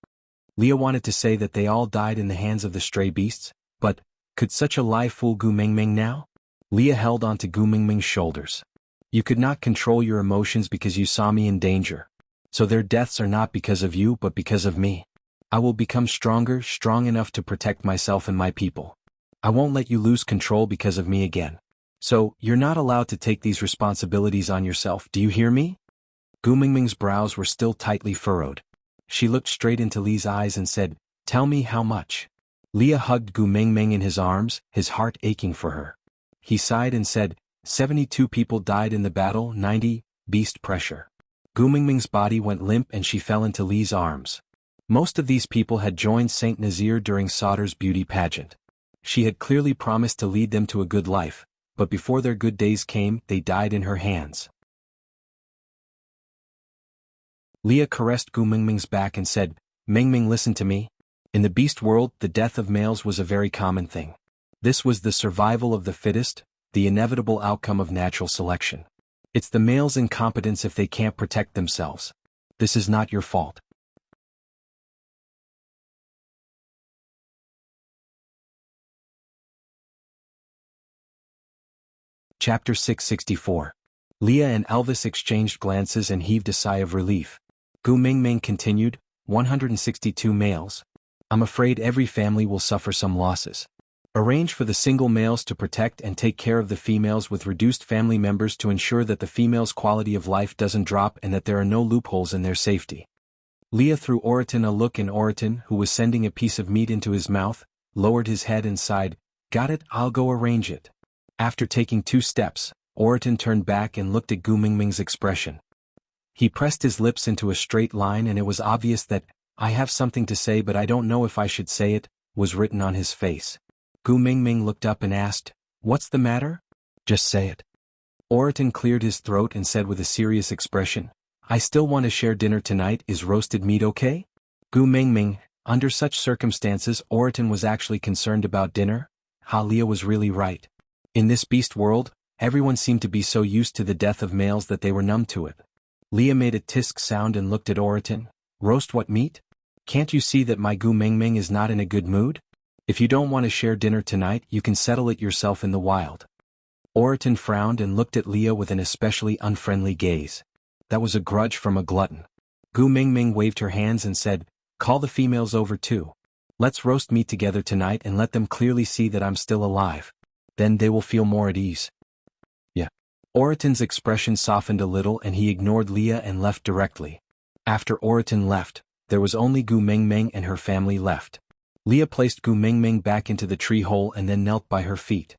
Leah wanted to say that they all died in the hands of the stray beasts, but could such a lie fool Gu Mingming now? Leah held onto Gu Mingming's shoulders. You could not control your emotions because you saw me in danger. So their deaths are not because of you but because of me. I will become stronger, strong enough to protect myself and my people. I won't let you lose control because of me again. So, you're not allowed to take these responsibilities on yourself, do you hear me? Gu Mingming's brows were still tightly furrowed. She looked straight into Li's eyes and said, Tell me how much. Leah hugged Gu Mingming in his arms, his heart aching for her. He sighed and said, 72 people died in the battle, 90, beast pressure. Gu Mingming's body went limp and she fell into Li's arms. Most of these people had joined Saint Nazir during Sauter's beauty pageant. She had clearly promised to lead them to a good life, but before their good days came, they died in her hands. Leah caressed Gu Mingming's back and said, Mingming, listen to me. In the beast world, the death of males was a very common thing. This was the survival of the fittest, the inevitable outcome of natural selection. It's the male's incompetence if they can't protect themselves. This is not your fault. Chapter 664. Leah and Elvis exchanged glances and heaved a sigh of relief. Gu Mingming continued, 162 males. I'm afraid every family will suffer some losses. Arrange for the single males to protect and take care of the females with reduced family members to ensure that the female's quality of life doesn't drop and that there are no loopholes in their safety. Leah threw Oriton a look, and Oriton, who was sending a piece of meat into his mouth, lowered his head and sighed, "Got it, I'll go arrange it." After taking 2 steps, Oriton turned back and looked at Gu Mingming's expression. He pressed his lips into a straight line, and it was obvious that, "I have something to say but I don't know if I should say it," was written on his face. Gu Mingming looked up and asked, "What's the matter?" "Just say it." Oriton cleared his throat and said with a serious expression, "I still want to share dinner tonight. Is roasted meat okay?" Gu Mingming, under such circumstances Oriton was actually concerned about dinner. Leah was really right. In this beast world, everyone seemed to be so used to the death of males that they were numb to it. Leah made a tisk sound and looked at Oriton. "Roast what meat? Can't you see that my Gu Mingming is not in a good mood? If you don't want to share dinner tonight, you can settle it yourself in the wild." Oriton frowned and looked at Leah with an especially unfriendly gaze. That was a grudge from a glutton. Gu Mingming waved her hands and said, "Call the females over too. Let's roast meat together tonight and let them clearly see that I'm still alive. Then they will feel more at ease." "Yeah." Oriton's expression softened a little and he ignored Leah and left directly. After Oriton left, there was only Gu Mingming and her family left. Leah placed Gu Mingming back into the tree hole and then knelt by her feet.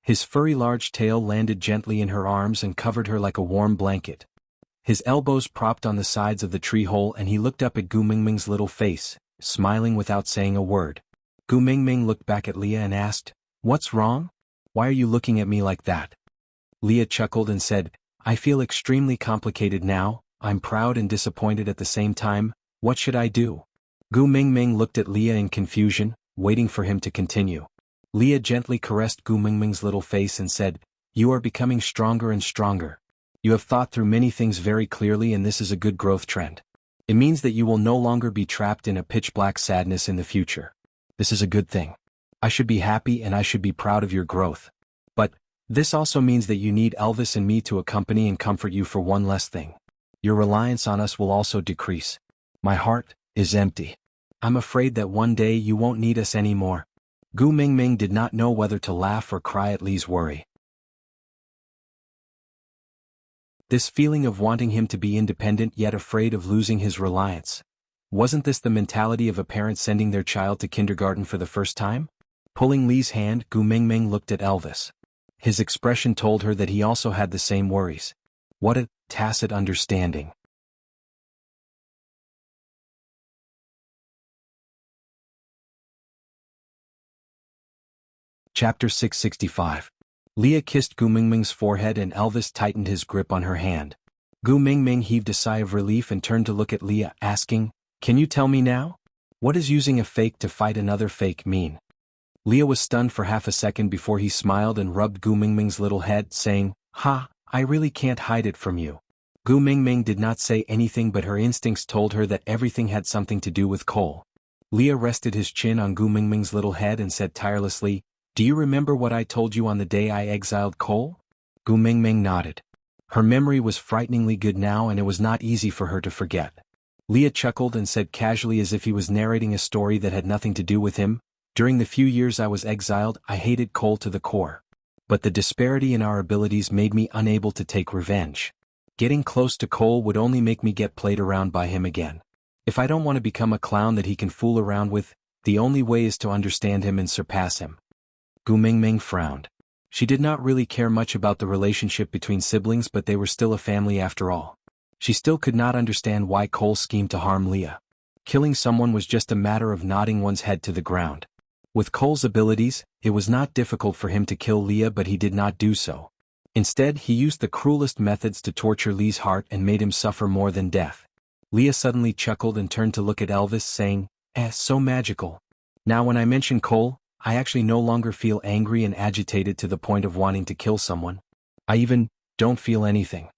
His furry large tail landed gently in her arms and covered her like a warm blanket. His elbows propped on the sides of the tree hole and he looked up at Gu Mingming's little face, smiling without saying a word. Gu Mingming looked back at Leah and asked, "What's wrong? Why are you looking at me like that?" Leah chuckled and said, "I feel extremely complicated now. I'm proud and disappointed at the same time. What should I do?" Gu Mingming looked at Leah in confusion, waiting for him to continue. Leah gently caressed Gu Mingming's little face and said, "You are becoming stronger and stronger. You have thought through many things very clearly, and this is a good growth trend. It means that you will no longer be trapped in a pitch-black sadness in the future. This is a good thing. I should be happy and I should be proud of your growth. But this also means that you need Elvis and me to accompany and comfort you for one less thing. Your reliance on us will also decrease. My heart is empty. I'm afraid that one day you won't need us anymore." Gu Mingming did not know whether to laugh or cry at Lee's worry. This feeling of wanting him to be independent yet afraid of losing his reliance. Wasn't this the mentality of a parent sending their child to kindergarten for the first time? Pulling Lee's hand, Gu Mingming looked at Elvis. His expression told her that he also had the same worries. What a tacit understanding. Chapter 665. Leah kissed Gu Mingming's forehead and Elvis tightened his grip on her hand. Gu Mingming heaved a sigh of relief and turned to look at Leah, asking, "Can you tell me now? What does using a fake to fight another fake mean?" Leah was stunned for half a second before he smiled and rubbed Gu Mingming's little head, saying, I really can't hide it from you." Gu Mingming did not say anything, but her instincts told her that everything had something to do with Cole. Leah rested his chin on Gu Mingming's little head and said tirelessly, "Do you remember what I told you on the day I exiled Cole?" Gu Mingming nodded. Her memory was frighteningly good now and it was not easy for her to forget. Leah chuckled and said casually, as if he was narrating a story that had nothing to do with him, "During the few years I was exiled, I hated Cole to the core. But the disparity in our abilities made me unable to take revenge. Getting close to Cole would only make me get played around by him again. If I don't want to become a clown that he can fool around with, the only way is to understand him and surpass him." Gu Mingming frowned. She did not really care much about the relationship between siblings, but they were still a family after all. She still could not understand why Cole schemed to harm Leah. Killing someone was just a matter of nodding one's head to the ground. With Cole's abilities, it was not difficult for him to kill Leah, but he did not do so. Instead, he used the cruelest methods to torture Lee's heart and made him suffer more than death. Leah suddenly chuckled and turned to look at Elvis, saying, So magical. Now when I mention Cole, I actually no longer feel angry and agitated to the point of wanting to kill someone. I even don't feel anything.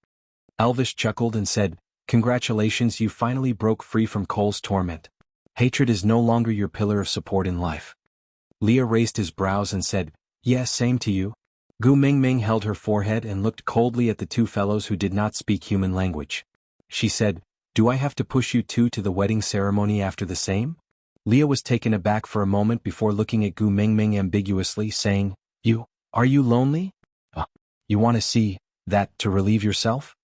Elvis chuckled and said, Congratulations, you finally broke free from Cole's torment. Hatred is no longer your pillar of support in life. Leah raised his brows and said, Yes, same to you. Gu Mingming held her forehead and looked coldly at the two fellows who did not speak human language. She said, Do I have to push you two to the wedding ceremony after the same? Leah was taken aback for a moment before looking at Gu Mingming ambiguously, saying, Are you lonely? You want to see that to relieve yourself?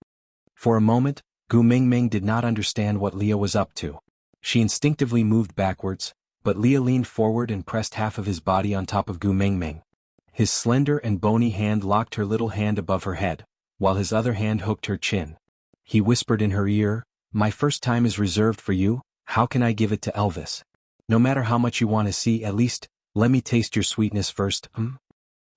For a moment, Gu Mingming did not understand what Leah was up to. She instinctively moved backwards, but Leah leaned forward and pressed half of his body on top of Gu Mingming. His slender and bony hand locked her little hand above her head, while his other hand hooked her chin. He whispered in her ear, My first time is reserved for you, how can I give it to Elvis? No matter how much you want to see, at least, let me taste your sweetness first,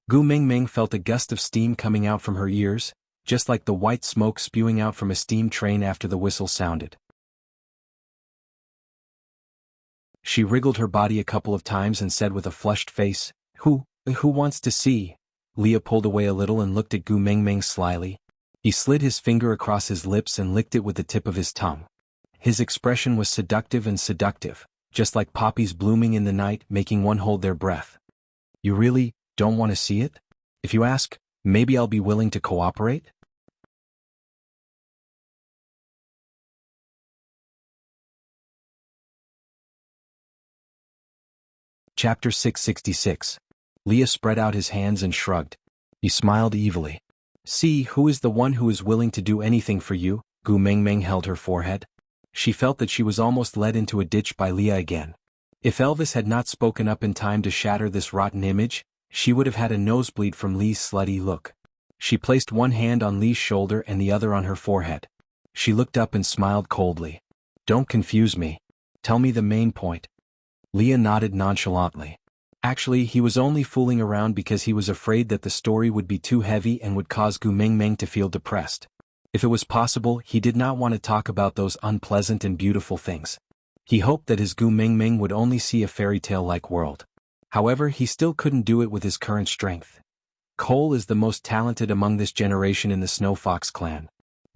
Gu Mingming felt a gust of steam coming out from her ears, just like the white smoke spewing out from a steam train after the whistle sounded. She wriggled her body a couple of times and said with a flushed face, Who wants to see? Leah pulled away a little and looked at Gu Mingming slyly. He slid his finger across his lips and licked it with the tip of his tongue. His expression was seductive, just like poppies blooming in the night, making one hold their breath. You really don't want to see it? If you ask, maybe I'll be willing to cooperate? Chapter 666. Leah spread out his hands and shrugged. He smiled evilly. See, who is the one who is willing to do anything for you? Gu Mingming held her forehead. She felt that she was almost led into a ditch by Leah again. If Elvis had not spoken up in time to shatter this rotten image, she would have had a nosebleed from Lee's slutty look. She placed one hand on Lee's shoulder and the other on her forehead. She looked up and smiled coldly. Don't confuse me. Tell me the main point. Leah nodded nonchalantly. Actually, he was only fooling around because he was afraid that the story would be too heavy and would cause Gu Mingming to feel depressed. If it was possible, he did not want to talk about those unpleasant and beautiful things. He hoped that his Gu Mingming would only see a fairy tale-like world. However, he still couldn't do it with his current strength. Cole is the most talented among this generation in the Snow Fox clan.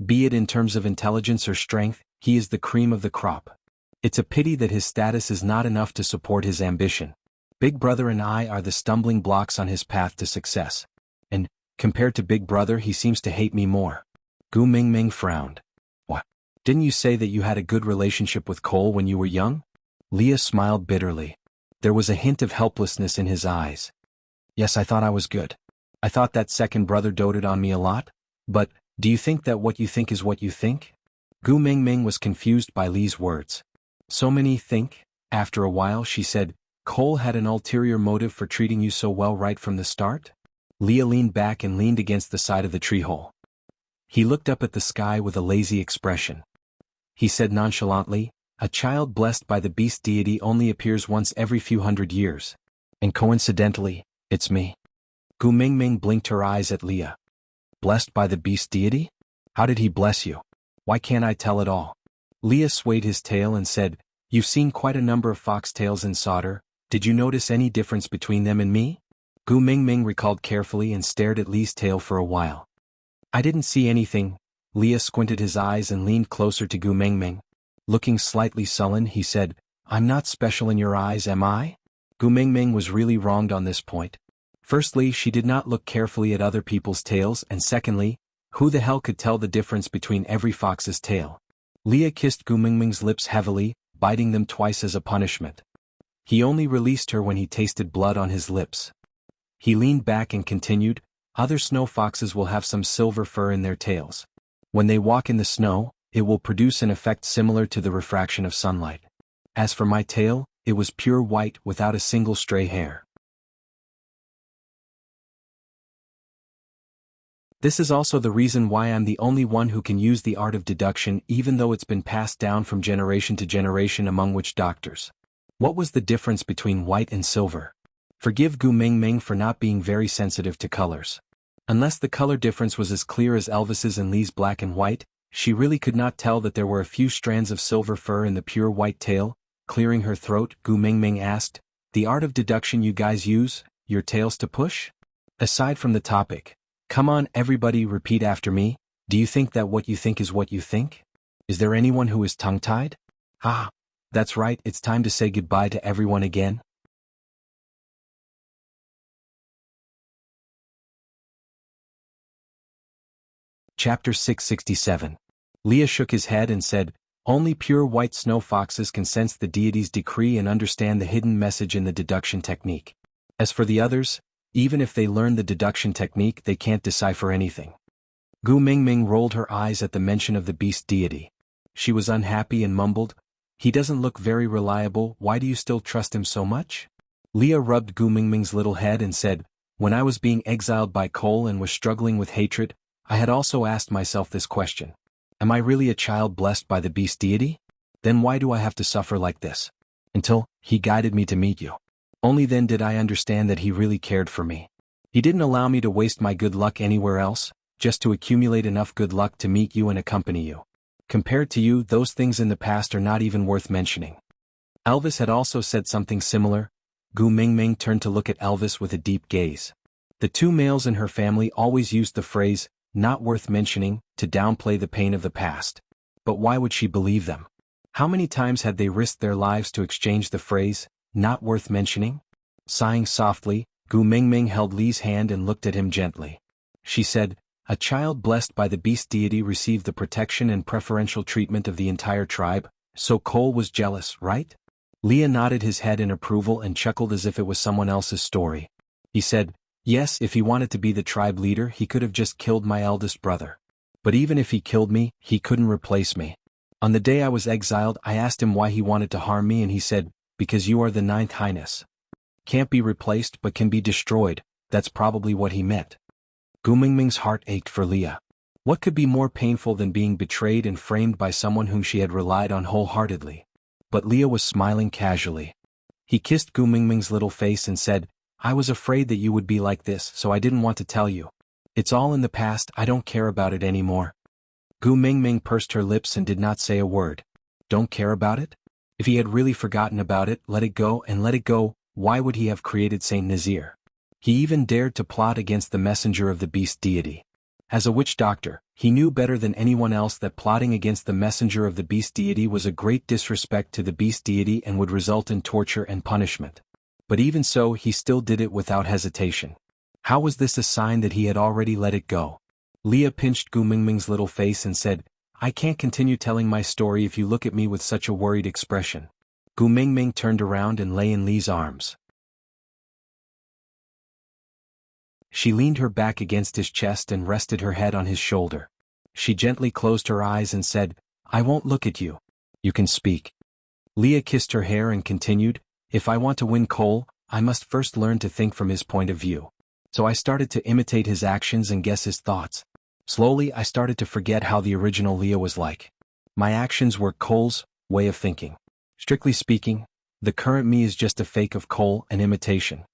Be it in terms of intelligence or strength, he is the cream of the crop. It's a pity that his status is not enough to support his ambition. Big Brother and I are the stumbling blocks on his path to success. And, compared to Big Brother, he seems to hate me more. Gu Mingming frowned. What? Didn't you say that you had a good relationship with Cole when you were young? Leah smiled bitterly. There was a hint of helplessness in his eyes. Yes, I thought I was good. I thought that second brother doted on me a lot. But, do you think that what you think is what you think? Gu Mingming was confused by Lee's words. So many think? After a while she said, Cole had an ulterior motive for treating you so well right from the start? Leah leaned back and leaned against the side of the treehole. He looked up at the sky with a lazy expression. He said nonchalantly, A child blessed by the beast deity only appears once every few hundred years. And coincidentally, it's me. Gu Mingming blinked her eyes at Leah. Blessed by the beast deity? How did he bless you? Why can't I tell it all? Leah swayed his tail and said, You've seen quite a number of foxtails in solder. Did you notice any difference between them and me? Gu Mingming recalled carefully and stared at Lee's tail for a while. I didn't see anything. Leah squinted his eyes and leaned closer to Gu Mingming. Looking slightly sullen, he said, I'm not special in your eyes, am I? Gu Mingming was really wronged on this point. Firstly, she did not look carefully at other people's tails, and secondly, who the hell could tell the difference between every fox's tail? Leah kissed Gu Mingming's lips heavily, biting them twice as a punishment. He only released her when he tasted blood on his lips. He leaned back and continued, Other snow foxes will have some silver fur in their tails. When they walk in the snow, it will produce an effect similar to the refraction of sunlight. As for my tail, it was pure white without a single stray hair. This is also the reason why I'm the only one who can use the art of deduction, even though it's been passed down from generation to generation among witch doctors. What was the difference between white and silver? Forgive Gu Mingming for not being very sensitive to colors. Unless the color difference was as clear as Elvis's and Lee's black and white, she really could not tell that there were a few strands of silver fur in the pure white tail. Clearing her throat, Gu Mingming asked, The art of deduction you guys use, your tails to push? Aside from the topic, come on everybody repeat after me, do you think that what you think is what you think? Is there anyone who is tongue-tied? Ah, that's right, it's time to say goodbye to everyone again. Chapter 667. Leah shook his head and said, only pure white snow foxes can sense the deity's decree and understand the hidden message in the deduction technique. As for the others, even if they learn the deduction technique, they can't decipher anything. Gu Mingming rolled her eyes at the mention of the beast deity. She was unhappy and mumbled, he doesn't look very reliable, why do you still trust him so much? Leah rubbed Gu Mingming's little head and said, when I was being exiled by Cole and was struggling with hatred, I had also asked myself this question. Am I really a child blessed by the beast deity? Then why do I have to suffer like this? Until he guided me to meet you. Only then did I understand that he really cared for me. He didn't allow me to waste my good luck anywhere else, just to accumulate enough good luck to meet you and accompany you. Compared to you, those things in the past are not even worth mentioning. Elvis had also said something similar. Gu Mingming turned to look at Elvis with a deep gaze. The two males in her family always used the phrase, not worth mentioning, to downplay the pain of the past. But why would she believe them? How many times had they risked their lives to exchange the phrase, not worth mentioning? Sighing softly, Gu Mingming held Li's hand and looked at him gently. She said, a child blessed by the beast deity received the protection and preferential treatment of the entire tribe, so Cole was jealous, right? Leah nodded his head in approval and chuckled as if it was someone else's story. He said, yes, if he wanted to be the tribe leader, he could have just killed my eldest brother. But even if he killed me, he couldn't replace me. On the day I was exiled, I asked him why he wanted to harm me and he said, because you are the ninth highness. Can't be replaced but can be destroyed, that's probably what he meant. Gu Mingming's heart ached for Leah. What could be more painful than being betrayed and framed by someone whom she had relied on wholeheartedly? But Leah was smiling casually. He kissed Gu Mingming's little face and said, I was afraid that you would be like this, so I didn't want to tell you. It's all in the past, I don't care about it anymore. Gu Mingming pursed her lips and did not say a word. Don't care about it? If he had really forgotten about it, let it go and let it go, why would he have created Saint Nazir? He even dared to plot against the messenger of the beast deity. As a witch doctor, he knew better than anyone else that plotting against the messenger of the beast deity was a great disrespect to the beast deity and would result in torture and punishment. But even so, he still did it without hesitation. How was this a sign that he had already let it go? Leah pinched Gu Mingming's little face and said, I can't continue telling my story if you look at me with such a worried expression. Gu Mingming turned around and lay in Li's arms. She leaned her back against his chest and rested her head on his shoulder. She gently closed her eyes and said, I won't look at you. You can speak. Leah kissed her hair and continued, if I want to win Cole, I must first learn to think from his point of view. So I started to imitate his actions and guess his thoughts. Slowly I started to forget how the original Leah was like. My actions were Cole's way of thinking. Strictly speaking, the current me is just a fake of Cole, an imitation.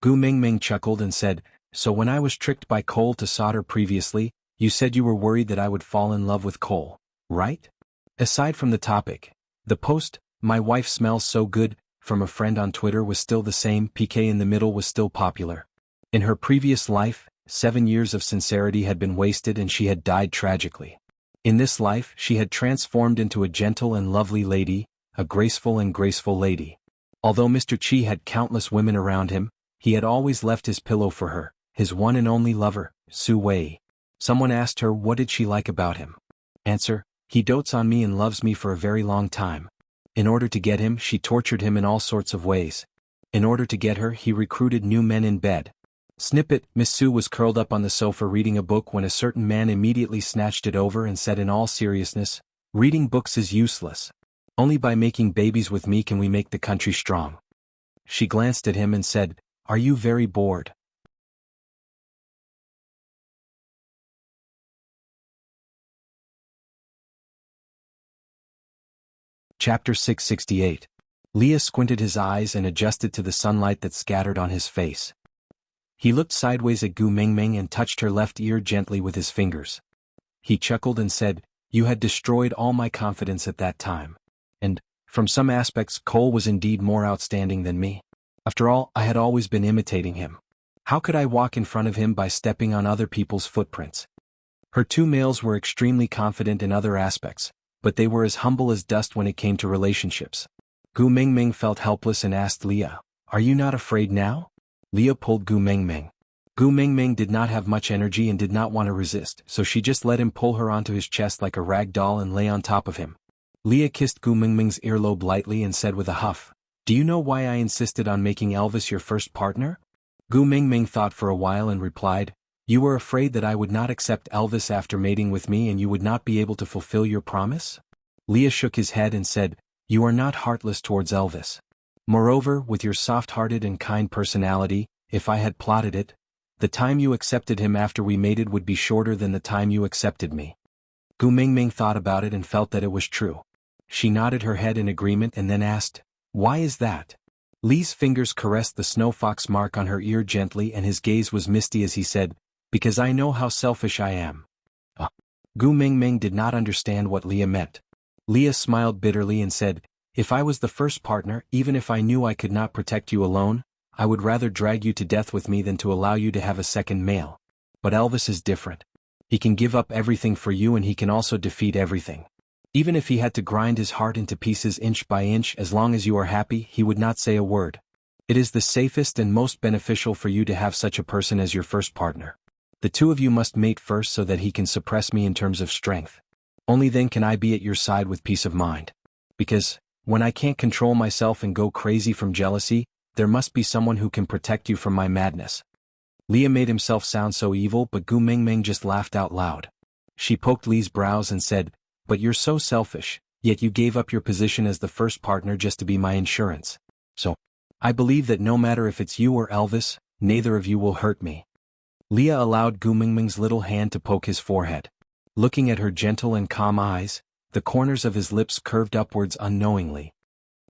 Gu Mingming chuckled and said, so when I was tricked by Cole to solder previously, you said you were worried that I would fall in love with Cole, right? Aside from the topic, the post, my wife smells so good, from a friend on Twitter was still the same, PK in the middle was still popular. In her previous life, 7 years of sincerity had been wasted and she had died tragically. In this life, she had transformed into a gentle and lovely lady, a graceful and graceful lady. Although Mr. Chi had countless women around him, he had always left his pillow for her, his one and only lover, Su Wei. Someone asked her what did she like about him. Answer, he dotes on me and loves me for a very long time. In order to get him, she tortured him in all sorts of ways. In order to get her, he recruited new men in bed. Snippet, Miss Su was curled up on the sofa reading a book when a certain man immediately snatched it over and said in all seriousness, reading books is useless. Only by making babies with me can we make the country strong. She glanced at him and said, are you very bored? Chapter 668. Leah squinted his eyes and adjusted to the sunlight that scattered on his face. He looked sideways at Gu Mingming and touched her left ear gently with his fingers. He chuckled and said, you had destroyed all my confidence at that time. And, from some aspects, Cole was indeed more outstanding than me. After all, I had always been imitating him. How could I walk in front of him by stepping on other people's footprints? Her two males were extremely confident in other aspects, but they were as humble as dust when it came to relationships. Gu Mingming felt helpless and asked Leah, "Are you not afraid now?" Leah pulled Gu Mingming. Gu Mingming did not have much energy and did not want to resist, so she just let him pull her onto his chest like a rag doll and lay on top of him. Leah kissed Gu Mingming's earlobe lightly and said with a huff, "Do you know why I insisted on making Elvis your first partner?" Gu Mingming thought for a while and replied, "You were afraid that I would not accept Elvis after mating with me and you would not be able to fulfill your promise?" Leah shook his head and said, "You are not heartless towards Elvis. Moreover, with your soft-hearted and kind personality, if I had plotted it, the time you accepted him after we mated would be shorter than the time you accepted me." Gu Mingming thought about it and felt that it was true. She nodded her head in agreement and then asked, "Why is that?" Lee's fingers caressed the snowfox mark on her ear gently and his gaze was misty as he said, "Because I know how selfish I am." Gu Mingming did not understand what Leah meant. Leah smiled bitterly and said, "If I was the first partner, even if I knew I could not protect you alone, I would rather drag you to death with me than to allow you to have a second male. But Elvis is different. He can give up everything for you and he can also defeat everything. Even if he had to grind his heart into pieces inch by inch, as long as you are happy, he would not say a word. It is the safest and most beneficial for you to have such a person as your first partner. The two of you must mate first so that he can suppress me in terms of strength. Only then can I be at your side with peace of mind. Because, when I can't control myself and go crazy from jealousy, there must be someone who can protect you from my madness." Leah made himself sound so evil, but Gu Mingming just laughed out loud. She poked Lee's brows and said, "But you're so selfish, yet you gave up your position as the first partner just to be my insurance. So, I believe that no matter if it's you or Elvis, neither of you will hurt me." Leah allowed Gu Mingming's little hand to poke his forehead. Looking at her gentle and calm eyes, the corners of his lips curved upwards unknowingly.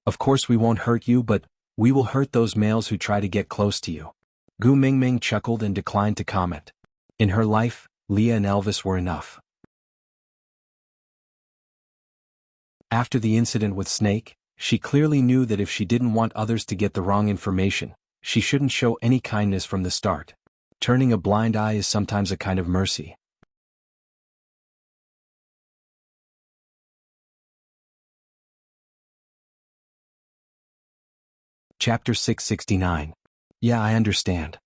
"Of course we won't hurt you, but we will hurt those males who try to get close to you." Gu Mingming chuckled and declined to comment. In her life, Leah and Elvis were enough. After the incident with Snake, she clearly knew that if she didn't want others to get the wrong information, she shouldn't show any kindness from the start. Turning a blind eye is sometimes a kind of mercy. Chapter 669. "Yeah, I understand."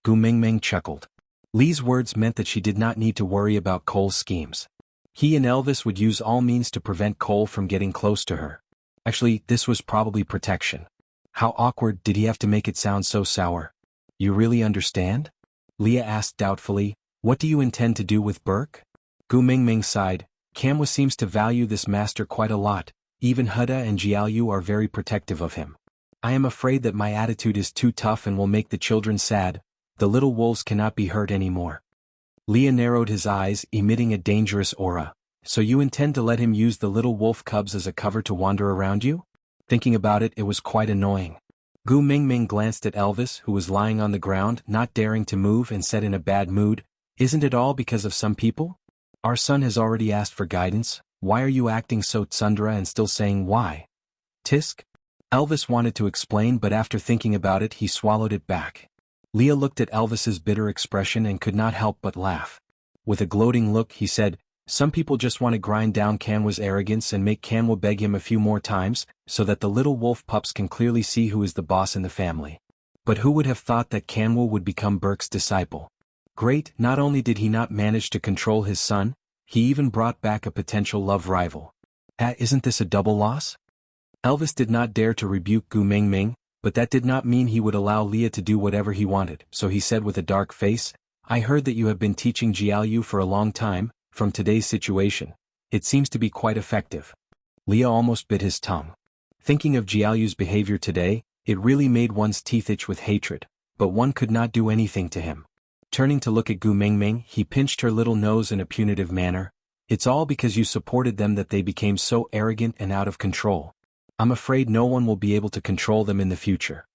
Gu Mingming chuckled. Lee's words meant that she did not need to worry about Cole's schemes. He and Elvis would use all means to prevent Cole from getting close to her. Actually, this was probably protection. How awkward, did he have to make it sound so sour? "You really understand?" Leah asked doubtfully, "What do you intend to do with Burke?" Gu Mingming sighed, "Kamwa seems to value this master quite a lot, even Huda and Jiaoyu are very protective of him. I am afraid that my attitude is too tough and will make the children sad. The little wolves cannot be hurt anymore." Leah narrowed his eyes, emitting a dangerous aura. "So you intend to let him use the little wolf cubs as a cover to wander around you?" Thinking about it, it was quite annoying. Gu Mingming glanced at Elvis, who was lying on the ground, not daring to move, and said in a bad mood, "Isn't it all because of some people? Our son has already asked for guidance. Why are you acting so tsundere and still saying why? Tisk?" Elvis wanted to explain, but after thinking about it he swallowed it back. Leah looked at Elvis's bitter expression and could not help but laugh. With a gloating look he said, "Some people just want to grind down Kanwa's arrogance and make Kanwa beg him a few more times, so that the little wolf pups can clearly see who is the boss in the family. But who would have thought that Kanwa would become Burke's disciple? Great, not only did he not manage to control his son, he even brought back a potential love rival. Isn't this a double loss?" Elvis did not dare to rebuke Gu Mingming, but that did not mean he would allow Leah to do whatever he wanted, so he said with a dark face, "I heard that you have been teaching Jiaoyu for a long time. From today's situation, it seems to be quite effective." Leah almost bit his tongue. Thinking of Jiaoyu's behavior today, it really made one's teeth itch with hatred, but one could not do anything to him. Turning to look at Gu Mingming, he pinched her little nose in a punitive manner. "It's all because you supported them that they became so arrogant and out of control. I'm afraid no one will be able to control them in the future."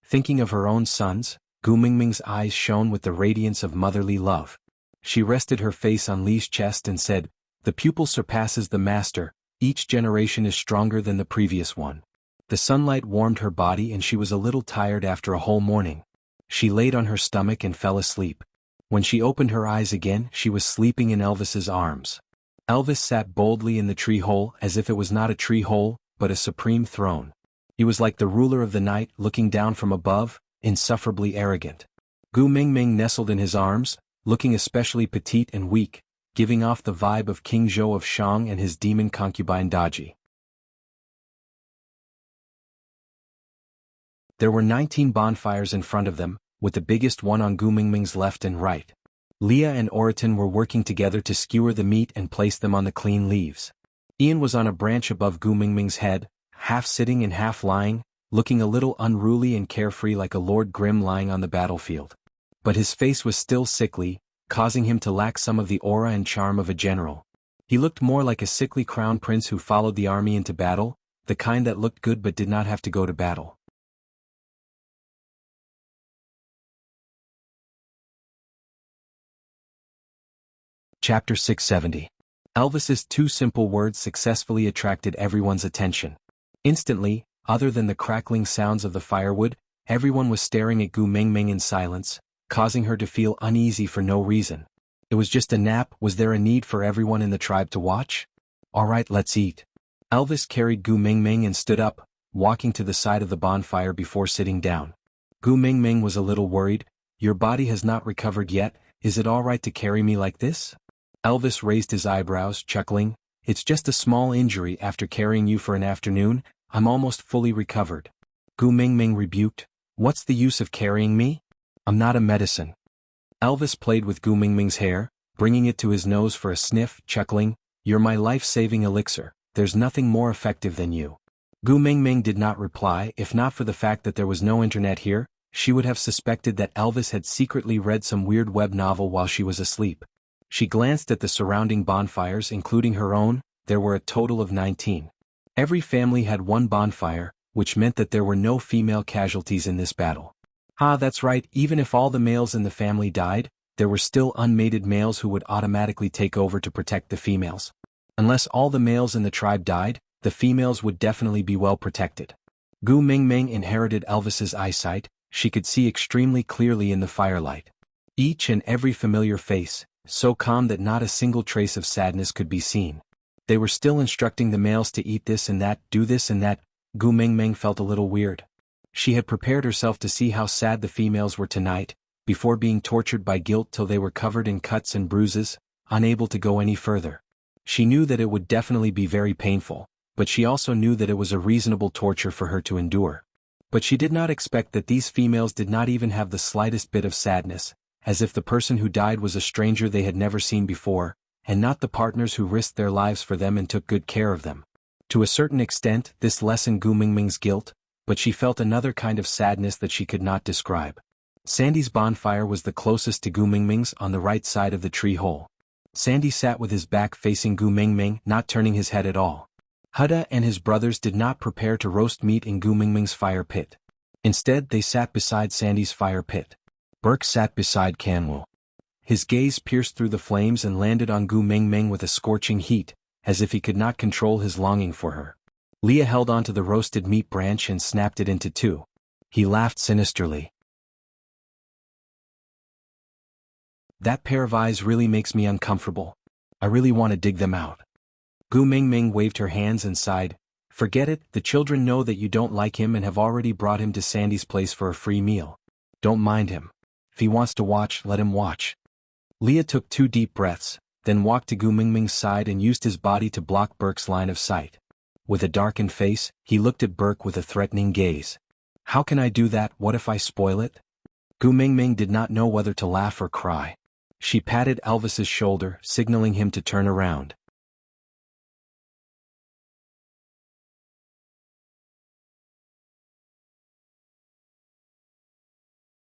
Thinking of her own sons, Gu Mingming's eyes shone with the radiance of motherly love. She rested her face on Li's chest and said, "The pupil surpasses the master, each generation is stronger than the previous one. The sunlight warmed her body and she was a little tired after a whole morning. She laid on her stomach and fell asleep. When she opened her eyes again, she was sleeping in Elvis's arms. Elvis sat boldly in the tree hole as if it was not a tree hole, but a supreme throne. He was like the ruler of the night, looking down from above, insufferably arrogant. Gu Mingming nestled in his arms, looking especially petite and weak, giving off the vibe of King Zhou of Shang and his demon concubine Daji. There were 19 bonfires in front of them, with the biggest one on Gu Mingming's left and right. Leah and Oriton were working together to skewer the meat and place them on the clean leaves. Ian was on a branch above Gu Mingming's head, half sitting and half lying, looking a little unruly and carefree like a Lord Grim lying on the battlefield. But his face was still sickly, causing him to lack some of the aura and charm of a general. He looked more like a sickly crown prince who followed the army into battle, the kind that looked good but did not have to go to battle. Chapter 670. Elvis's 2 simple words successfully attracted everyone's attention. Instantly, other than the crackling sounds of the firewood, everyone was staring at Gu Mingming in silence, causing her to feel uneasy for no reason. It was just a nap. Was there a need for everyone in the tribe to watch? Alright, let's eat. Elvis carried Gu Mingming and stood up, walking to the side of the bonfire before sitting down. Gu Mingming was a little worried. Your body has not recovered yet, is it alright to carry me like this? Elvis raised his eyebrows, chuckling. It's just a small injury. After carrying you for an afternoon, I'm almost fully recovered. Gu Mingming rebuked. What's the use of carrying me? I'm not a medicine. Elvis played with Gu Mingming's hair, bringing it to his nose for a sniff, chuckling. You're my life-saving elixir. There's nothing more effective than you. Gu Mingming did not reply. If not for the fact that there was no internet here, she would have suspected that Elvis had secretly read some weird web novel while she was asleep. She glanced at the surrounding bonfires, including her own. There were a total of 19. Every family had one bonfire, which meant that there were no female casualties in this battle. That's right, even if all the males in the family died, there were still unmated males who would automatically take over to protect the females. Unless all the males in the tribe died, the females would definitely be well protected. Gu Mingming inherited Elvis's eyesight. She could see extremely clearly in the firelight. Each and every familiar face, so calm that not a single trace of sadness could be seen. They were still instructing the males to eat this and that, do this and that. Gu Mingming felt a little weird. She had prepared herself to see how sad the females were tonight, before being tortured by guilt till they were covered in cuts and bruises, unable to go any further. She knew that it would definitely be very painful, but she also knew that it was a reasonable torture for her to endure. But she did not expect that these females did not even have the slightest bit of sadness, as if the person who died was a stranger they had never seen before, and not the partners who risked their lives for them and took good care of them. To a certain extent, this lessened Gu Mingming's guilt, but she felt another kind of sadness that she could not describe. Sandy's bonfire was the closest to Gu Mingming's, on the right side of the tree hole. Sandy sat with his back facing Gu Mingming, not turning his head at all. Huda and his brothers did not prepare to roast meat in Gu Mingming's fire pit. Instead, they sat beside Sandy's fire pit. Burke sat beside Kanwu. His gaze pierced through the flames and landed on Gu Mingming with a scorching heat, as if he could not control his longing for her. Leah held onto the roasted meat branch and snapped it into 2. He laughed sinisterly. That pair of eyes really makes me uncomfortable. I really want to dig them out. Gu Mingming waved her hands and sighed. Forget it, the children know that you don't like him and have already brought him to Sandy's place for a free meal. Don't mind him. If he wants to watch, let him watch. Leah took 2 deep breaths, then walked to Gu Mingming's side and used his body to block Burke's line of sight. With a darkened face, he looked at Burke with a threatening gaze. How can I do that? What if I spoil it? Gu Mingming did not know whether to laugh or cry. She patted Elvis's shoulder, signaling him to turn around.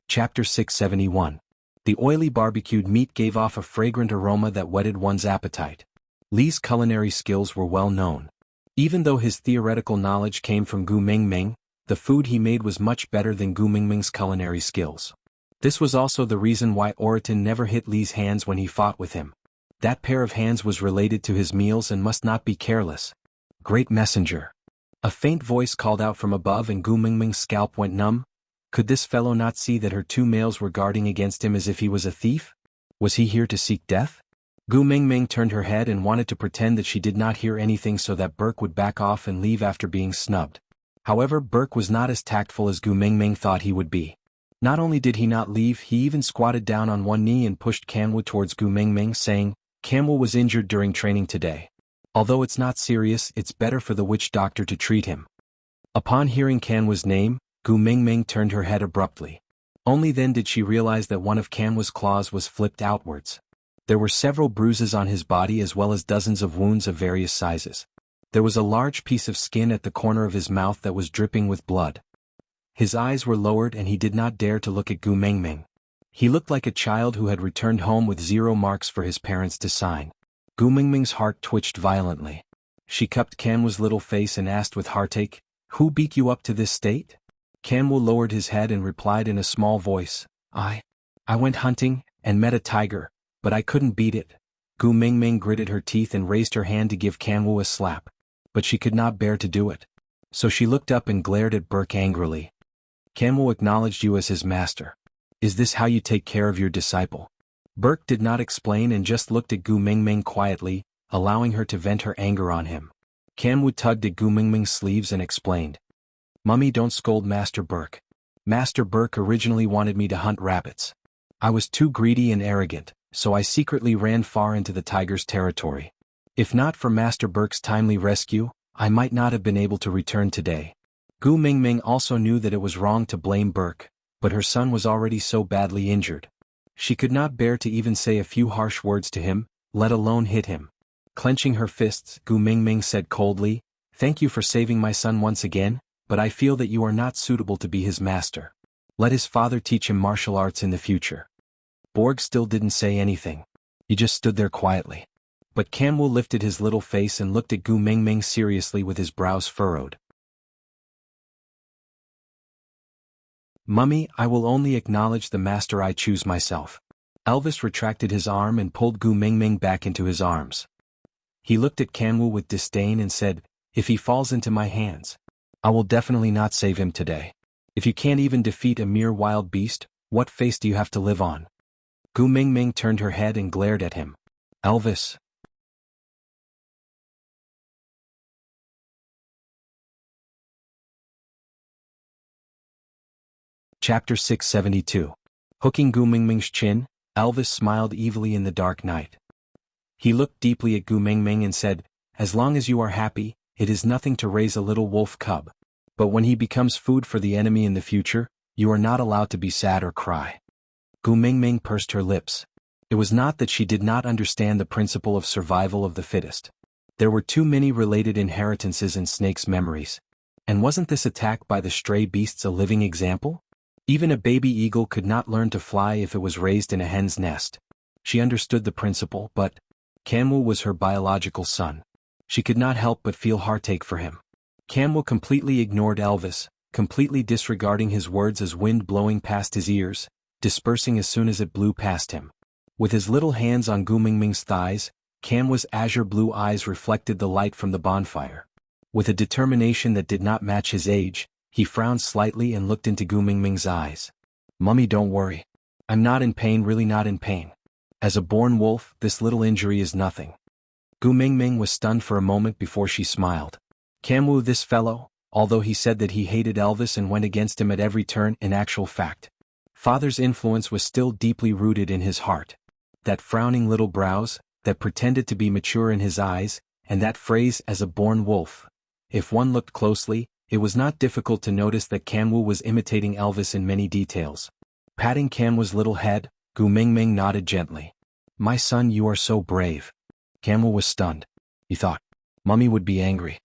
Chapter 671. The oily barbecued meat gave off a fragrant aroma that whetted one's appetite. Li's culinary skills were well known. Even though his theoretical knowledge came from Gu Mingming, the food he made was much better than Gu Mingming's culinary skills. This was also the reason why Oriton never hit Li's hands when he fought with him. That pair of hands was related to his meals and must not be careless. Great messenger. A faint voice called out from above and Gu Mingming's scalp went numb. Could this fellow not see that her two males were guarding against him as if he was a thief? Was he here to seek death? Gu Mingming turned her head and wanted to pretend that she did not hear anything so that Burke would back off and leave after being snubbed. However, Burke was not as tactful as Gu Mingming thought he would be. Not only did he not leave, he even squatted down on one knee and pushed Kanwu towards Gu Mingming, saying, "Kanwu was injured during training today. Although it's not serious, it's better for the witch doctor to treat him." Upon hearing Kanwu's name, Gu Mingming turned her head abruptly. Only then did she realize that one of Kanwu's claws was flipped outwards. There were several bruises on his body as well as dozens of wounds of various sizes. There was a large piece of skin at the corner of his mouth that was dripping with blood. His eyes were lowered and he did not dare to look at Gu Mingming. He looked like a child who had returned home with 0 marks for his parents to sign. Gu Mingming's heart twitched violently. She cupped Kanwu's little face and asked with heartache, "Who beat you up to this state?" Kanwu lowered his head and replied in a small voice, I went hunting, and met a tiger, but I couldn't beat it." Gu Mingming gritted her teeth and raised her hand to give Kanwu a slap. But she could not bear to do it. So she looked up and glared at Burke angrily. "Kanwu acknowledged you as his master. Is this how you take care of your disciple?" Burke did not explain and just looked at Gu Mingming quietly, allowing her to vent her anger on him. Kanwu tugged at Gu Mingming's sleeves and explained. "Mummy, don't scold Master Burke. Master Burke originally wanted me to hunt rabbits. I was too greedy and arrogant, so I secretly ran far into the tiger's territory. If not for Master Burke's timely rescue, I might not have been able to return today." Gu Mingming also knew that it was wrong to blame Burke, but her son was already so badly injured. She could not bear to even say a few harsh words to him, let alone hit him. Clenching her fists, Gu Mingming said coldly, "Thank you for saving my son once again, but I feel that you are not suitable to be his master. Let his father teach him martial arts in the future." Borg still didn't say anything. He just stood there quietly. But Kanwu lifted his little face and looked at Gu Mingming seriously with his brows furrowed. "Mummy, I will only acknowledge the master I choose myself." Elvis retracted his arm and pulled Gu Mingming back into his arms. He looked at Kanwu with disdain and said, "If he falls into my hands, I will definitely not save him today. If you can't even defeat a mere wild beast, what face do you have to live on?" Gu Mingming turned her head and glared at him. "Elvis." Chapter 672. Hooking Gu Mingming's chin, Elvis smiled evilly in the dark night. He looked deeply at Gu Mingming and said, "As long as you are happy, it is nothing to raise a little wolf cub. But when he becomes food for the enemy in the future, you are not allowed to be sad or cry." Gu Mingming pursed her lips. It was not that she did not understand the principle of survival of the fittest. There were too many related inheritances in Snake's memories. And wasn't this attack by the stray beasts a living example? Even a baby eagle could not learn to fly if it was raised in a hen's nest. She understood the principle, but Kanwu was her biological son. She could not help but feel heartache for him. Kanwu completely ignored Elvis, completely disregarding his words as wind blowing past his ears, dispersing as soon as it blew past him. With his little hands on Gu Mingming's thighs, Kanwu's azure blue eyes reflected the light from the bonfire. With a determination that did not match his age, he frowned slightly and looked into Gu Mingming's eyes. "Mummy, don't worry. I'm not in pain, really not in pain. As a born wolf, this little injury is nothing." Gu Mingming was stunned for a moment before she smiled. Kanwu, this fellow, although he said that he hated Elvis and went against him at every turn, in actual fact, father's influence was still deeply rooted in his heart. That frowning little brows, that pretended to be mature in his eyes, and that phrase, "as a born wolf." If one looked closely, it was not difficult to notice that Kanwu was imitating Elvis in many details. Patting Kanwu's little head, Gu Mingming nodded gently. "My son, you are so brave." Kanwu was stunned. He thought, Mummy would be angry.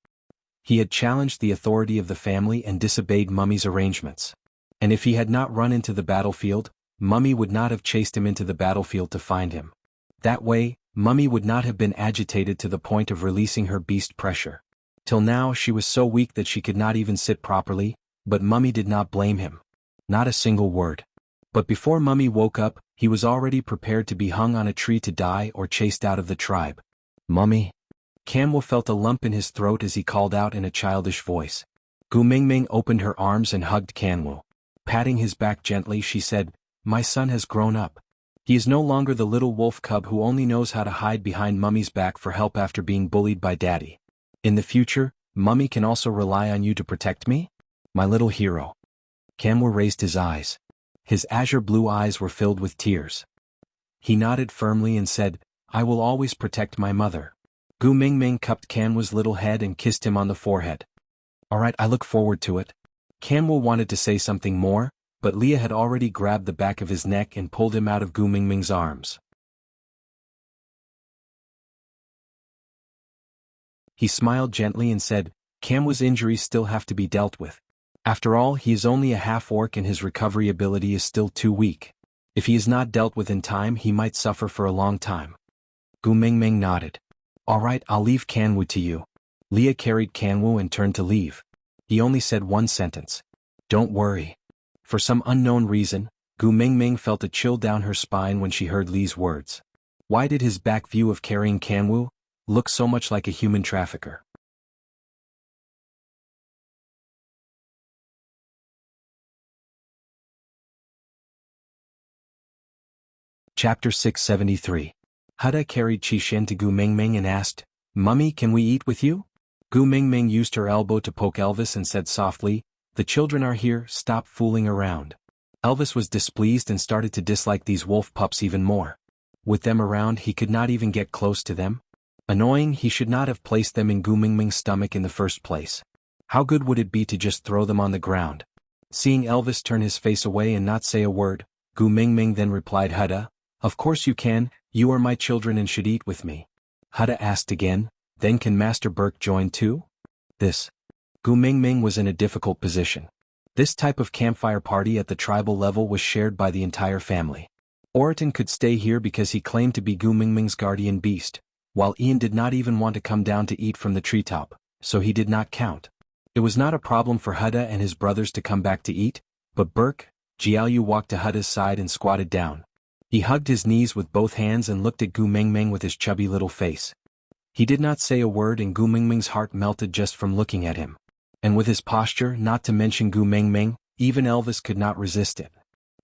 He had challenged the authority of the family and disobeyed Mummy's arrangements. And if he had not run into the battlefield, Mummy would not have chased him into the battlefield to find him. That way, Mummy would not have been agitated to the point of releasing her beast pressure. Till now she was so weak that she could not even sit properly, but Mummy did not blame him. Not a single word. But before Mummy woke up, he was already prepared to be hung on a tree to die or chased out of the tribe. "Mummy." Kanwu felt a lump in his throat as he called out in a childish voice. Gu Mingming opened her arms and hugged Kanwu. Patting his back gently, she said, "My son has grown up. He is no longer the little wolf cub who only knows how to hide behind Mummy's back for help after being bullied by Daddy. In the future, Mummy can also rely on you to protect me? My little hero." Kanwu raised his eyes. His azure blue eyes were filled with tears. He nodded firmly and said, "I will always protect my mother." Gu Mingming cupped Kanwu's little head and kissed him on the forehead. "All right, I look forward to it." Kanwu wanted to say something more, but Leah had already grabbed the back of his neck and pulled him out of Gu Mingming's arms. He smiled gently and said, "Kanwu's injuries still have to be dealt with. After all, he is only a half-orc and his recovery ability is still too weak. If he is not dealt with in time, he might suffer for a long time." Gu Mingming nodded. "All right, I'll leave Kanwu to you." Leah carried Kanwu and turned to leave. He only said one sentence. "Don't worry." For some unknown reason, Gu Mingming felt a chill down her spine when she heard Lee's words. Why did his back view of carrying Kanwu look so much like a human trafficker? Chapter 673. Hada carried Qixin to Gu Mingming and asked, "Mummy, can we eat with you?" Gu Mingming used her elbow to poke Elvis and said softly, "The children are here, stop fooling around." Elvis was displeased and started to dislike these wolf pups even more. With them around, he could not even get close to them. Annoying, he should not have placed them in Gu Mingming's stomach in the first place. How good would it be to just throw them on the ground? Seeing Elvis turn his face away and not say a word, Gu Mingming then replied, "Hada, of course you can, you are my children and should eat with me." Hada asked again, "Then can Master Burke join too?" Gu Mingming was in a difficult position. This type of campfire party at the tribal level was shared by the entire family. Oriton could stay here because he claimed to be Gu Mingming's guardian beast, while Ian did not even want to come down to eat from the treetop, so he did not count. It was not a problem for Hada and his brothers to come back to eat, but Burke, Jianghu walked to Hada's side and squatted down. He hugged his knees with both hands and looked at Gu Mingming with his chubby little face. He did not say a word and Gu Mingming's heart melted just from looking at him. And with his posture, not to mention Gu Mingming, even Elvis could not resist it.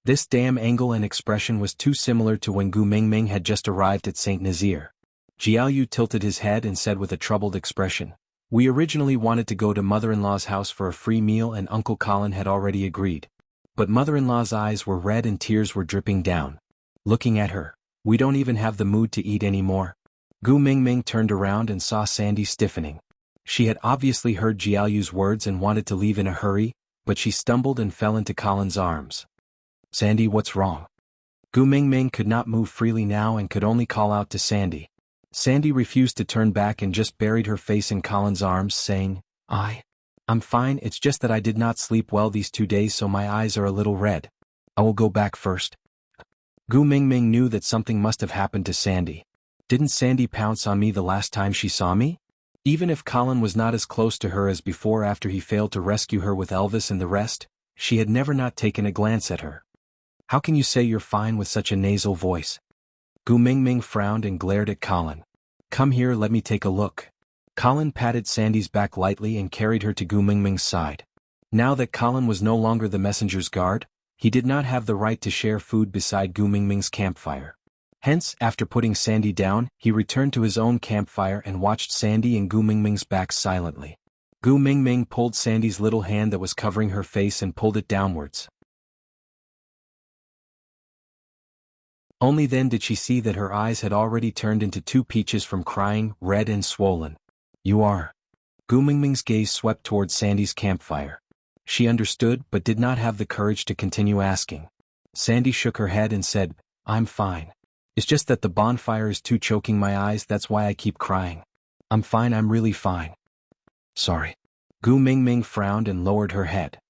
This damn angle and expression was too similar to when Gu Mingming had just arrived at St. Nazaire. Jianghu tilted his head and said with a troubled expression, "We originally wanted to go to mother-in-law's house for a free meal and Uncle Colin had already agreed. But mother-in-law's eyes were red and tears were dripping down. Looking at her, we don't even have the mood to eat anymore." Gu Mingming turned around and saw Sandy stiffening. She had obviously heard Jiaoyu's words and wanted to leave in a hurry, but she stumbled and fell into Colin's arms. "Sandy, what's wrong?" Gu Mingming could not move freely now and could only call out to Sandy. Sandy refused to turn back and just buried her face in Colin's arms, saying, I'm fine, it's just that I did not sleep well these 2 days so my eyes are a little red. I will go back first." Gu Mingming knew that something must have happened to Sandy. Didn't Sandy pounce on me the last time she saw me? Even if Colin was not as close to her as before after he failed to rescue her with Elvis and the rest, she had never not taken a glance at her. "How can you say you're fine with such a nasal voice?" Gu Mingming frowned and glared at Colin. "Come here, let me take a look." Colin patted Sandy's back lightly and carried her to Gu Mingming's side. Now that Colin was no longer the messenger's guard, he did not have the right to share food beside Gu Mingming's campfire. Hence, after putting Sandy down, he returned to his own campfire and watched Sandy and Gu Mingming's backs silently. Gu Mingming pulled Sandy's little hand that was covering her face and pulled it downwards. Only then did she see that her eyes had already turned into 2 peaches from crying, red and swollen. "You are." Gu Mingming's gaze swept towards Sandy's campfire. She understood but did not have the courage to continue asking. Sandy shook her head and said, "I'm fine. It's just that the bonfire is too choking my eyes, that's why I keep crying. I'm fine, I'm really fine." "Sorry." Gu Mingming frowned and lowered her head.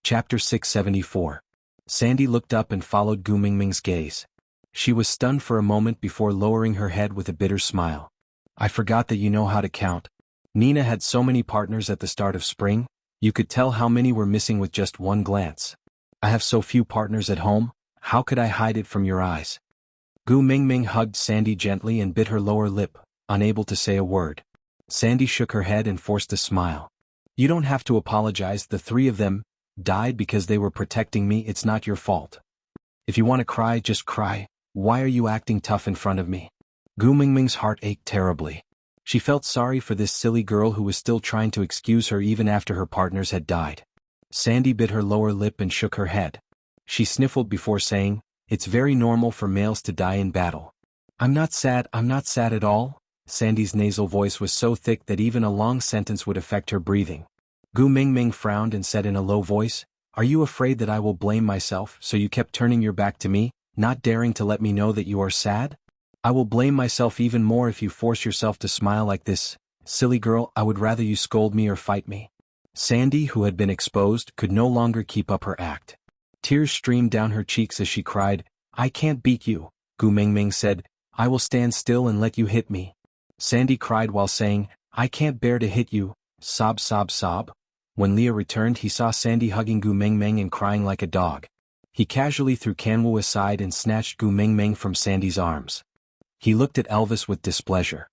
Chapter 674. Sandy looked up and followed Gu Mingming's gaze. She was stunned for a moment before lowering her head with a bitter smile. "I forgot that you know how to count. Nina had so many partners at the start of spring, you could tell how many were missing with just one glance." I have so few partners at home, how could I hide it from your eyes? Gu Mingming hugged Sandy gently and bit her lower lip, unable to say a word. Sandy shook her head and forced a smile. You don't have to apologize, the three of them died because they were protecting me, it's not your fault. If you want to cry, just cry, why are you acting tough in front of me? Gu Mingming's heart ached terribly. She felt sorry for this silly girl who was still trying to excuse her even after her partners had died. Sandy bit her lower lip and shook her head. She sniffled before saying, it's very normal for males to die in battle. I'm not sad at all. Sandy's nasal voice was so thick that even a long sentence would affect her breathing. Gu Mingming frowned and said in a low voice, are you afraid that I will blame myself, so you kept turning your back to me, not daring to let me know that you are sad? I will blame myself even more if you force yourself to smile like this. Silly girl, I would rather you scold me or fight me. Sandy, who had been exposed, could no longer keep up her act. Tears streamed down her cheeks as she cried, I can't beat you. Gu Mingming said, I will stand still and let you hit me. Sandy cried while saying, I can't bear to hit you, sob sob sob. When Leah returned, he saw Sandy hugging Gu Mingming and crying like a dog. He casually threw Kanwu aside and snatched Gu Mingming from Sandy's arms. He looked at Elvis with displeasure.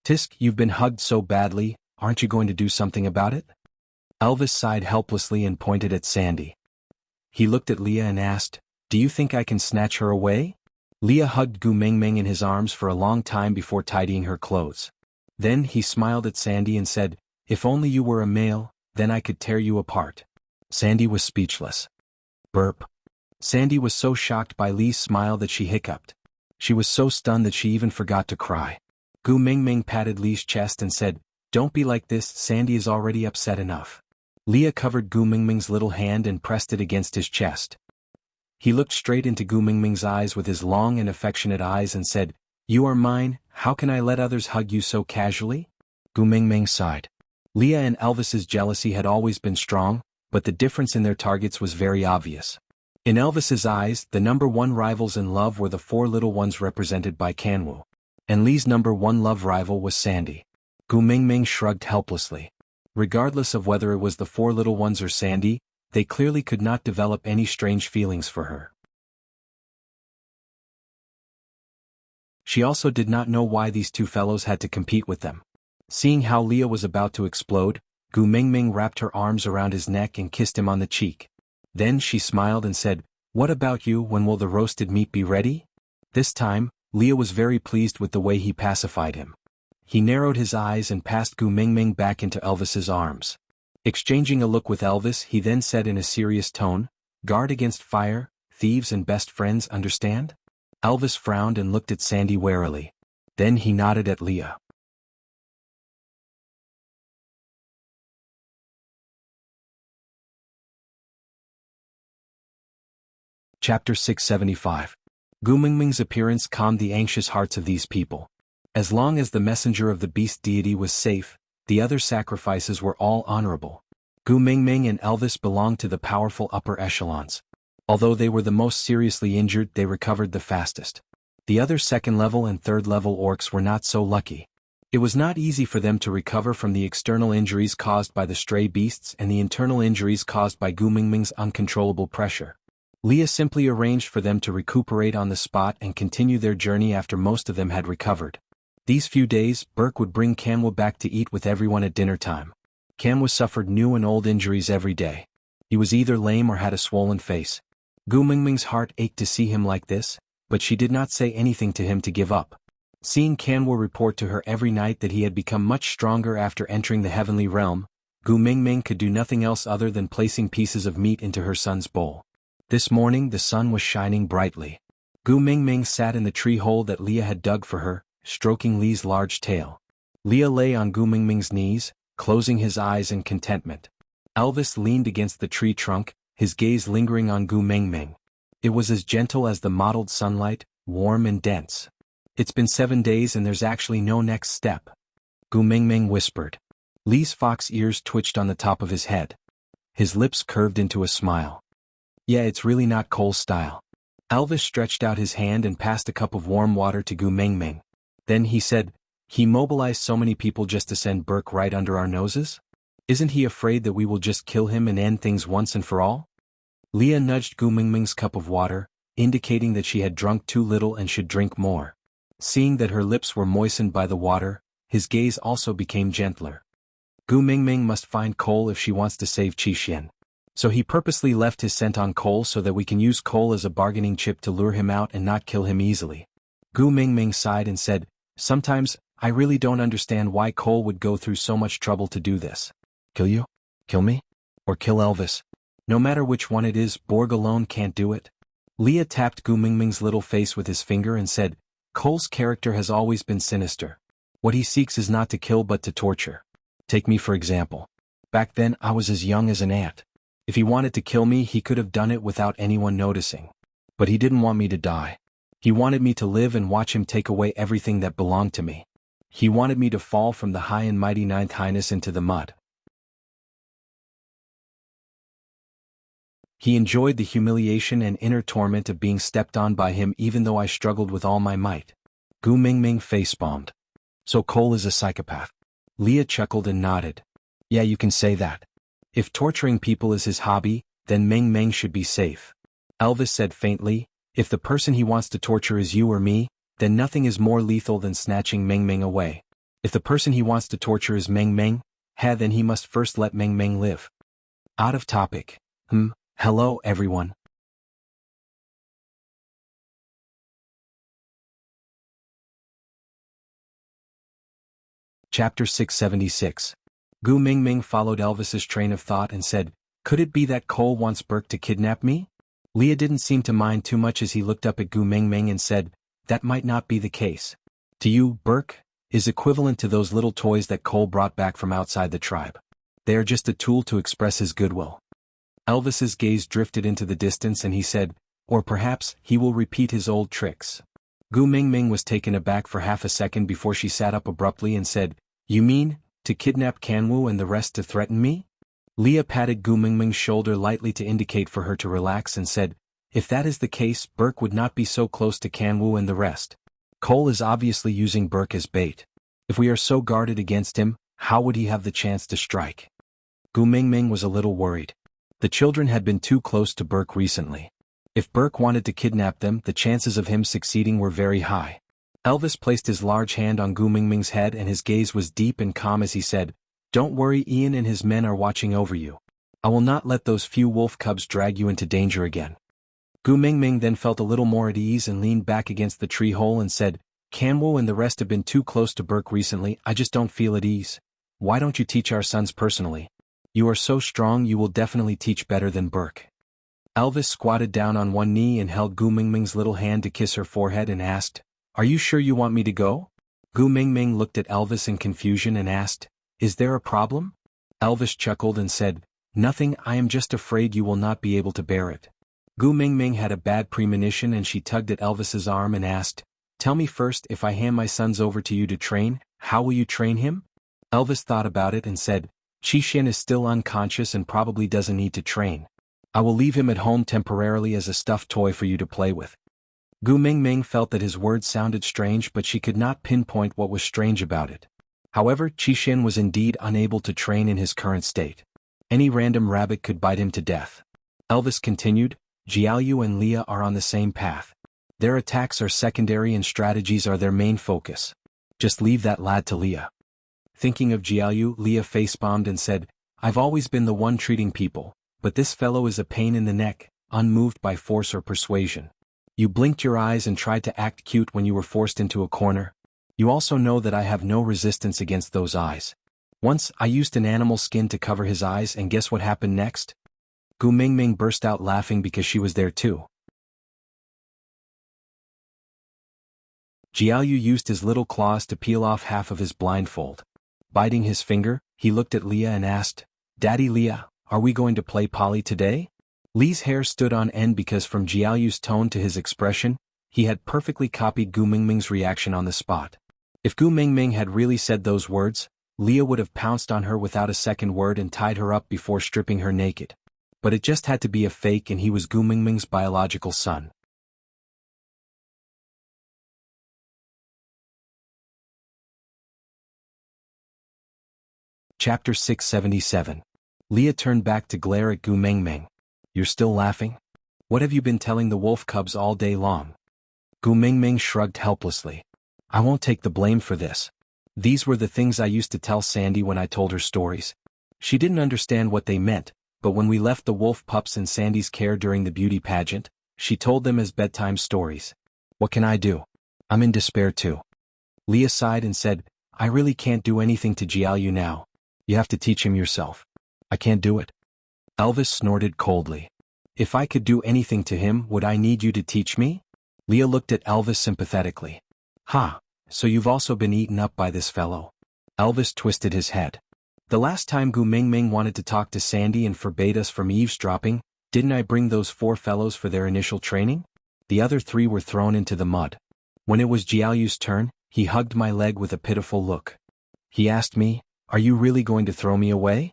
Tisk, you've been hugged so badly, aren't you going to do something about it? Elvis sighed helplessly and pointed at Sandy. He looked at Leah and asked, do you think I can snatch her away? Leah hugged Gu Mingming in his arms for a long time before tidying her clothes. Then he smiled at Sandy and said, if only you were a male, then I could tear you apart. Sandy was speechless. Burp. Sandy was so shocked by Lee's smile that she hiccuped. She was so stunned that she even forgot to cry. Gu Mingming patted Lee's chest and said, don't be like this, Sandy is already upset enough. Leah covered Gu Mingming's little hand and pressed it against his chest. He looked straight into Gu Mingming's eyes with his long and affectionate eyes and said, you are mine, how can I let others hug you so casually? Gu Mingming sighed. Leah and Elvis's jealousy had always been strong, but the difference in their targets was very obvious. In Elvis's eyes, the number one rivals in love were the four little ones represented by Kanwu. And Lee's number one love rival was Sandy. Gu Mingming shrugged helplessly. Regardless of whether it was the four little ones or Sandy, they clearly could not develop any strange feelings for her. She also did not know why these two fellows had to compete with them. Seeing how Leah was about to explode, Gu Mingming wrapped her arms around his neck and kissed him on the cheek. Then she smiled and said, what about you, when will the roasted meat be ready? This time, Leah was very pleased with the way he pacified him. He narrowed his eyes and passed Gu Mingming back into Elvis's arms. Exchanging a look with Elvis, he then said in a serious tone, guard against fire, thieves and best friends, understand? Elvis frowned and looked at Sandy warily. Then he nodded at Leah. Chapter 675. Gu Mingming's appearance calmed the anxious hearts of these people. As long as the messenger of the beast deity was safe, the other sacrifices were all honorable. Gu Mingming and Elvis belonged to the powerful upper echelons. Although they were the most seriously injured, they recovered the fastest. The other second-level and third-level orcs were not so lucky. It was not easy for them to recover from the external injuries caused by the stray beasts and the internal injuries caused by Gu Mingming's uncontrollable pressure. Leah simply arranged for them to recuperate on the spot and continue their journey after most of them had recovered. These few days, Burke would bring Kanwu back to eat with everyone at dinner time. Kanwu suffered new and old injuries every day. He was either lame or had a swollen face. Gu Mingming's heart ached to see him like this, but she did not say anything to him to give up. Seeing Kanwu report to her every night that he had become much stronger after entering the heavenly realm, Gu Mingming could do nothing else other than placing pieces of meat into her son's bowl. This morning the sun was shining brightly. Gu Mingming sat in the tree hole that Leah had dug for her, stroking Lee's large tail. Leah lay on Gu Mingming's knees, closing his eyes in contentment. Elvis leaned against the tree trunk, his gaze lingering on Gu Mingming. It was as gentle as the mottled sunlight, warm and dense. It's been 7 days and there's actually no next step. Gu Mingming whispered. Lee's fox ears twitched on the top of his head. His lips curved into a smile. Yeah, it's really not Cole's style. Elvis stretched out his hand and passed a cup of warm water to Gu Mingming. Then he said, he mobilized so many people just to send Burke right under our noses? Isn't he afraid that we will just kill him and end things once and for all? Leah nudged Gu Mingming's cup of water, indicating that she had drunk too little and should drink more. Seeing that her lips were moistened by the water, his gaze also became gentler. Gu Mingming must find coal if she wants to save Qixuan. So he purposely left his scent on coal so that we can use coal as a bargaining chip to lure him out and not kill him easily. Gu Mingming sighed and said, "Sometimes, I really don't understand why coal would go through so much trouble to do this. Kill you? Kill me? Or kill Elvis? No matter which one it is, Borg alone can't do it." Leah tapped Gu Mingming's little face with his finger and said, "Cole's character has always been sinister. What he seeks is not to kill but to torture. Take me for example. Back then I was as young as an ant. If he wanted to kill me he could have done it without anyone noticing. But he didn't want me to die. He wanted me to live and watch him take away everything that belonged to me. He wanted me to fall from the high and mighty Ninth Highness into the mud. He enjoyed the humiliation and inner torment of being stepped on by him even though I struggled with all my might." Gu Mingming facepalmed. "So Cole is a psychopath." Leah chuckled and nodded. "Yeah, you can say that. If torturing people is his hobby, then Ming Ming should be safe." Elvis said faintly, "If the person he wants to torture is you or me, then nothing is more lethal than snatching Ming Ming away. If the person he wants to torture is Ming Ming, then he must first let Ming Ming live." Out of topic. Hello everyone. Chapter 676. Gu Mingming followed Elvis's train of thought and said, "Could it be that Cole wants Burke to kidnap me?" Leah didn't seem to mind too much as he looked up at Gu Mingming and said, "That might not be the case. To you, Burke is equivalent to those little toys that Cole brought back from outside the tribe. They are just a tool to express his goodwill." Elvis's gaze drifted into the distance and he said, "Or perhaps he will repeat his old tricks." Gu Mingming was taken aback for half a second before she sat up abruptly and said, "You mean, to kidnap Kanwu and the rest to threaten me?" Leah patted Gu Mingming's shoulder lightly to indicate for her to relax and said, "If that is the case, Burke would not be so close to Kanwu and the rest. Cole is obviously using Burke as bait. If we are so guarded against him, how would he have the chance to strike?" Gu Mingming was a little worried. The children had been too close to Burke recently. If Burke wanted to kidnap them, the chances of him succeeding were very high. Elvis placed his large hand on Gu Mingming's head and his gaze was deep and calm as he said, "Don't worry, Ian and his men are watching over you. I will not let those few wolf cubs drag you into danger again." Gu Mingming then felt a little more at ease and leaned back against the tree hole and said, "Kanwu and the rest have been too close to Burke recently, I just don't feel at ease. Why don't you teach our sons personally? You are so strong you will definitely teach better than Burke." Elvis squatted down on one knee and held Gu Mingming's little hand to kiss her forehead and asked, "Are you sure you want me to go?" Gu Mingming looked at Elvis in confusion and asked, "Is there a problem?" Elvis chuckled and said, "Nothing, I am just afraid you will not be able to bear it." Gu Mingming had a bad premonition and she tugged at Elvis's arm and asked, "Tell me first, if I hand my sons over to you to train, how will you train him?" Elvis thought about it and said, "Qixuan is still unconscious and probably doesn't need to train. I will leave him at home temporarily as a stuffed toy for you to play with." Gu Mingming felt that his words sounded strange but she could not pinpoint what was strange about it. However, Qixuan was indeed unable to train in his current state. Any random rabbit could bite him to death. Elvis continued, "Jianghu and Leah are on the same path. Their attacks are secondary and strategies are their main focus. Just leave that lad to Leah." Thinking of Jianghu, Leah facepalmed and said, "I've always been the one treating people, but this fellow is a pain in the neck, unmoved by force or persuasion. You blinked your eyes and tried to act cute when you were forced into a corner. You also know that I have no resistance against those eyes. Once, I used an animal skin to cover his eyes and guess what happened next?" Gu Mingming burst out laughing because she was there too. Jianghu used his little claws to peel off half of his blindfold. Biting his finger, he looked at Leah and asked, "Daddy Leah, are we going to play Polly today?" Lee's hair stood on end because from Jiaoyu's tone to his expression, he had perfectly copied Gu Mingming's reaction on the spot. If Gu Mingming had really said those words, Leah would have pounced on her without a second word and tied her up before stripping her naked. But it just had to be a fake and he was Gu Mingming's biological son. Chapter 677. Leah turned back to glare at Gu Mingming. You're still laughing? What have you been telling the wolf cubs all day long? Gu Mingming shrugged helplessly. I won't take the blame for this. These were the things I used to tell Sandy when I told her stories. She didn't understand what they meant, but when we left the wolf pups in Sandy's care during the beauty pageant, she told them as bedtime stories. What can I do? I'm in despair too. Leah sighed and said, I really can't do anything to Jianghu now. You have to teach him yourself. I can't do it. Elvis snorted coldly. If I could do anything to him, would I need you to teach me? Leah looked at Elvis sympathetically. Ha, so you've also been eaten up by this fellow. Elvis twisted his head. The last time Gu Mingming wanted to talk to Sandy and forbade us from eavesdropping, didn't I bring those 4 fellows for their initial training? The other 3 were thrown into the mud. When it was Jianghu's turn, he hugged my leg with a pitiful look. He asked me, are you really going to throw me away?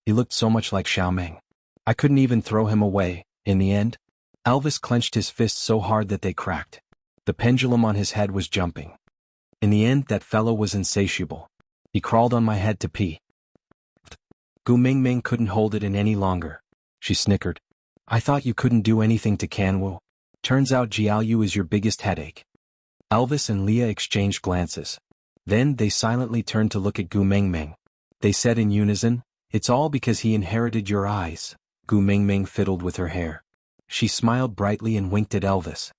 He looked so much like Xiaoming. I couldn't even throw him away, in the end. Elvis clenched his fists so hard that they cracked. The pendulum on his head was jumping. In the end, that fellow was insatiable. He crawled on my head to pee. Gu Mingming couldn't hold it in any longer. She snickered. I thought you couldn't do anything to Kanwu. Turns out Jianghu is your biggest headache. Elvis and Leah exchanged glances. Then they silently turned to look at Gu Mingming. They said in unison, it's all because he inherited your eyes. Gu Mingming fiddled with her hair. She smiled brightly and winked at Elvis.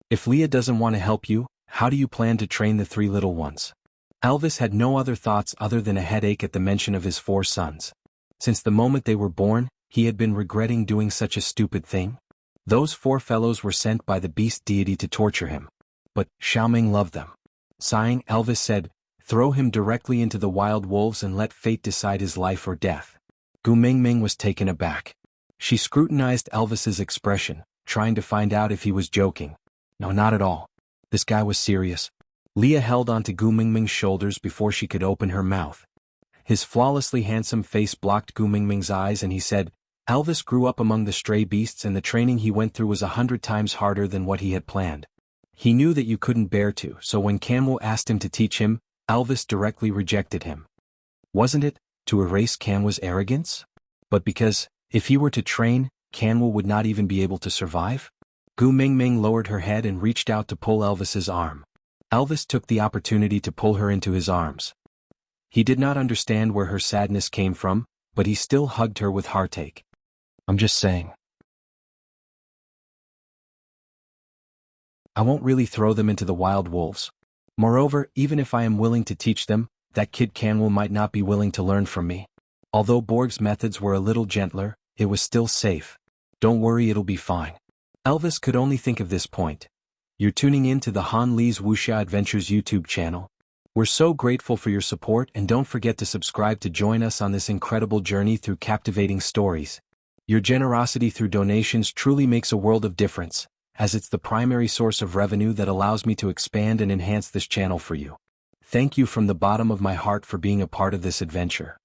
If Leah doesn't want to help you, how do you plan to train the 3 little ones? Elvis had no other thoughts other than a headache at the mention of his 4 sons. Since the moment they were born, he had been regretting doing such a stupid thing. Those 4 fellows were sent by the beast deity to torture him. But Xiaoming loved them. Sighing, Elvis said, throw him directly into the wild wolves and let fate decide his life or death. Gu Mingming was taken aback. She scrutinized Elvis's expression, trying to find out if he was joking. No, not at all. This guy was serious. Leah held onto Gu Mingming's shoulders before she could open her mouth. His flawlessly handsome face blocked Gu Mingming's eyes and he said, Elvis grew up among the stray beasts and the training he went through was 100 times harder than what he had planned. He knew that you couldn't bear to, so when Kanwu asked him to teach him, Elvis directly rejected him. Wasn't it to erase Kanwu's arrogance? But because, if he were to train, Kanwu would not even be able to survive? Gu Mingming lowered her head and reached out to pull Elvis's arm. Elvis took the opportunity to pull her into his arms. He did not understand where her sadness came from, but he still hugged her with heartache. I'm just saying. I won't really throw them into the wild wolves. Moreover, even if I am willing to teach them, that kid Kanwu might not be willing to learn from me. Although Borg's methods were a little gentler, it was still safe. Don't worry, it'll be fine. Elvis could only think of this point. You're tuning in to the Han Li's Wuxia Adventures YouTube channel. We're so grateful for your support and don't forget to subscribe to join us on this incredible journey through captivating stories. Your generosity through donations truly makes a world of difference, as it's the primary source of revenue that allows me to expand and enhance this channel for you. Thank you from the bottom of my heart for being a part of this adventure.